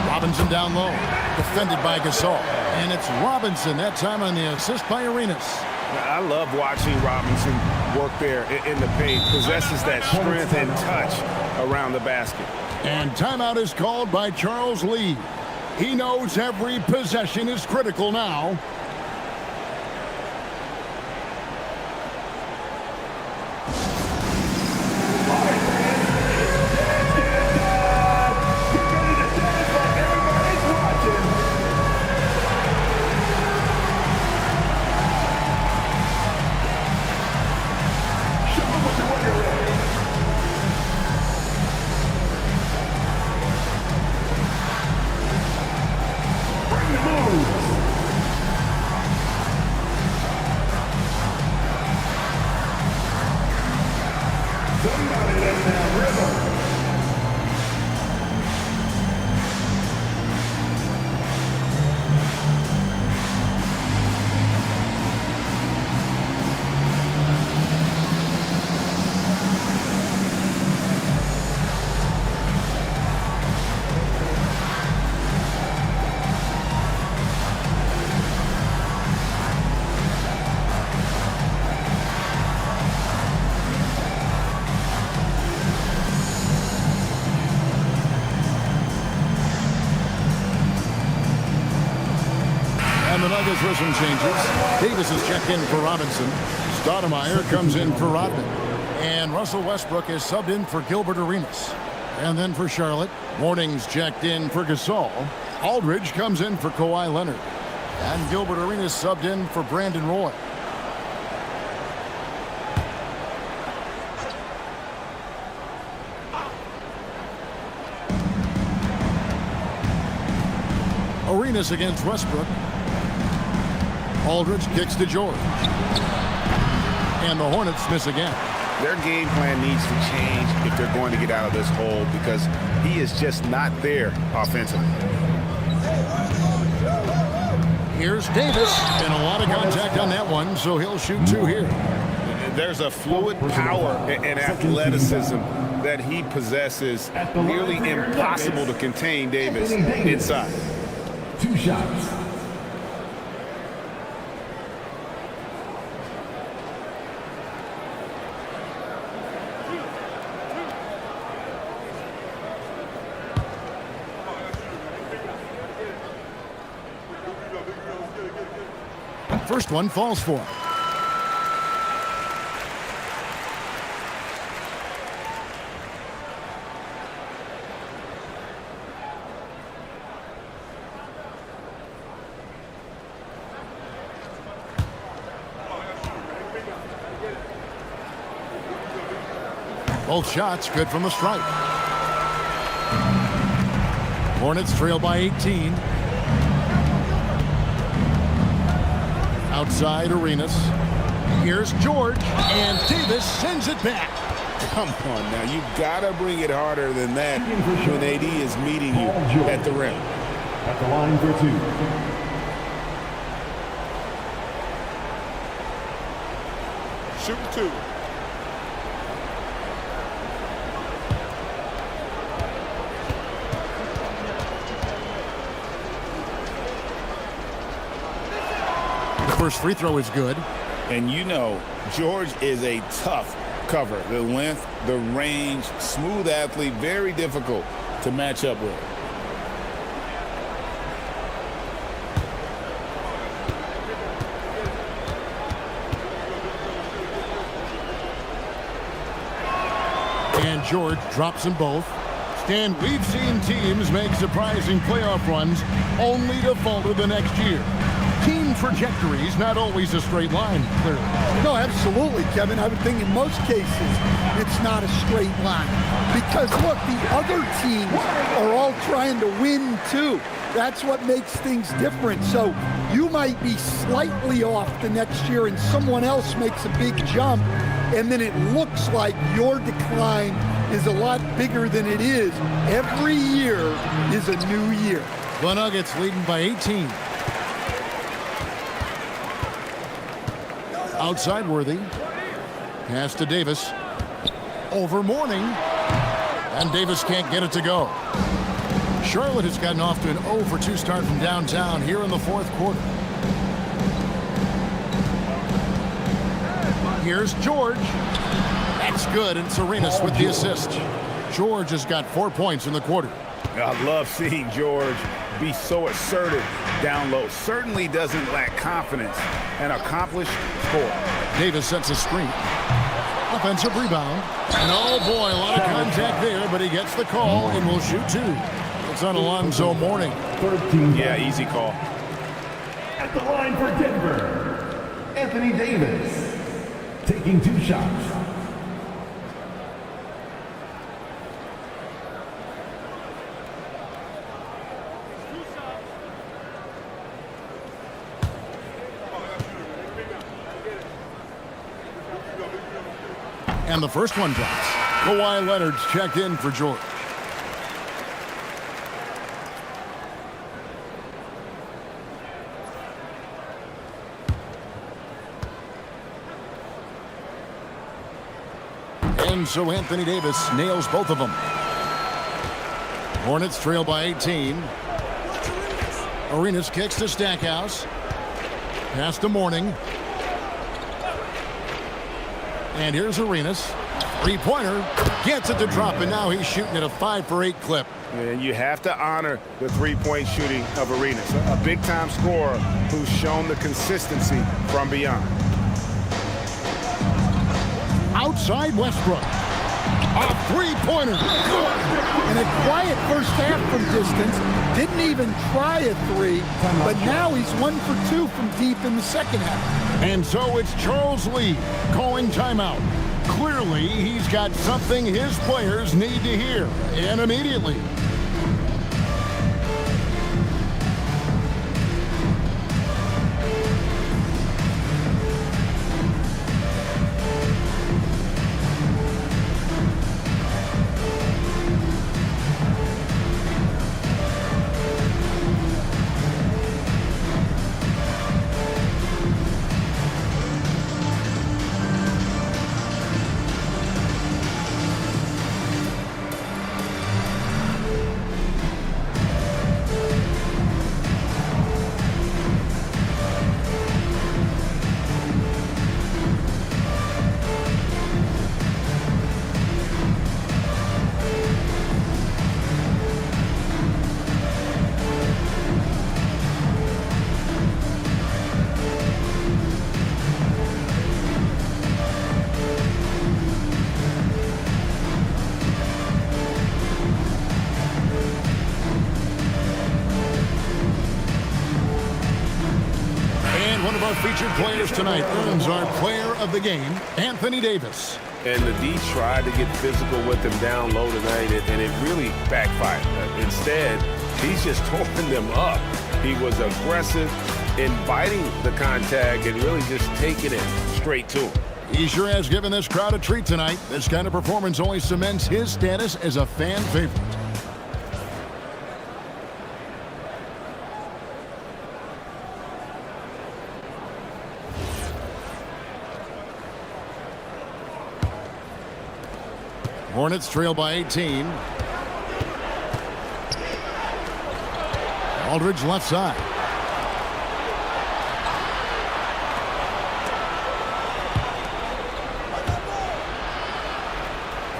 Robinson down low, defended by Gasol. And it's Robinson, that time on the assist by Arenas. I love watching Robinson work there in the paint. Possesses that strength and touch around the basket. And timeout is called by Charles Lee. He knows every possession is critical now. The Nuggets with some changes. Davis is checked in for Robinson. Stoudemire comes in for Rodman. And Russell Westbrook is subbed in for Gilbert Arenas. And then for Charlotte, Morning's checked in for Gasol. Aldridge comes in for Kawhi Leonard. And Gilbert Arenas subbed in for Brandon Roy. Arenas against Westbrook. Aldridge kicks to George. And the Hornets miss again. Their game plan needs to change if they're going to get out of this hole because he is just not there offensively. Here's Davis. And a lot of contact on that one, so he'll shoot 2 here. There's a fluid power and athleticism that he possesses. Nearly impossible to contain Davis inside. 2 shots. first one falls for him. Both shots good from the stripe. Hornets trail by 18. Outside Arenas. Here's George, and Davis sends it back. Come on now, you gotta bring it harder than that when AD is meeting you at the rim. At the line for two. Shoot two. The first free throw is good. And you know, George is a tough cover. The length, the range, smooth athlete, very difficult to match up with. And George drops them both. Stan, we've seen teams make surprising playoff runs only to falter the next year. Team trajectories not always a straight line, clearly. No, absolutely, Kevin. I would think in most cases it's not a straight line. Because, look, the other teams are all trying to win, too. That's what makes things different. So you might be slightly off the next year and someone else makes a big jump, and then it looks like your decline is a lot bigger than it is. Every year is a new year. The Nuggets leading by 18. Outside Worthy. Pass to Davis. Over Mourning. And Davis can't get it to go. Charlotte has gotten off to an 0 for 2 start from downtown here in the fourth quarter. Here's George. That's good, and Arenas with the assist. George has got 4 points in the quarter. I love seeing George be so assertive down low. Certainly doesn't lack confidence. An accomplished scorer. Davis sets a screen. Offensive rebound. And oh boy, a lot of contact there, but he gets the call and will shoot 2. It's on Alonzo Mourning. Yeah, easy call. At the line for Denver, Anthony Davis, taking 2 shots. And the first one drops. Kawhi Leonard's checked in for George. And so Anthony Davis nails both of them. Hornets trail by 18. Arenas kicks to Stackhouse. Pass to Mourning. And here's Arenas. Three-pointer. Gets it to drop, and now he's shooting at a 5 for 8 clip. And you have to honor the three-point shooting of Arenas. A big-time scorer who's shown the consistency from beyond. Outside Westbrook. A three-pointer. And a quiet first half from distance. Didn't even try a 3, but now he's 1 for 2 from deep in the second half. And so it's Charles Lee calling timeout. Clearly, he's got something his players need to hear, and immediately. one of our featured players tonight earns our player of the game, Anthony Davis. And the D tried to get physical with him down low tonight, and it really backfired. Instead, he's just tore them up. He was aggressive, inviting the contact, and really just taking it straight to him. He sure has given this crowd a treat tonight. This kind of performance only cements his status as a fan favorite. Hornets trail by 18. Aldridge left side.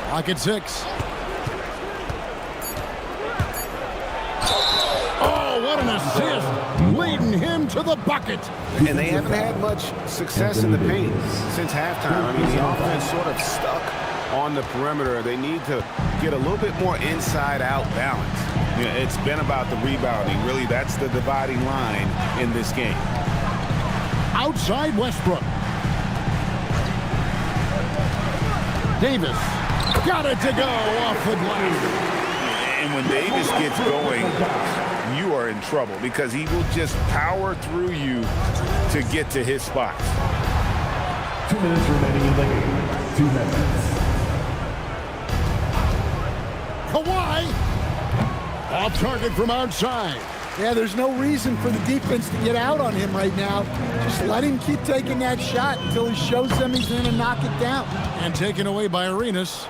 Clock at 6. Oh, what an assist! Leading him to the bucket. And they haven't had much success in the paint since halftime. I mean, the offense sort of stuck on the perimeter. They need to get a little bit more inside-out balance. You know, it's been about the rebounding. Really, that's the dividing line in this game. Outside Westbrook. Davis got it to go off the glass. And when Davis gets going, you are in trouble because he will just power through you to get to his spots. 2 minutes remaining in the game. 2 minutes. Kawhi off target from outside. Yeah, there's no reason for the defense to get out on him right now. Just let him keep taking that shot until he shows them he's going to knock it down. And taken away by Arenas.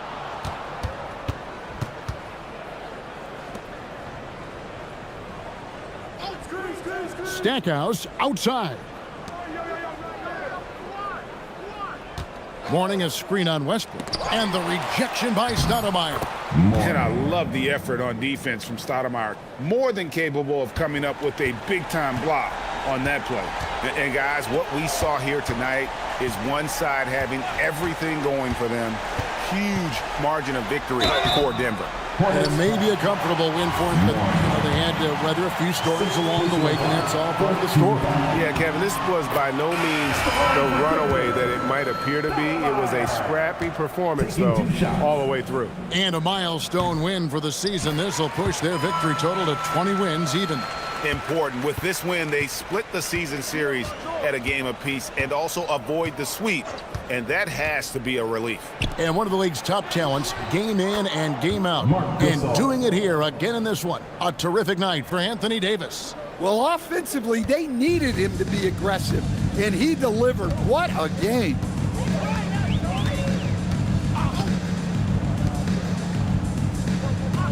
Stackhouse outside. Morning a screen on Westbrook. And the rejection by Stoudemire. And I love the effort on defense from Stoudemire. More than capable of coming up with a big-time block on that play. And guys, what we saw here tonight is one side having everything going for them. Huge margin of victory for Denver. And maybe a comfortable win for them, but they had to weather a few storms along the way, and that's all part of the story. Yeah, Kevin, this was by no means the runaway that it might appear to be. It was a scrappy performance, though, all the way through. And a milestone win for the season. This will push their victory total to 20 wins even. Important. With this win, they split the season series at a game apiece and also avoid the sweep, and that has to be a relief. And one of the league's top talents, game in and game out, and doing it here again in this one. A terrific night for Anthony Davis. Well, offensively, they needed him to be aggressive, and he delivered. What a game.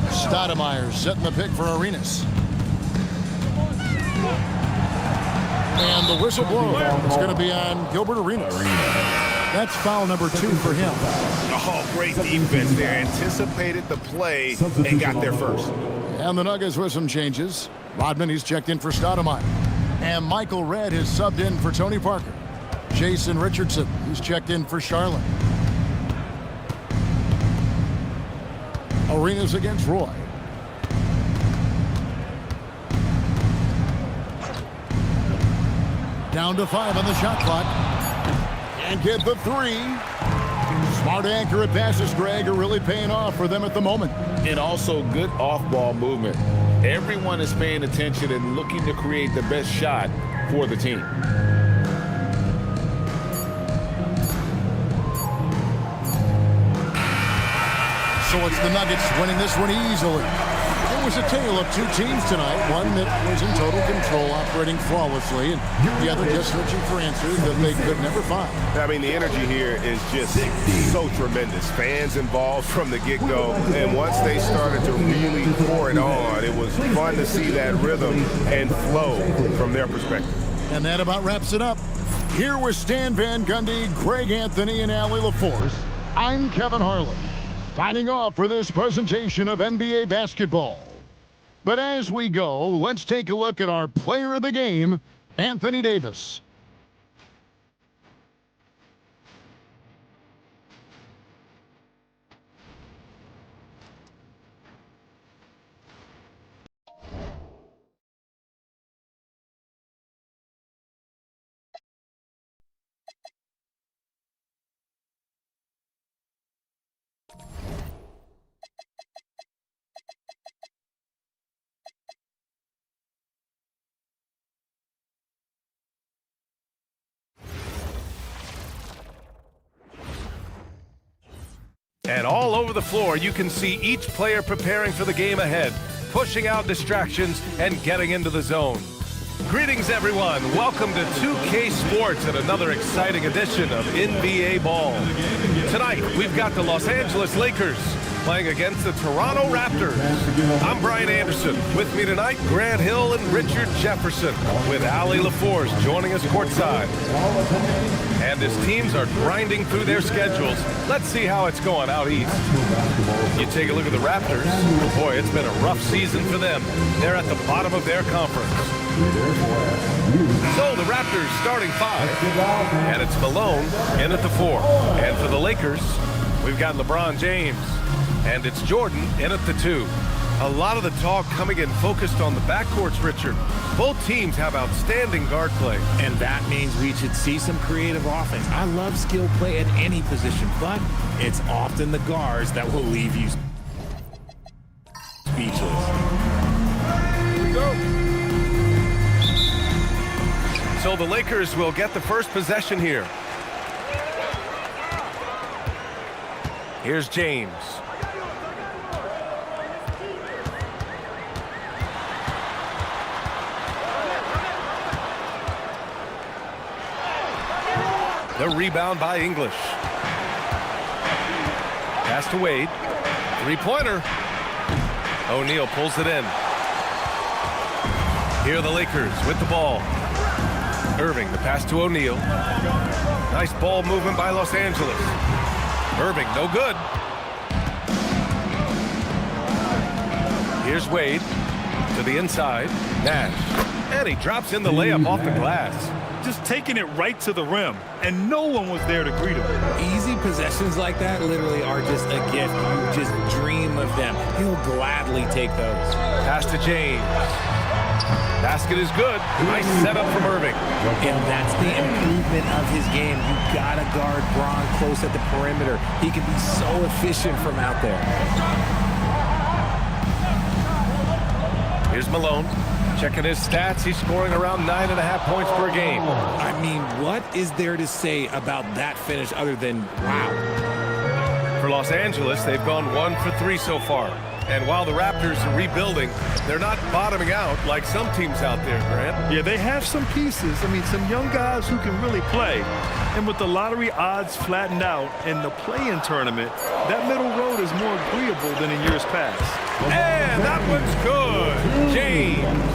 Stoudemire setting the pick for Arenas. And the whistle blows. It's going to be on Gilbert Arenas. That's foul number 2 for him. Oh, great defense there. Anticipated the play and got there first. And the Nuggets with some changes. Rodman, he's checked in for Stoudemire. And Michael Redd has subbed in for Tony Parker. Jason Richardson, he's checked in for Charlotte. Arenas against Roy. Down to 5 on the shot clock. And get the 3. Smart accurate passes, Greg, are really paying off for them at the moment. And also good off-ball movement. Everyone is paying attention and looking to create the best shot for the team. So it's the Nuggets winning this one easily. It was a tale of two teams tonight. One that was in total control, operating flawlessly, and the other just searching for answers that they could never find. I mean, the energy here is just so tremendous. Fans involved from the get-go, and once they started to really pour it on, it was fun to see that rhythm and flow from their perspective. And that about wraps it up. Here with Stan Van Gundy, Greg Anthony, and Allie LaForce, I'm Kevin Harlan, signing off for this presentation of NBA basketball. But as we go, let's take a look at our player of the game, Anthony Davis. And all over the floor, you can see each player preparing for the game ahead, pushing out distractions and getting into the zone. Greetings, everyone. Welcome to 2K Sports and another exciting edition of NBA Ball. Tonight, we've got the Los Angeles Lakers playing against the Toronto Raptors. I'm Brian Anderson. With me tonight, Grant Hill and Richard Jefferson, with Allie LaForce joining us courtside. And as teams are grinding through their schedules, let's see how it's going out east. You take a look at the Raptors. Boy, it's been a rough season for them. They're at the bottom of their conference. So the Raptors starting 5, and it's Malone in at the 4. And for the Lakers, we've got LeBron James, and it's Jordan in at the 2. A lot of the talk coming in focused on the backcourts, Richard. Both teams have outstanding guard play. And that means we should see some creative offense. I love skill play at any position, but it's often the guards that will leave you speechless. Here we go. So the Lakers will get the first possession here. Here's James. The rebound by English. Pass to Wade. Three-pointer. O'Neal pulls it in. Here are the Lakers with the ball. Irving, the pass to O'Neal. Nice ball movement by Los Angeles. Irving, no good. Here's Wade to the inside. Nash. And he drops in the layup off the glass. Just taking it right to the rim, and no one was there to greet him. Easy possessions like that literally are just a gift. You just dream of them. He'll gladly take those. Pass to James. Basket is good. Nice setup from Irving. And that's the improvement of his game. You gotta guard Bron close at the perimeter. He can be so efficient from out there. Here's Malone. Checking his stats, he's scoring around 9.5 points per game. I mean, what is there to say about that finish other than wow? For Los Angeles, they've gone 1 for 3 so far. And while the Raptors are rebuilding, they're not bottoming out like some teams out there, Grant. Yeah, they have some pieces. I mean, some young guys who can really play. And with the lottery odds flattened out in the play-in tournament, that middle road is more agreeable than in years past. And that one's good. James.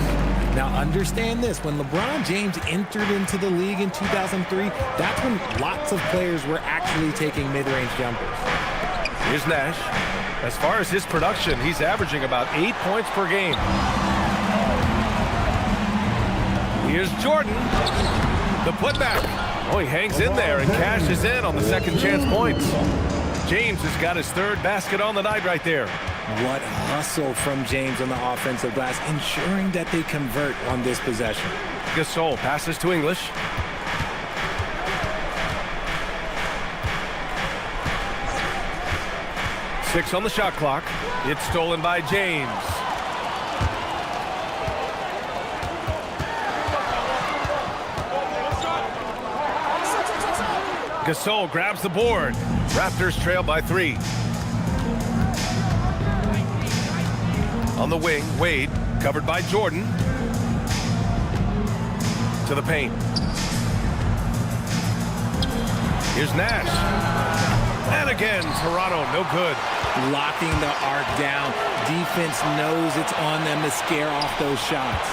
Now understand this, when LeBron James entered into the league in 2003, that's when lots of players were actually taking mid-range jumpers. Here's Nash. As far as his production, he's averaging about 8 points per game. Here's Jordan. The putback. Oh, he hangs in there and cashes in on the second chance points. James has got his third basket on the night right there. What hustle from James on the offensive glass, ensuring that they convert on this possession. Gasol passes to English. Six on the shot clock. It's stolen by James. Gasol grabs the board. Raptors trail by 3. On the wing, Wade, covered by Jordan. To the paint. Here's Nash. And again, Toronto, no good. Locking the arc down. Defense knows it's on them to scare off those shots.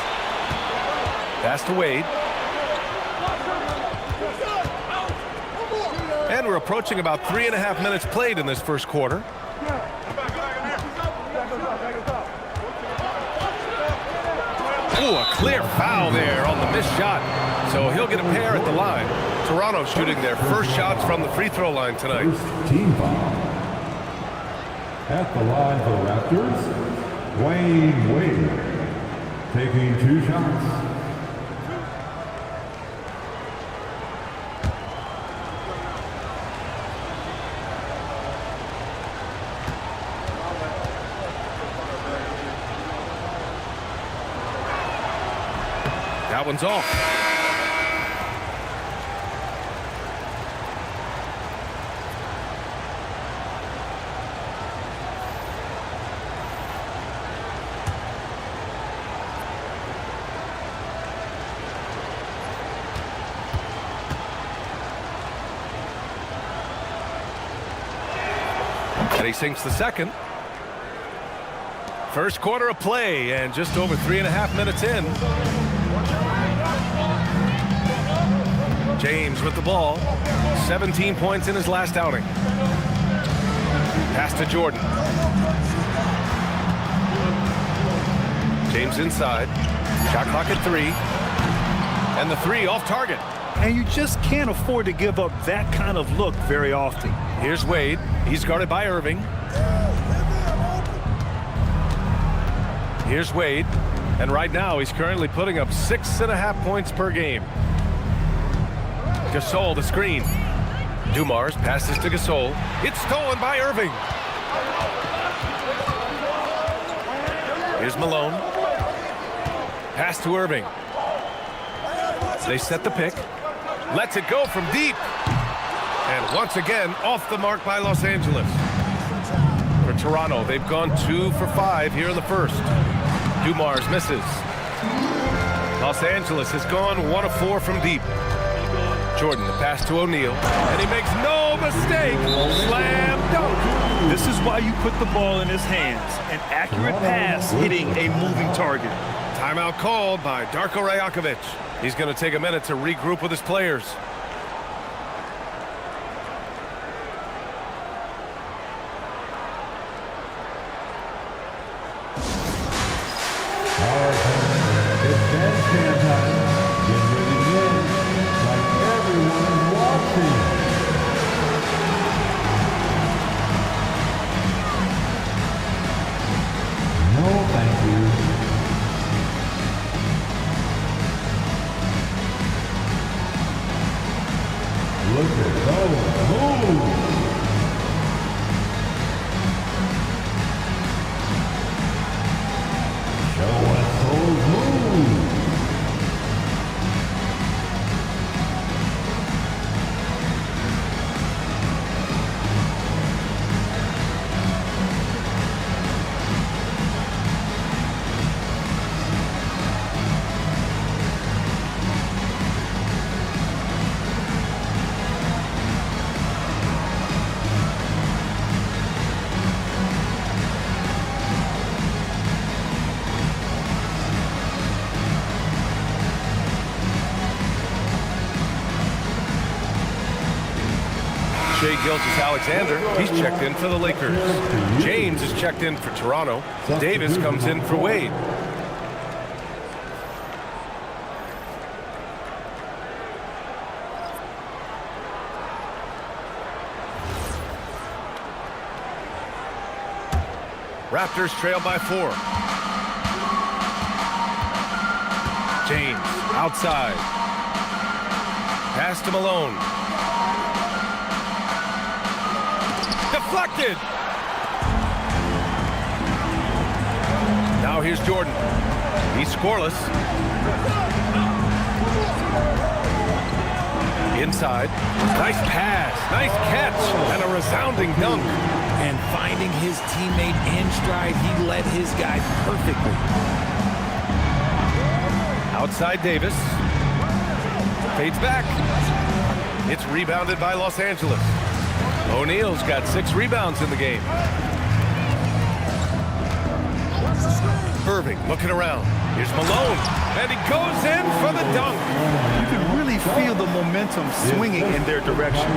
Pass to Wade. And we're approaching about 3.5 minutes played in this first quarter. Ooh, a clear foul there on the missed shot. So he'll get a pair at the line. Toronto shooting their first shots from the free throw line tonight. Team foul. At the line for Raptors, Dwayne Wade, taking 2 shots. That one's off. And he sinks the second. First quarter of play, and just over 3.5 minutes in. James with the ball. 17 points in his last outing. Pass to Jordan. James inside. Shot clock at 3. And the 3 off target. And you just can't afford to give up that kind of look very often. Here's Wade. He's guarded by Irving. Here's Wade. And right now he's currently putting up 6.5 points per game. Gasol the screen. Dumars passes to Gasol. It's stolen by Irving. Here's Malone. Pass to Irving. They set the pick. Lets it go from deep. And once again, off the mark by Los Angeles. For Toronto, they've gone 2 for 5 here in the first. Dumars misses. Los Angeles has gone 1 of 4 from deep. Jordan, the pass to O'Neal. And he makes no mistake. Slam dunk. This is why you put the ball in his hands. An accurate pass hitting a moving target. Timeout called by Darko Rajakovic. He's going to take a minute to regroup with his players. Shai Gilgeous-Alexander, he's checked in for the Lakers. James is checked in for Toronto. Davis comes in for Wade. Raptors trail by 4. James outside. Pass to Malone. Deflected. Now here's Jordan. He's scoreless. Inside. Nice pass. Nice catch. And a resounding dunk. And finding his teammate in stride, he led his guy perfectly. Outside Davis. Fades back. It's rebounded by Los Angeles. O'Neal's got 6 rebounds in the game. Irving looking around. Here's Malone. And he goes in for the dunk. You can really feel the momentum swinging in their direction.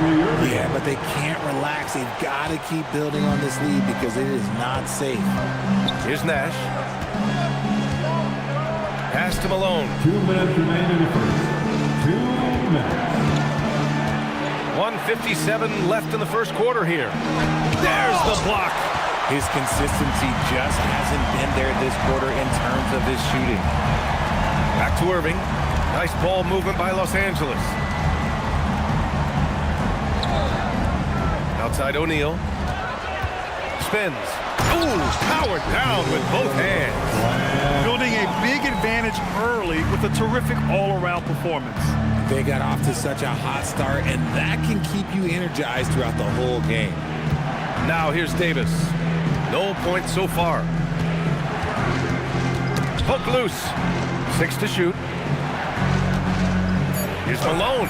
Yeah, but they can't relax. They've got to keep building on this lead because it is not safe. Here's Nash. Pass to Malone. 2 minutes remain in the first. 2 minutes. 1:57 left in the first quarter here. There's the block. His consistency just hasn't been there this quarter in terms of his shooting. Back to Irving. Nice ball movement by Los Angeles. Outside O'Neal. Spins. Ooh, powered down with both hands. Building a big advantage early with a terrific all-around performance. They got off to such a hot start, and that can keep you energized throughout the whole game. Now here's Davis. No points so far. Poke loose. 6 to shoot. Here's Malone.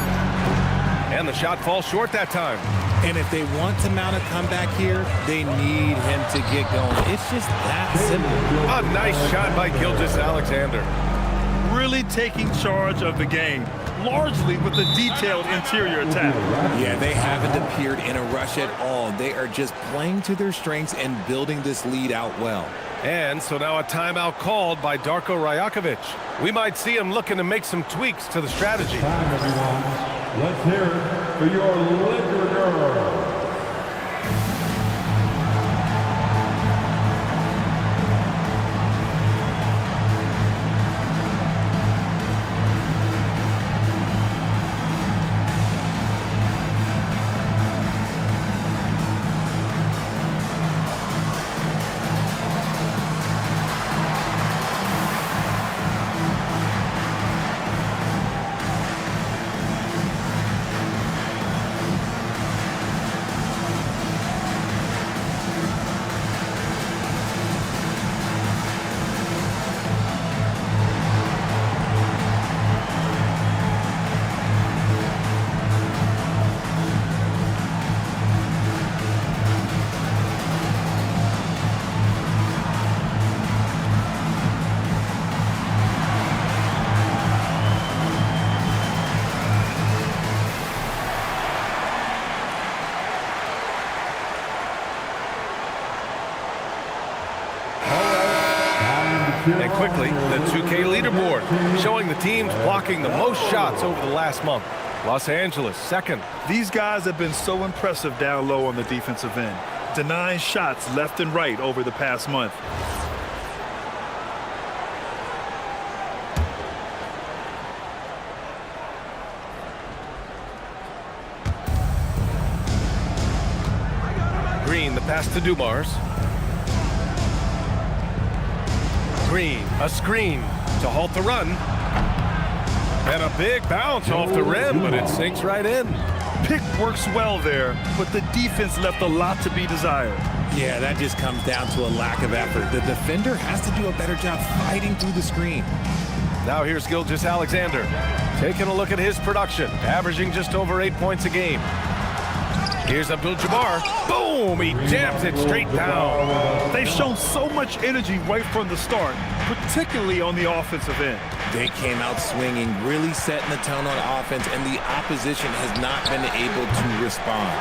And the shot falls short that time. And if they want to mount a comeback here, they need him to get going. It's just that simple. A nice shot by Gilgeous-Alexander. Really taking charge of the game, largely with a detailed interior attack. Yeah, they haven't appeared in a rush at all. They are just playing to their strengths and building this lead out well. And so now a timeout called by Darko Rajakovic. We might see him looking to make some tweaks to the strategy. Time, everyone. Let's hear it for your Laker girl. And quickly, the 2K leaderboard, showing the teams blocking the most shots over the last month. Los Angeles, second. These guys have been so impressive down low on the defensive end, denying shots left and right over the past month. Green, the pass to Dumars. Green, a screen to halt the run. And a big bounce off the rim, but it sinks right in. Pick works well there, but the defense left a lot to be desired. Yeah, that just comes down to a lack of effort. The defender has to do a better job fighting through the screen. Now here's Gilgeous-Alexander, taking a look at his production, averaging just over 8 points a game. Here's Abdul-Jabbar. Boom! He jams it straight down. They've shown so much energy right from the start, particularly on the offensive end. They came out swinging, really setting the tone on offense, and the opposition has not been able to respond.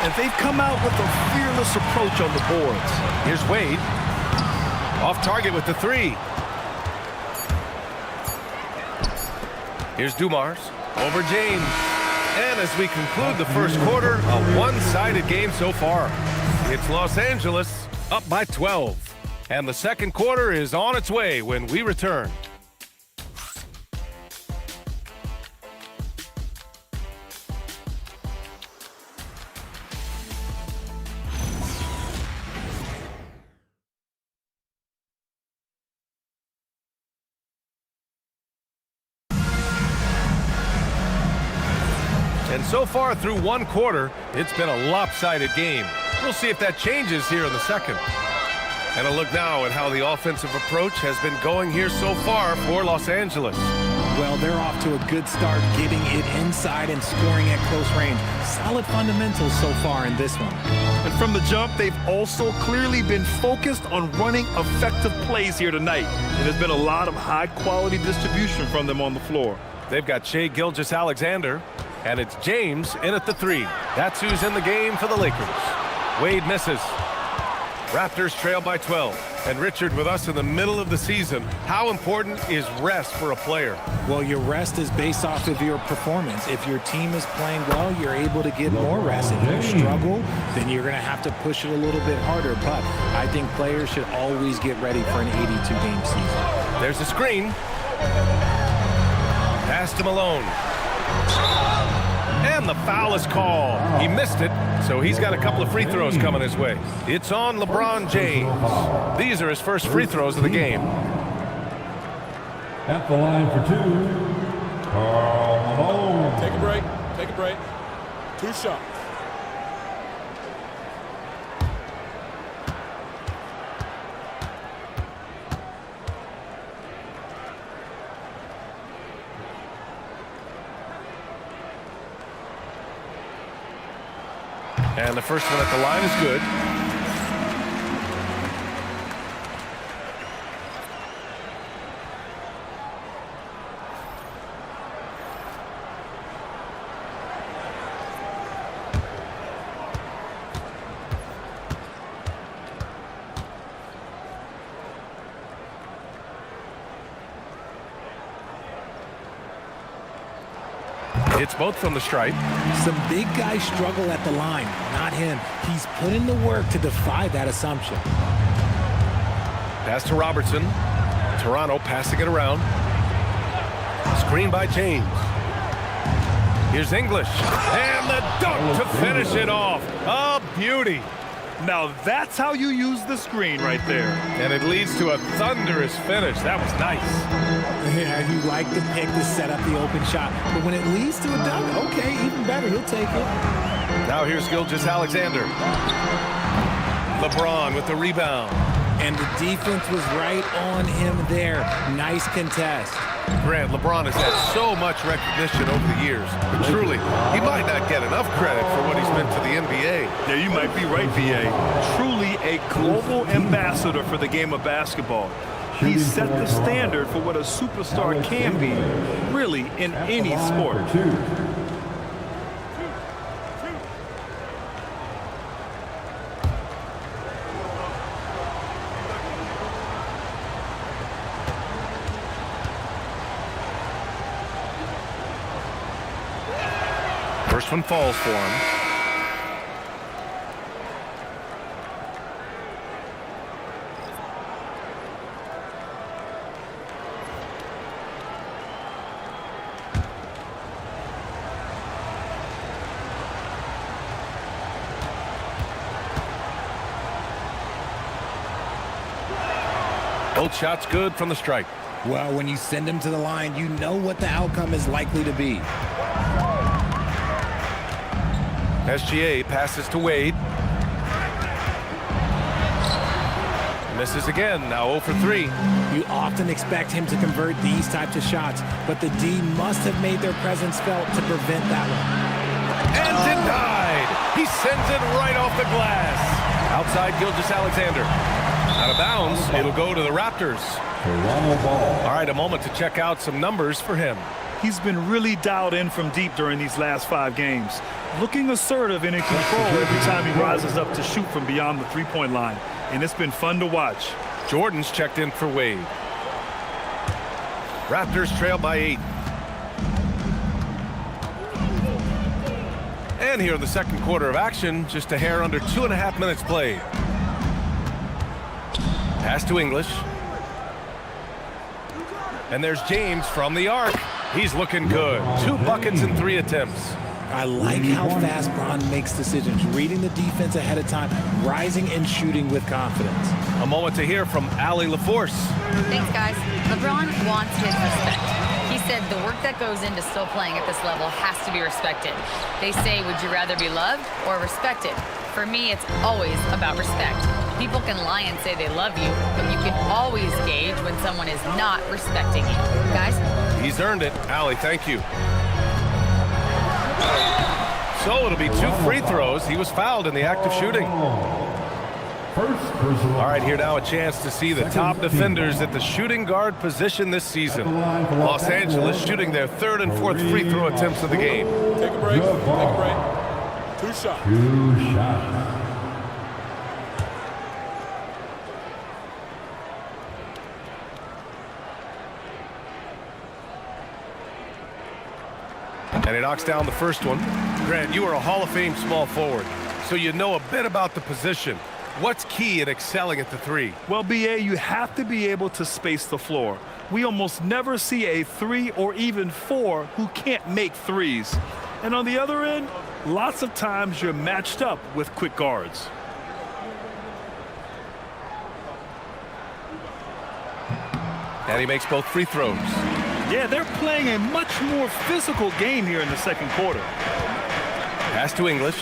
And they've come out with a fearless approach on the boards. Here's Wade. Off target with the three. Here's Dumars. Over James. And as we conclude the first quarter, a one-sided game so far. It's Los Angeles up by 12. And the second quarter is on its way when we return. And so far through one quarter, it's been a lopsided game. We'll see if that changes here in the second. And a look now at how the offensive approach has been going here so far for Los Angeles. Well, they're off to a good start, getting it inside and scoring at close range. Solid fundamentals so far in this one. And from the jump, they've also clearly been focused on running effective plays here tonight. And there's been a lot of high-quality distribution from them on the floor. They've got Shai Gilgeous-Alexander, and it's James in at the three. That's who's in the game for the Lakers. Wade misses. Raptors trail by 12. And Richard, with us in the middle of the season, how important is rest for a player? Well, your rest is based off of your performance. If your team is playing well, you're able to get more rest. If you struggle, then you're going to have to push it a little bit harder. But I think players should always get ready for an 82-game season. There's a screen. Pass to Malone. And the foul is called. He missed it, so he's got a couple of free throws coming his way. It's on LeBron James. These are his first free throws of the game. At the line for two, Karl Malone. Take a break. Take a break. 2 shots. And the first one at the line is good. It's both from the stripe. Some big guys struggle at the line, not him. He's put in the work to defy that assumption. Pass to Robertson. Toronto passing it around. Screen by James. Here's English. And the dunk to finish it off. A beauty. Now that's how you use the screen right there. And it leads to a thunderous finish. That was nice. Yeah, you like the pick to set up the open shot. But when it leads to a dunk, okay, even better, he'll take it. Now here's Gilgeous-Alexander. LeBron with the rebound. And the defense was right on him there. Nice contest. Grant, LeBron has had so much recognition over the years. But truly, he might not get enough credit for what he's meant to the NBA. Yeah, you might be right, B.A. Truly a global ambassador for the game of basketball. He set the standard for what a superstar can be, really, in any sport. First one falls for him. Both shots good from the stripe. Well, when you send him to the line, you know what the outcome is likely to be. SGA passes to Wade. Misses again, now 0 for 3. You often expect him to convert these types of shots, but the D must have made their presence felt to prevent that one. And denied! He sends it right off the glass. Outside Gilgeous-Alexander. Out of bounds, it'll go to the Raptors. All right, a moment to check out some numbers for him. He's been really dialed in from deep during these last 5 games. Looking assertive and in control every time he rises up to shoot from beyond the three-point line. And it's been fun to watch. Jordan's checked in for Wade. Raptors trail by 8. And here in the second quarter of action, just a hair under 2.5 minutes played. Pass to English. And there's James from the arc. He's looking good. 2 buckets in 3 attempts. I like how fast Bron makes decisions, reading the defense ahead of time, rising and shooting with confidence. A moment to hear from Allie LaForce. Thanks, guys. LeBron wants his respect. He said the work that goes into still playing at this level has to be respected. They say, would you rather be loved or respected? For me, it's always about respect. People can lie and say they love you, but you can always gauge when someone is not respecting you. Guys? He's earned it. Allie, thank you. So it'll be 2 free throws. He was fouled in the act of shooting. All right, here now a chance to see the top defenders at the shooting guard position this season. Los Angeles shooting their 3rd and 4th free throw attempts of the game. Take a break. Take a break. 2 shots. 2 shots. And he knocks down the first one. Grant, you are a Hall of Fame small forward, so you know a bit about the position. What's key in excelling at the 3? Well, B.A., you have to be able to space the floor. We almost never see a 3 or even 4 who can't make threes. And on the other end, lots of times you're matched up with quick guards. And he makes both free throws. Yeah, they're playing a much more physical game here in the second quarter. Pass to English.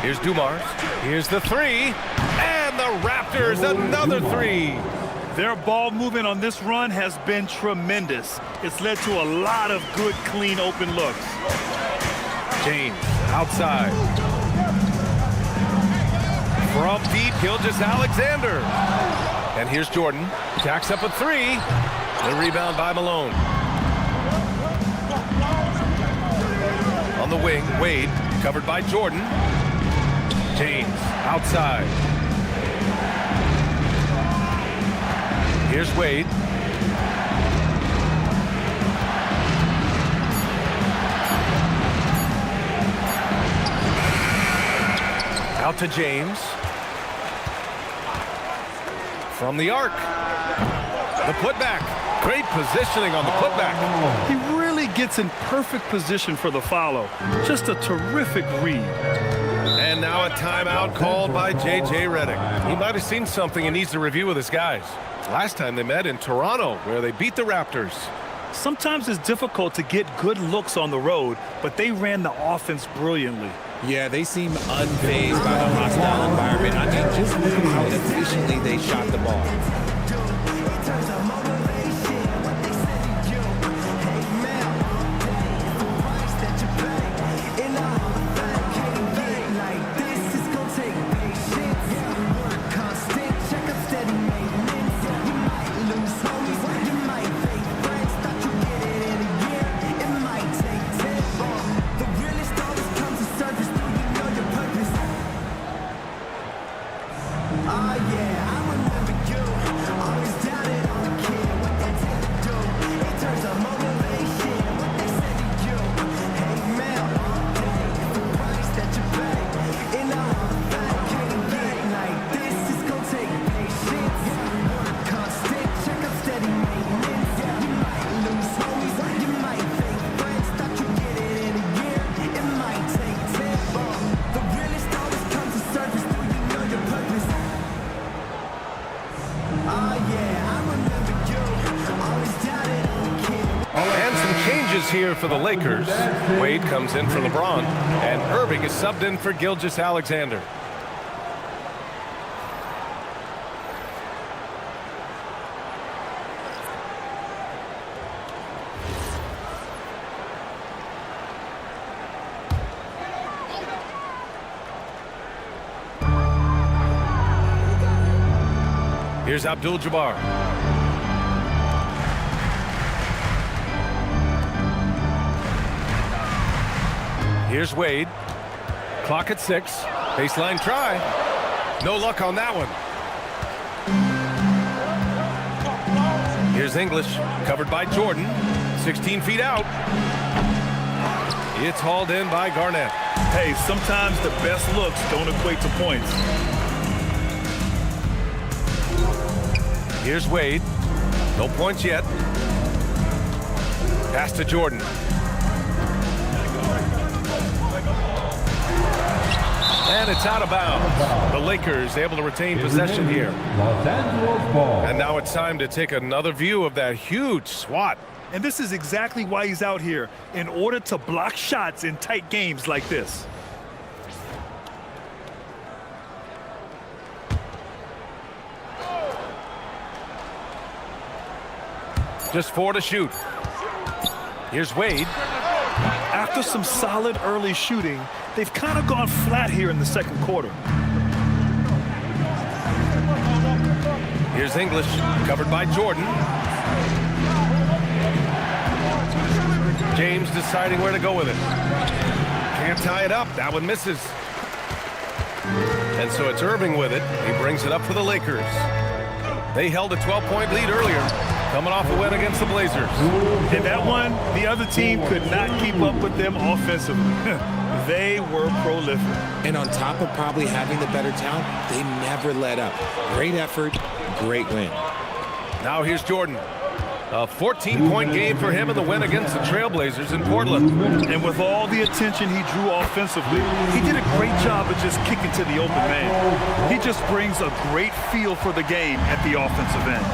Here's Dumars. Here's the 3. And the Raptors, another 3. Their ball movement on this run has been tremendous. It's led to a lot of good, clean, open looks. James outside. From deep, Gilgeous-Alexander. And here's Jordan. Jacks up a three. The rebound by Malone. On the wing, Wade, covered by Jordan. James, outside. Here's Wade. Out to James. From the arc. The putback. Great positioning on the putback. He really gets in perfect position for the follow. Just a terrific read. And now a timeout called by J.J. Redick. He might have seen something and needs to review with his guys. Last time they met in Toronto, where they beat the Raptors. Sometimes it's difficult to get good looks on the road, but they ran the offense brilliantly. Yeah, they seem unfazed by the hostile environment. I mean, just look at how efficiently they shot the ball. Here for the Lakers. Wade comes in for LeBron, and Irving is subbed in for Gilgeous-Alexander. Here's Abdul-Jabbar. Here's Wade. Clock at 6. Baseline try. No luck on that one. Here's English, covered by Jordan. 16 feet out. It's hauled in by Garnett. Hey, sometimes the best looks don't equate to points. Here's Wade. No points yet. Pass to Jordan. And it's out of bounds. The Lakers able to retain possession here. And now it's time to take another view of that huge swat. And this is exactly why he's out here, in order to block shots in tight games like this. Just 4 to shoot. Here's Wade. After some solid early shooting, they've kind of gone flat here in the second quarter. Here's English, covered by Jordan. James deciding where to go with it. Can't tie it up. That one misses. And so it's Irving with it. He brings it up for the Lakers. They held a 12-point lead earlier, coming off a win against the Blazers. And that one, the other team could not keep up with them offensively. They were prolific. And on top of probably having the better talent, they never let up. Great effort, great win. Now here's Jordan. A 14-point game for him in the win against the Trailblazers in Portland. And with all the attention he drew offensively, he did a great job of just kicking to the open man. He just brings a great feel for the game at the offensive end.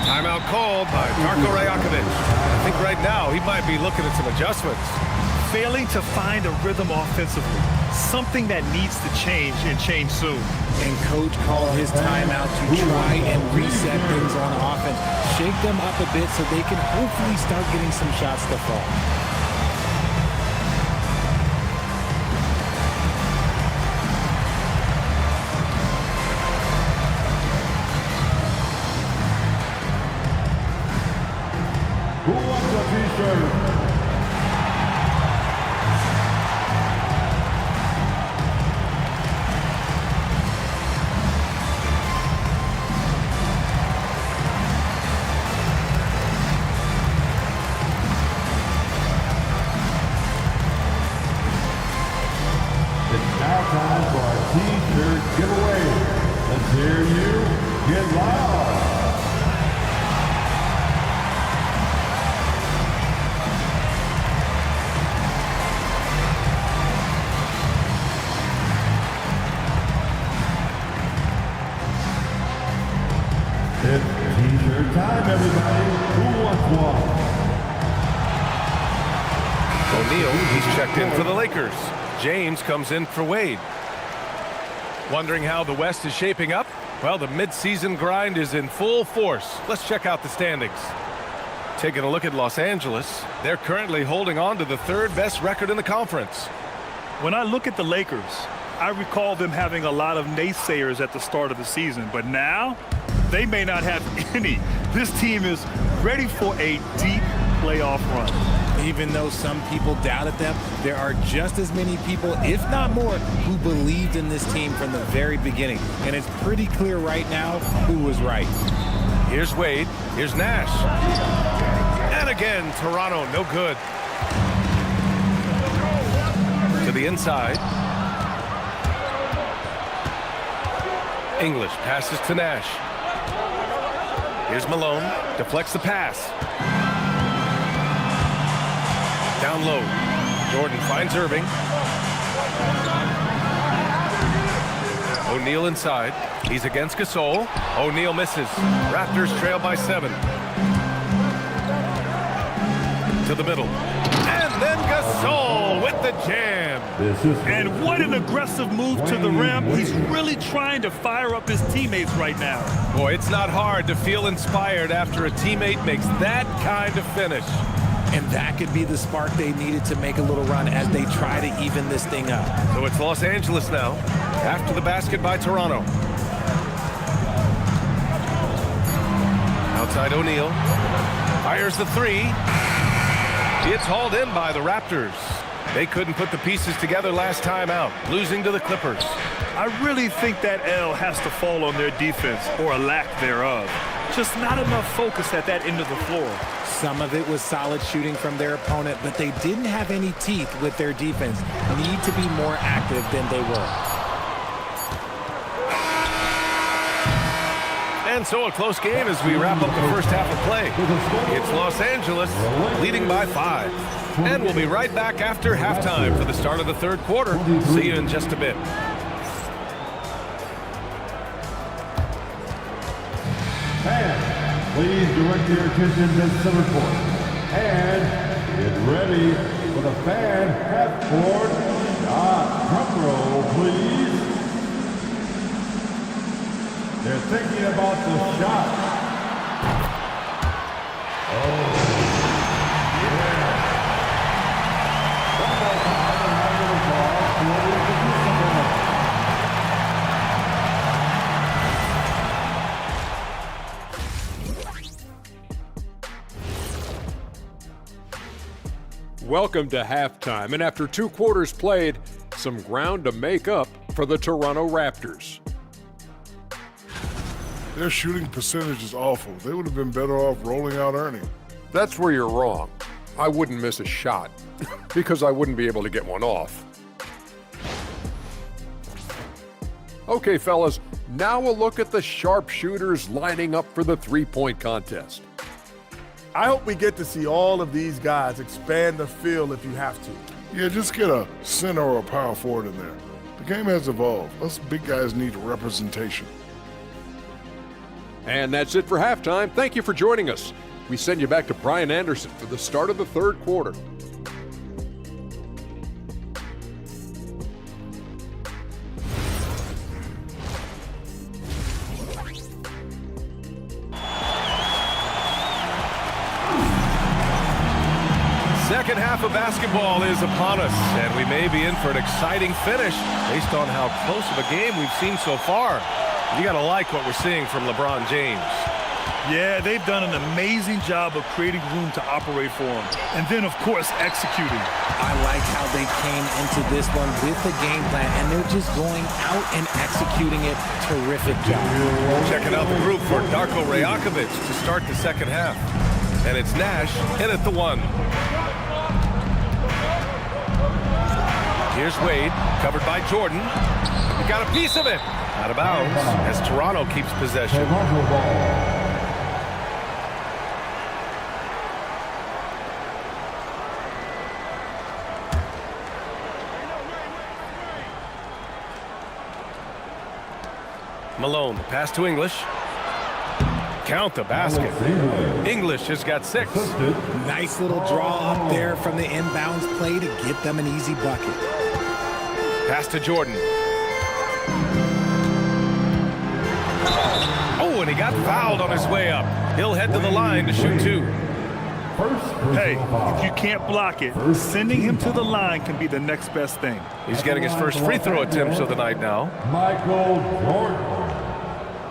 Timeout called by Darko Rajakovic. I think right now he might be looking at some adjustments. Failing to find a rhythm offensively, something that needs to change and change soon. And coach called his timeout to try and reset things on offense, shake them up a bit so they can hopefully start getting some shots to fall. now time for our T-shirt giveaway. Let's hear you get loud. It's T-shirt time, everybody. Who wants one? O'Neal, he's checked in for the Lakers. James comes in for Wade. Wondering how the West is shaping up? Well, the mid-season grind is in full force. Let's check out the standings. Taking a look at Los Angeles, they're currently holding on to the third best record in the conference. When I look at the Lakers, I recall them having a lot of naysayers at the start of the season, but now they may not have any. This team is ready for a deep playoff run. Even though some people doubted them, there are just as many people, if not more, who believed in this team from the very beginning. And it's pretty clear right now who was right. Here's Wade. Here's Nash. And again, Toronto, no good. To the inside. English passes to Nash. Here's Malone. Deflects the pass. Down low. Jordan finds Irving. O'Neal inside. He's against Gasol. O'Neal misses. Raptors trail by 7. To the middle. And then Gasol with the jam. And what an aggressive move to the rim. He's really trying to fire up his teammates right now. Boy, it's not hard to feel inspired after a teammate makes that kind of finish. And that could be the spark they needed to make a little run as they try to even this thing up. So it's Los Angeles now, after the basket by Toronto. Outside O'Neal. Fires the 3. It's hauled in by the Raptors. They couldn't put the pieces together last time out, losing to the Clippers. I really think that L has to fall on their defense, or a lack thereof. Just not enough focus at that end of the floor. Some of it was solid shooting from their opponent, but they didn't have any teeth with their defense. Need to be more active than they were. And so a close game as we wrap up the first half of play. It's Los Angeles leading by 5. And we'll be right back after halftime for the start of the third quarter. See you in just a bit. Please direct your attention to center court. And get ready for the fan half-court shot. Drum roll, please. They're thinking about the shot. Oh, yeah. One more time, and I'm going to call for Welcome to halftime, and after 2 quarters played, some ground to make up for the Toronto Raptors. Their shooting percentage is awful. They would have been better off rolling out Ernie. That's where you're wrong. I wouldn't miss a shot because I wouldn't be able to get one off. Okay, fellas, now a look at the sharpshooters lining up for the three-point contest. I hope we get to see all of these guys expand the field if you have to. Yeah, just get a center or a power forward in there. The game has evolved. Us big guys need representation. And that's it for halftime. Thank you for joining us. We send you back to Brian Anderson for the start of the third quarter. Second half of basketball is upon us, and we may be in for an exciting finish based on how close of a game we've seen so far. You got to like what we're seeing from LeBron James. Yeah, they've done an amazing job of creating room to operate for him. And then, of course, executing. I like how they came into this one with the game plan, and they're just going out and executing it. Terrific job. Checking out the group for Darko Rajakovic to start the second half. And it's Nash in at the 1. Here's Wade, covered by Jordan. He got a piece of it. Out of bounds as Toronto keeps possession. Malone, pass to English. Count the basket. English has got 6. Nice little draw up there from the inbounds play to get them an easy bucket. Pass to Jordan. Oh, and he got fouled on his way up. He'll head to the line to shoot 2. Hey, if you can't block it, sending him to the line can be the next best thing. He's getting his first free throw attempts of the night now. Michael Jordan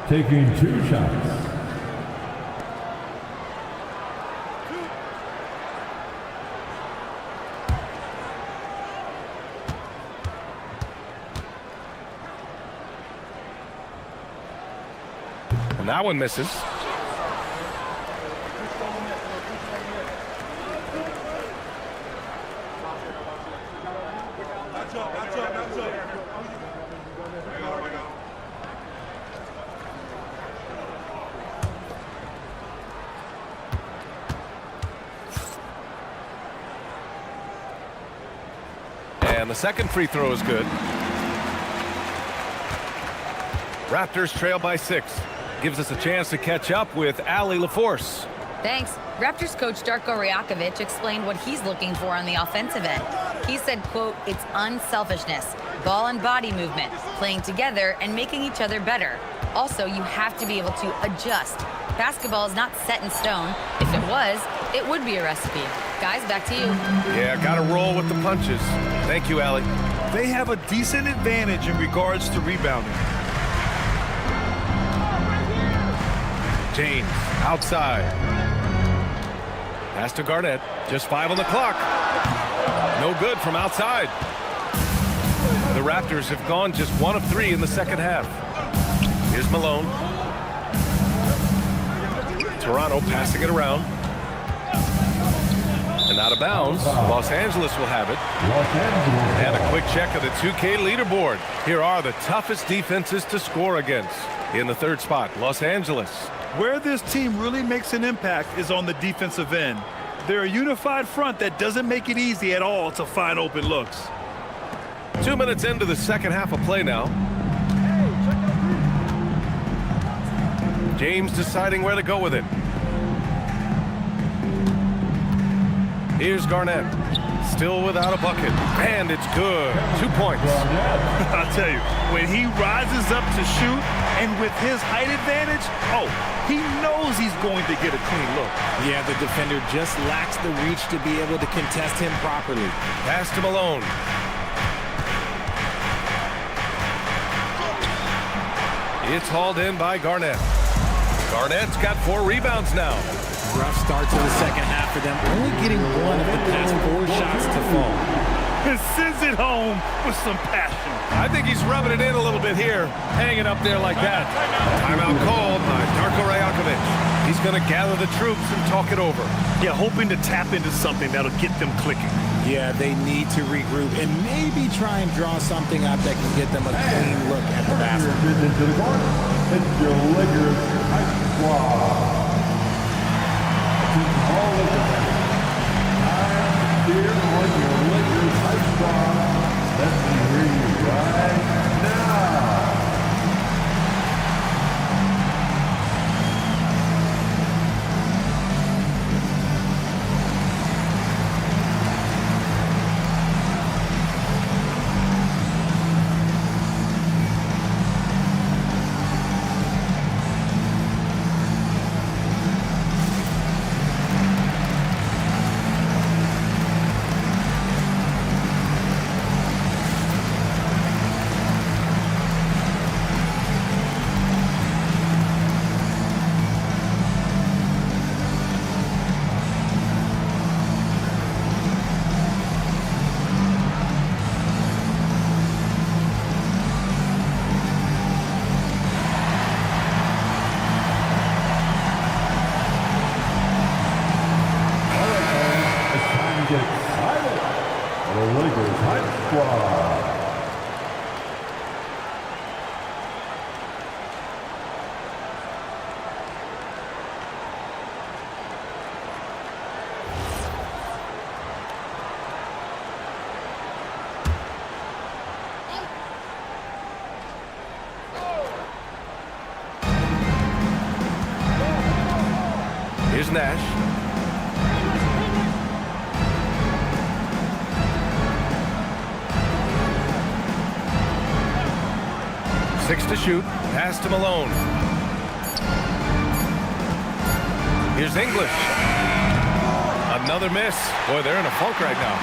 taking 2 shots. And that one misses. And the second free throw is good. Raptors trail by 6. Gives us a chance to catch up with Allie LaForce. Thanks. Raptors coach Darko Rajakovic explained what he's looking for on the offensive end. He said, quote, it's unselfishness, ball and body movement, playing together and making each other better. Also, you have to be able to adjust. Basketball is not set in stone. If it was, it would be a recipe. Guys, back to you. Yeah, got to roll with the punches. Thank you, Allie. They have a decent advantage in regards to rebounding. James, outside. Pass to Garnett. Just 5 on the clock. No good from outside. The Raptors have gone just 1 of 3 in the second half. Here's Malone. Toronto passing it around. And out of bounds. Los Angeles will have it. And a quick check of the 2K leaderboard. Here are the toughest defenses to score against. In the third spot, Los Angeles. Where this team really makes an impact is on the defensive end. They're a unified front that doesn't make it easy at all to find open looks. 2 minutes into the second half of play now. James deciding where to go with it. Here's Garnett. Still without a bucket. And it's good. 2 points. I'll tell you, when he rises up to shoot and with his height advantage, he knows he's going to get a clean look. Yeah, the defender just lacks the reach to be able to contest him properly. Pass to Malone. It's hauled in by Garnett. Garnett's got 4 rebounds now. Rough start to the second half for them, only getting 1 of the past 4 shots to fall. And sends it home with some passion. I think he's rubbing it in a little bit here, hanging up there like that. Timeout called by Darko Rajakovic. He's going to gather the troops and talk it over. Yeah, hoping to tap into something that'll get them clicking. Yeah, they need to regroup and maybe try and draw something up that can get them a clean look at the basket. Into the corner. It's your Lakers High Squad. All of the time here on your Lakers High Squad. Let me hear you right now. the Lakers Hype Squad. Here's Nash. Six to shoot. Pass to Malone. Here's English. Another miss. Boy, they're in a funk right now.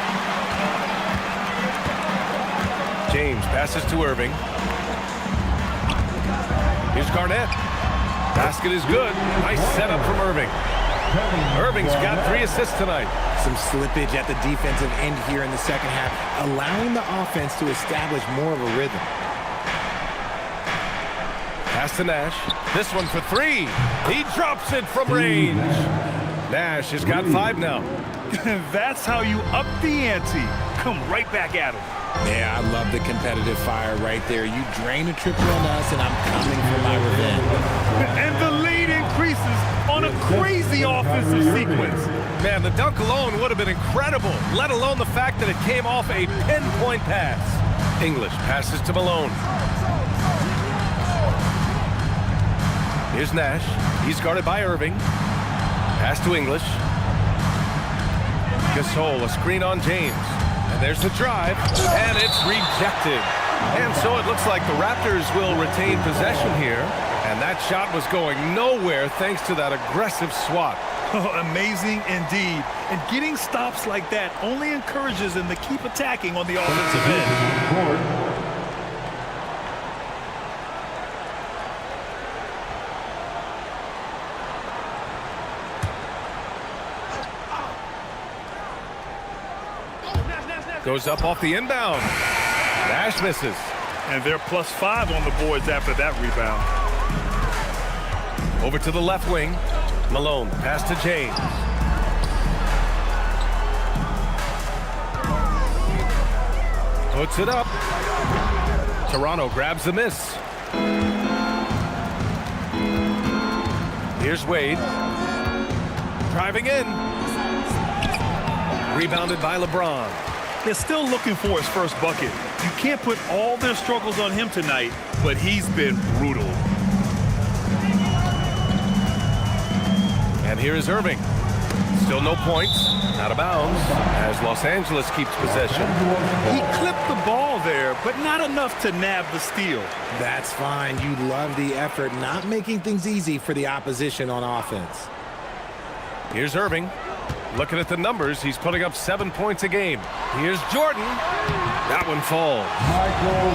James passes to Irving. Here's Garnett. Basket is good. Nice setup from Irving. Irving's got 3 assists tonight. Some slippage at the defensive end here in the second half, allowing the offense to establish more of a rhythm. Pass to Nash. This one for 3. He drops it from range. Nash has got 5 now. That's how you up the ante. Come right back at him. Yeah, I love the competitive fire right there. You drain a triple on us, and I'm coming for my revenge. And the lead increases on a crazy offensive sequence. Man, the dunk alone would have been incredible, let alone the fact that it came off a pinpoint pass. English passes to Malone. Here's Nash. He's guarded by Irving. Pass to English. Gasol, a screen on James. And there's the drive, and it's rejected. And so it looks like the Raptors will retain possession here. And that shot was going nowhere thanks to that aggressive swat. Oh, amazing indeed. And getting stops like that only encourages them to keep attacking on the offensive end. Goes up off the inbound. Nash misses. And they're +5 on the boards after that rebound. Over to the left wing. Malone, pass to James. Puts it up. Toronto grabs the miss. Here's Wade. Driving in. Rebounded by LeBron. They're still looking for his first bucket. You can't put all their struggles on him tonight, but he's been brutal. And here is Irving. Still no points. Out of bounds as Los Angeles keeps possession. He clipped the ball there, but not enough to nab the steal. That's fine. You love the effort, not making things easy for the opposition on offense. Here's Irving. Looking at the numbers, he's putting up 7 points a game. Here's Jordan. That one falls.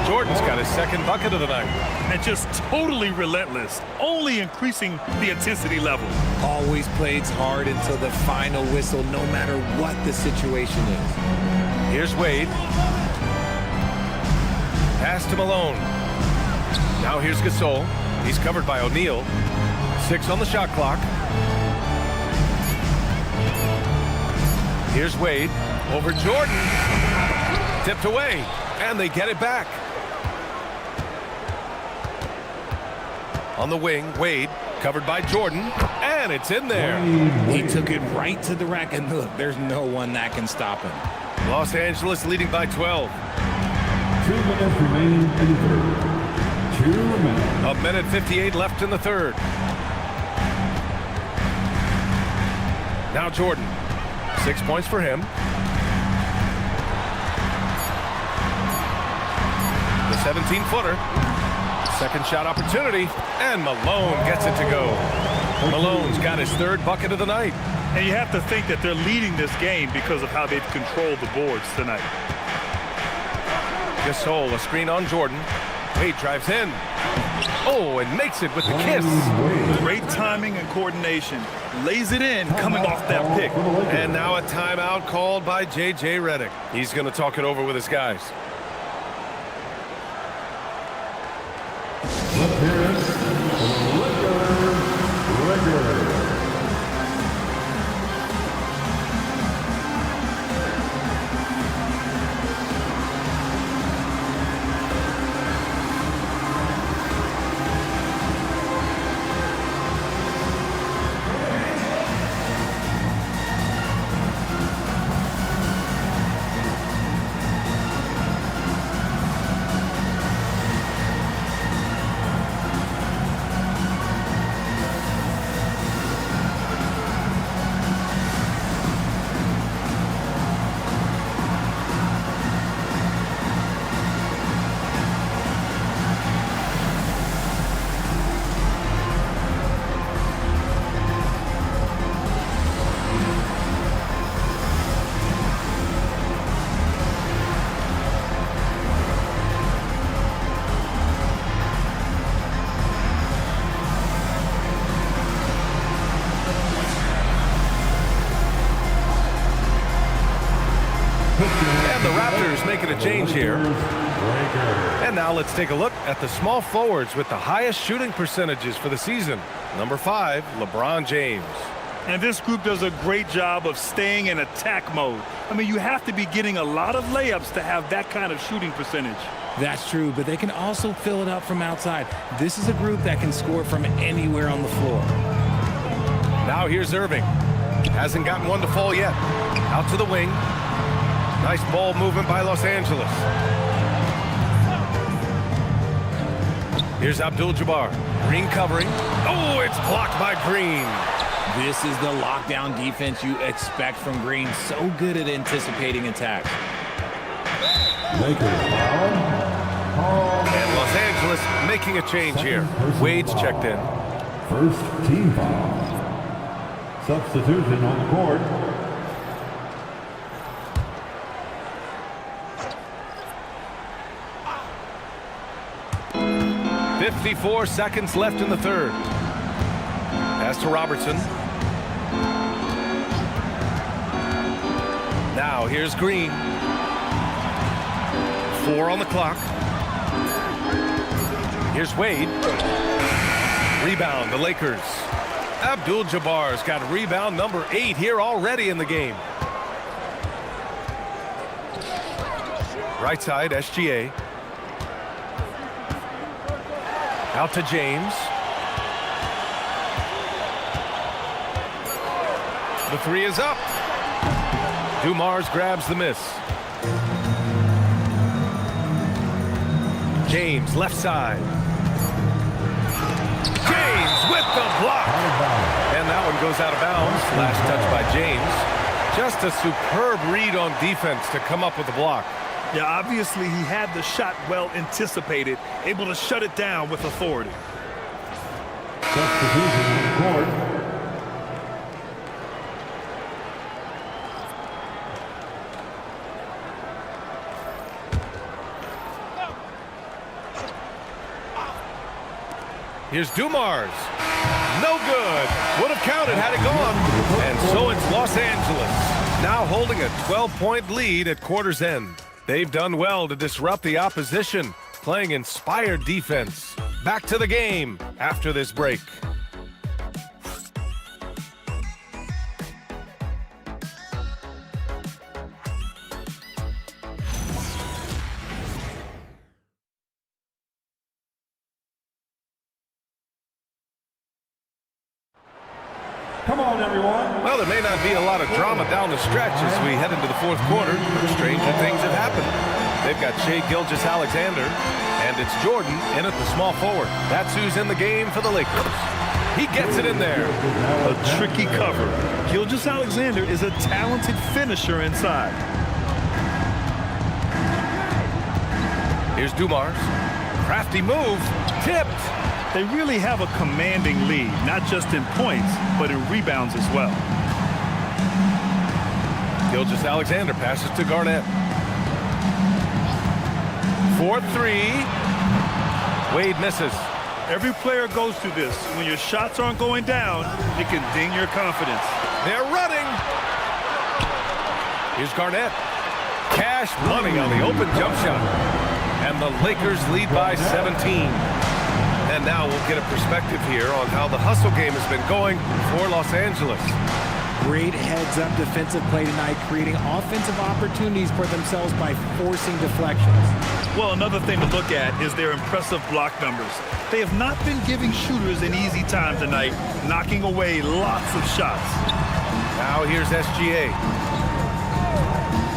Jordan's got his second bucket of the night. And just totally relentless, only increasing the intensity level. Always plays hard until the final whistle, no matter what the situation is. Here's Wade. Pass to Malone. Now here's Gasol. He's covered by O'Neal. 6 on the shot clock. Here's Wade over Jordan. Tipped away, and they get it back. On the wing, Wade covered by Jordan, and it's in there. He took it right to the rack, and look, there's no one that can stop him. Los Angeles leading by 12. 2 minutes remaining in the third. 2 minutes. 1:58 left in the third. Now Jordan. 6 points for him. The 17-footer. Second shot opportunity, and Malone gets it to go. Malone's got his 3rd bucket of the night. And you have to think that they're leading this game because of how they've controlled the boards tonight. Gasol, a screen on Jordan. Wade drives in. Oh, and makes it with the kiss. Great timing and coordination. Lays it in, coming off that pick. And now a timeout called by J.J. Redick. He's going to talk it over with his guys. Let's hear it for the Lakers. And the Raptors making a change here. And now let's take a look at the small forwards with the highest shooting percentages for the season. Number 5, LeBron James. And this group does a great job of staying in attack mode. I mean, you have to be getting a lot of layups to have that kind of shooting percentage. That's true, but they can also fill it up from outside. This is a group that can score from anywhere on the floor. Now here's Irving. Hasn't gotten one to fall yet. Out to the wing. Nice ball movement by Los Angeles. Here's Abdul-Jabbar. Green covering. Oh, it's blocked by Green. This is the lockdown defense you expect from Green. So good at anticipating attacks. And Los Angeles making a change here. Wade's checked in. First team foul. Substitution on the court. .54 seconds left in the third. Pass to Robertson. Now here's Green. 4 on the clock. Here's Wade. Rebound, the Lakers. Abdul-Jabbar's got rebound number 8 here already in the game. Right side, SGA. Out to James. The 3 is up. Dumars grabs the miss. James, left side. James with the block. And that one goes out of bounds. Last touch by James. Just a superb read on defense to come up with the block. Yeah, obviously he had the shot well anticipated, able to shut it down with authority. Substitution on the court. Here's Dumars. No good. Would have counted had it gone. And so it's Los Angeles, now holding a 12-point lead at quarter's end. They've done well to disrupt the opposition, playing inspired defense. Back to the game after this break. Come on, everyone. Well, there may not be a lot of drama down the stretch as we head into the fourth quarter. Stranger things have happened. They've got Shai Gilgeous-Alexander, and it's Jordan in at the small forward. That's who's in the game for the Lakers. He gets it in there. A tricky cover. Gilgeous-Alexander is a talented finisher inside. Here's Dumars. Crafty move. Tipped. They really have a commanding lead, not just in points, but in rebounds as well. Gilgeous-Alexander passes to Garnett. 4-3. Wade misses. Every player goes through this. When your shots aren't going down, it can ding your confidence. They're running. Here's Garnett. Cash money on the open jump shot. And the Lakers lead by 17. And now we'll get a perspective here on how the hustle game has been going for Los Angeles. Great heads-up defensive play tonight, creating offensive opportunities for themselves by forcing deflections. Well, another thing to look at is their impressive block numbers. They have not been giving shooters an easy time tonight, knocking away lots of shots. Now here's SGA.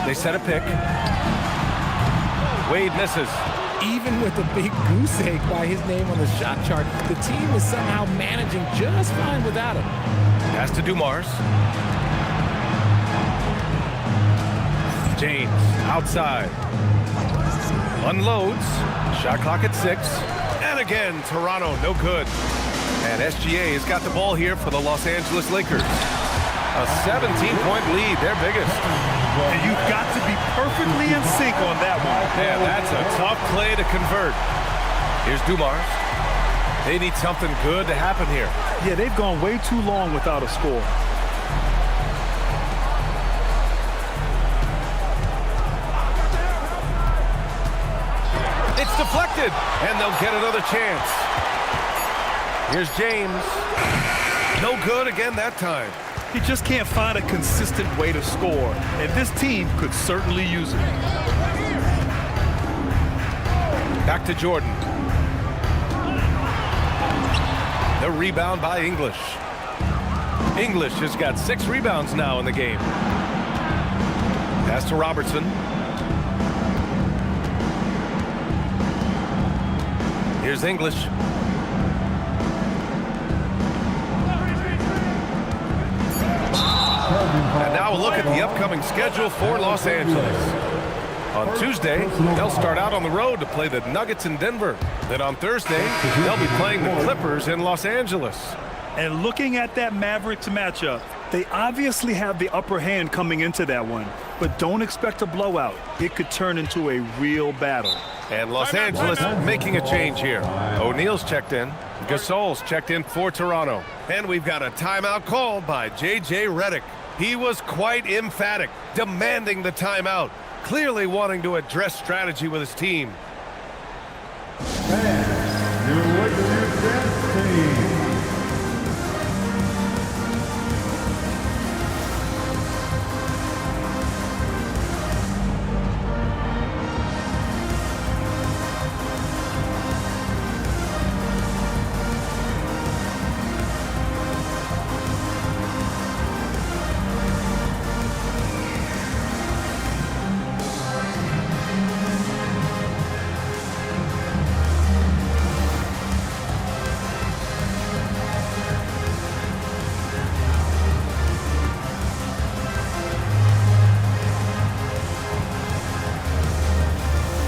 They set a pick. Wade misses. Even with a big goose egg by his name on the shot chart, the team is somehow managing just fine without him. Pass to Dumars. James outside. Unloads. Shot clock at 6. And again, Toronto, no good. And SGA has got the ball here for the Los Angeles Lakers. A 17-point lead, their biggest. And you've got to be perfectly in sync on that one. Yeah, that's a tough play to convert. Here's Dumars. They need something good to happen here. Yeah, they've gone way too long without a score. It's deflected, and they'll get another chance. Here's James. No good again that time. He just can't find a consistent way to score, and this team could certainly use it. Back to Jordan. The rebound by English. English has got 6 rebounds now in the game. Pass to Robertson. Here's English. And now a look at the upcoming schedule for Los Angeles. On Tuesday, they'll start out on the road to play the Nuggets in Denver. Then on Thursday, they'll be playing the Clippers in Los Angeles. And looking at that Mavericks matchup, they obviously have the upper hand coming into that one. But don't expect a blowout. It could turn into a real battle. And Los Angeles making a change here. O'Neal's checked in. Gasol's checked in for Toronto. And we've got a timeout called by J.J. Redick. He was quite emphatic, demanding the timeout, clearly wanting to address strategy with his team. And your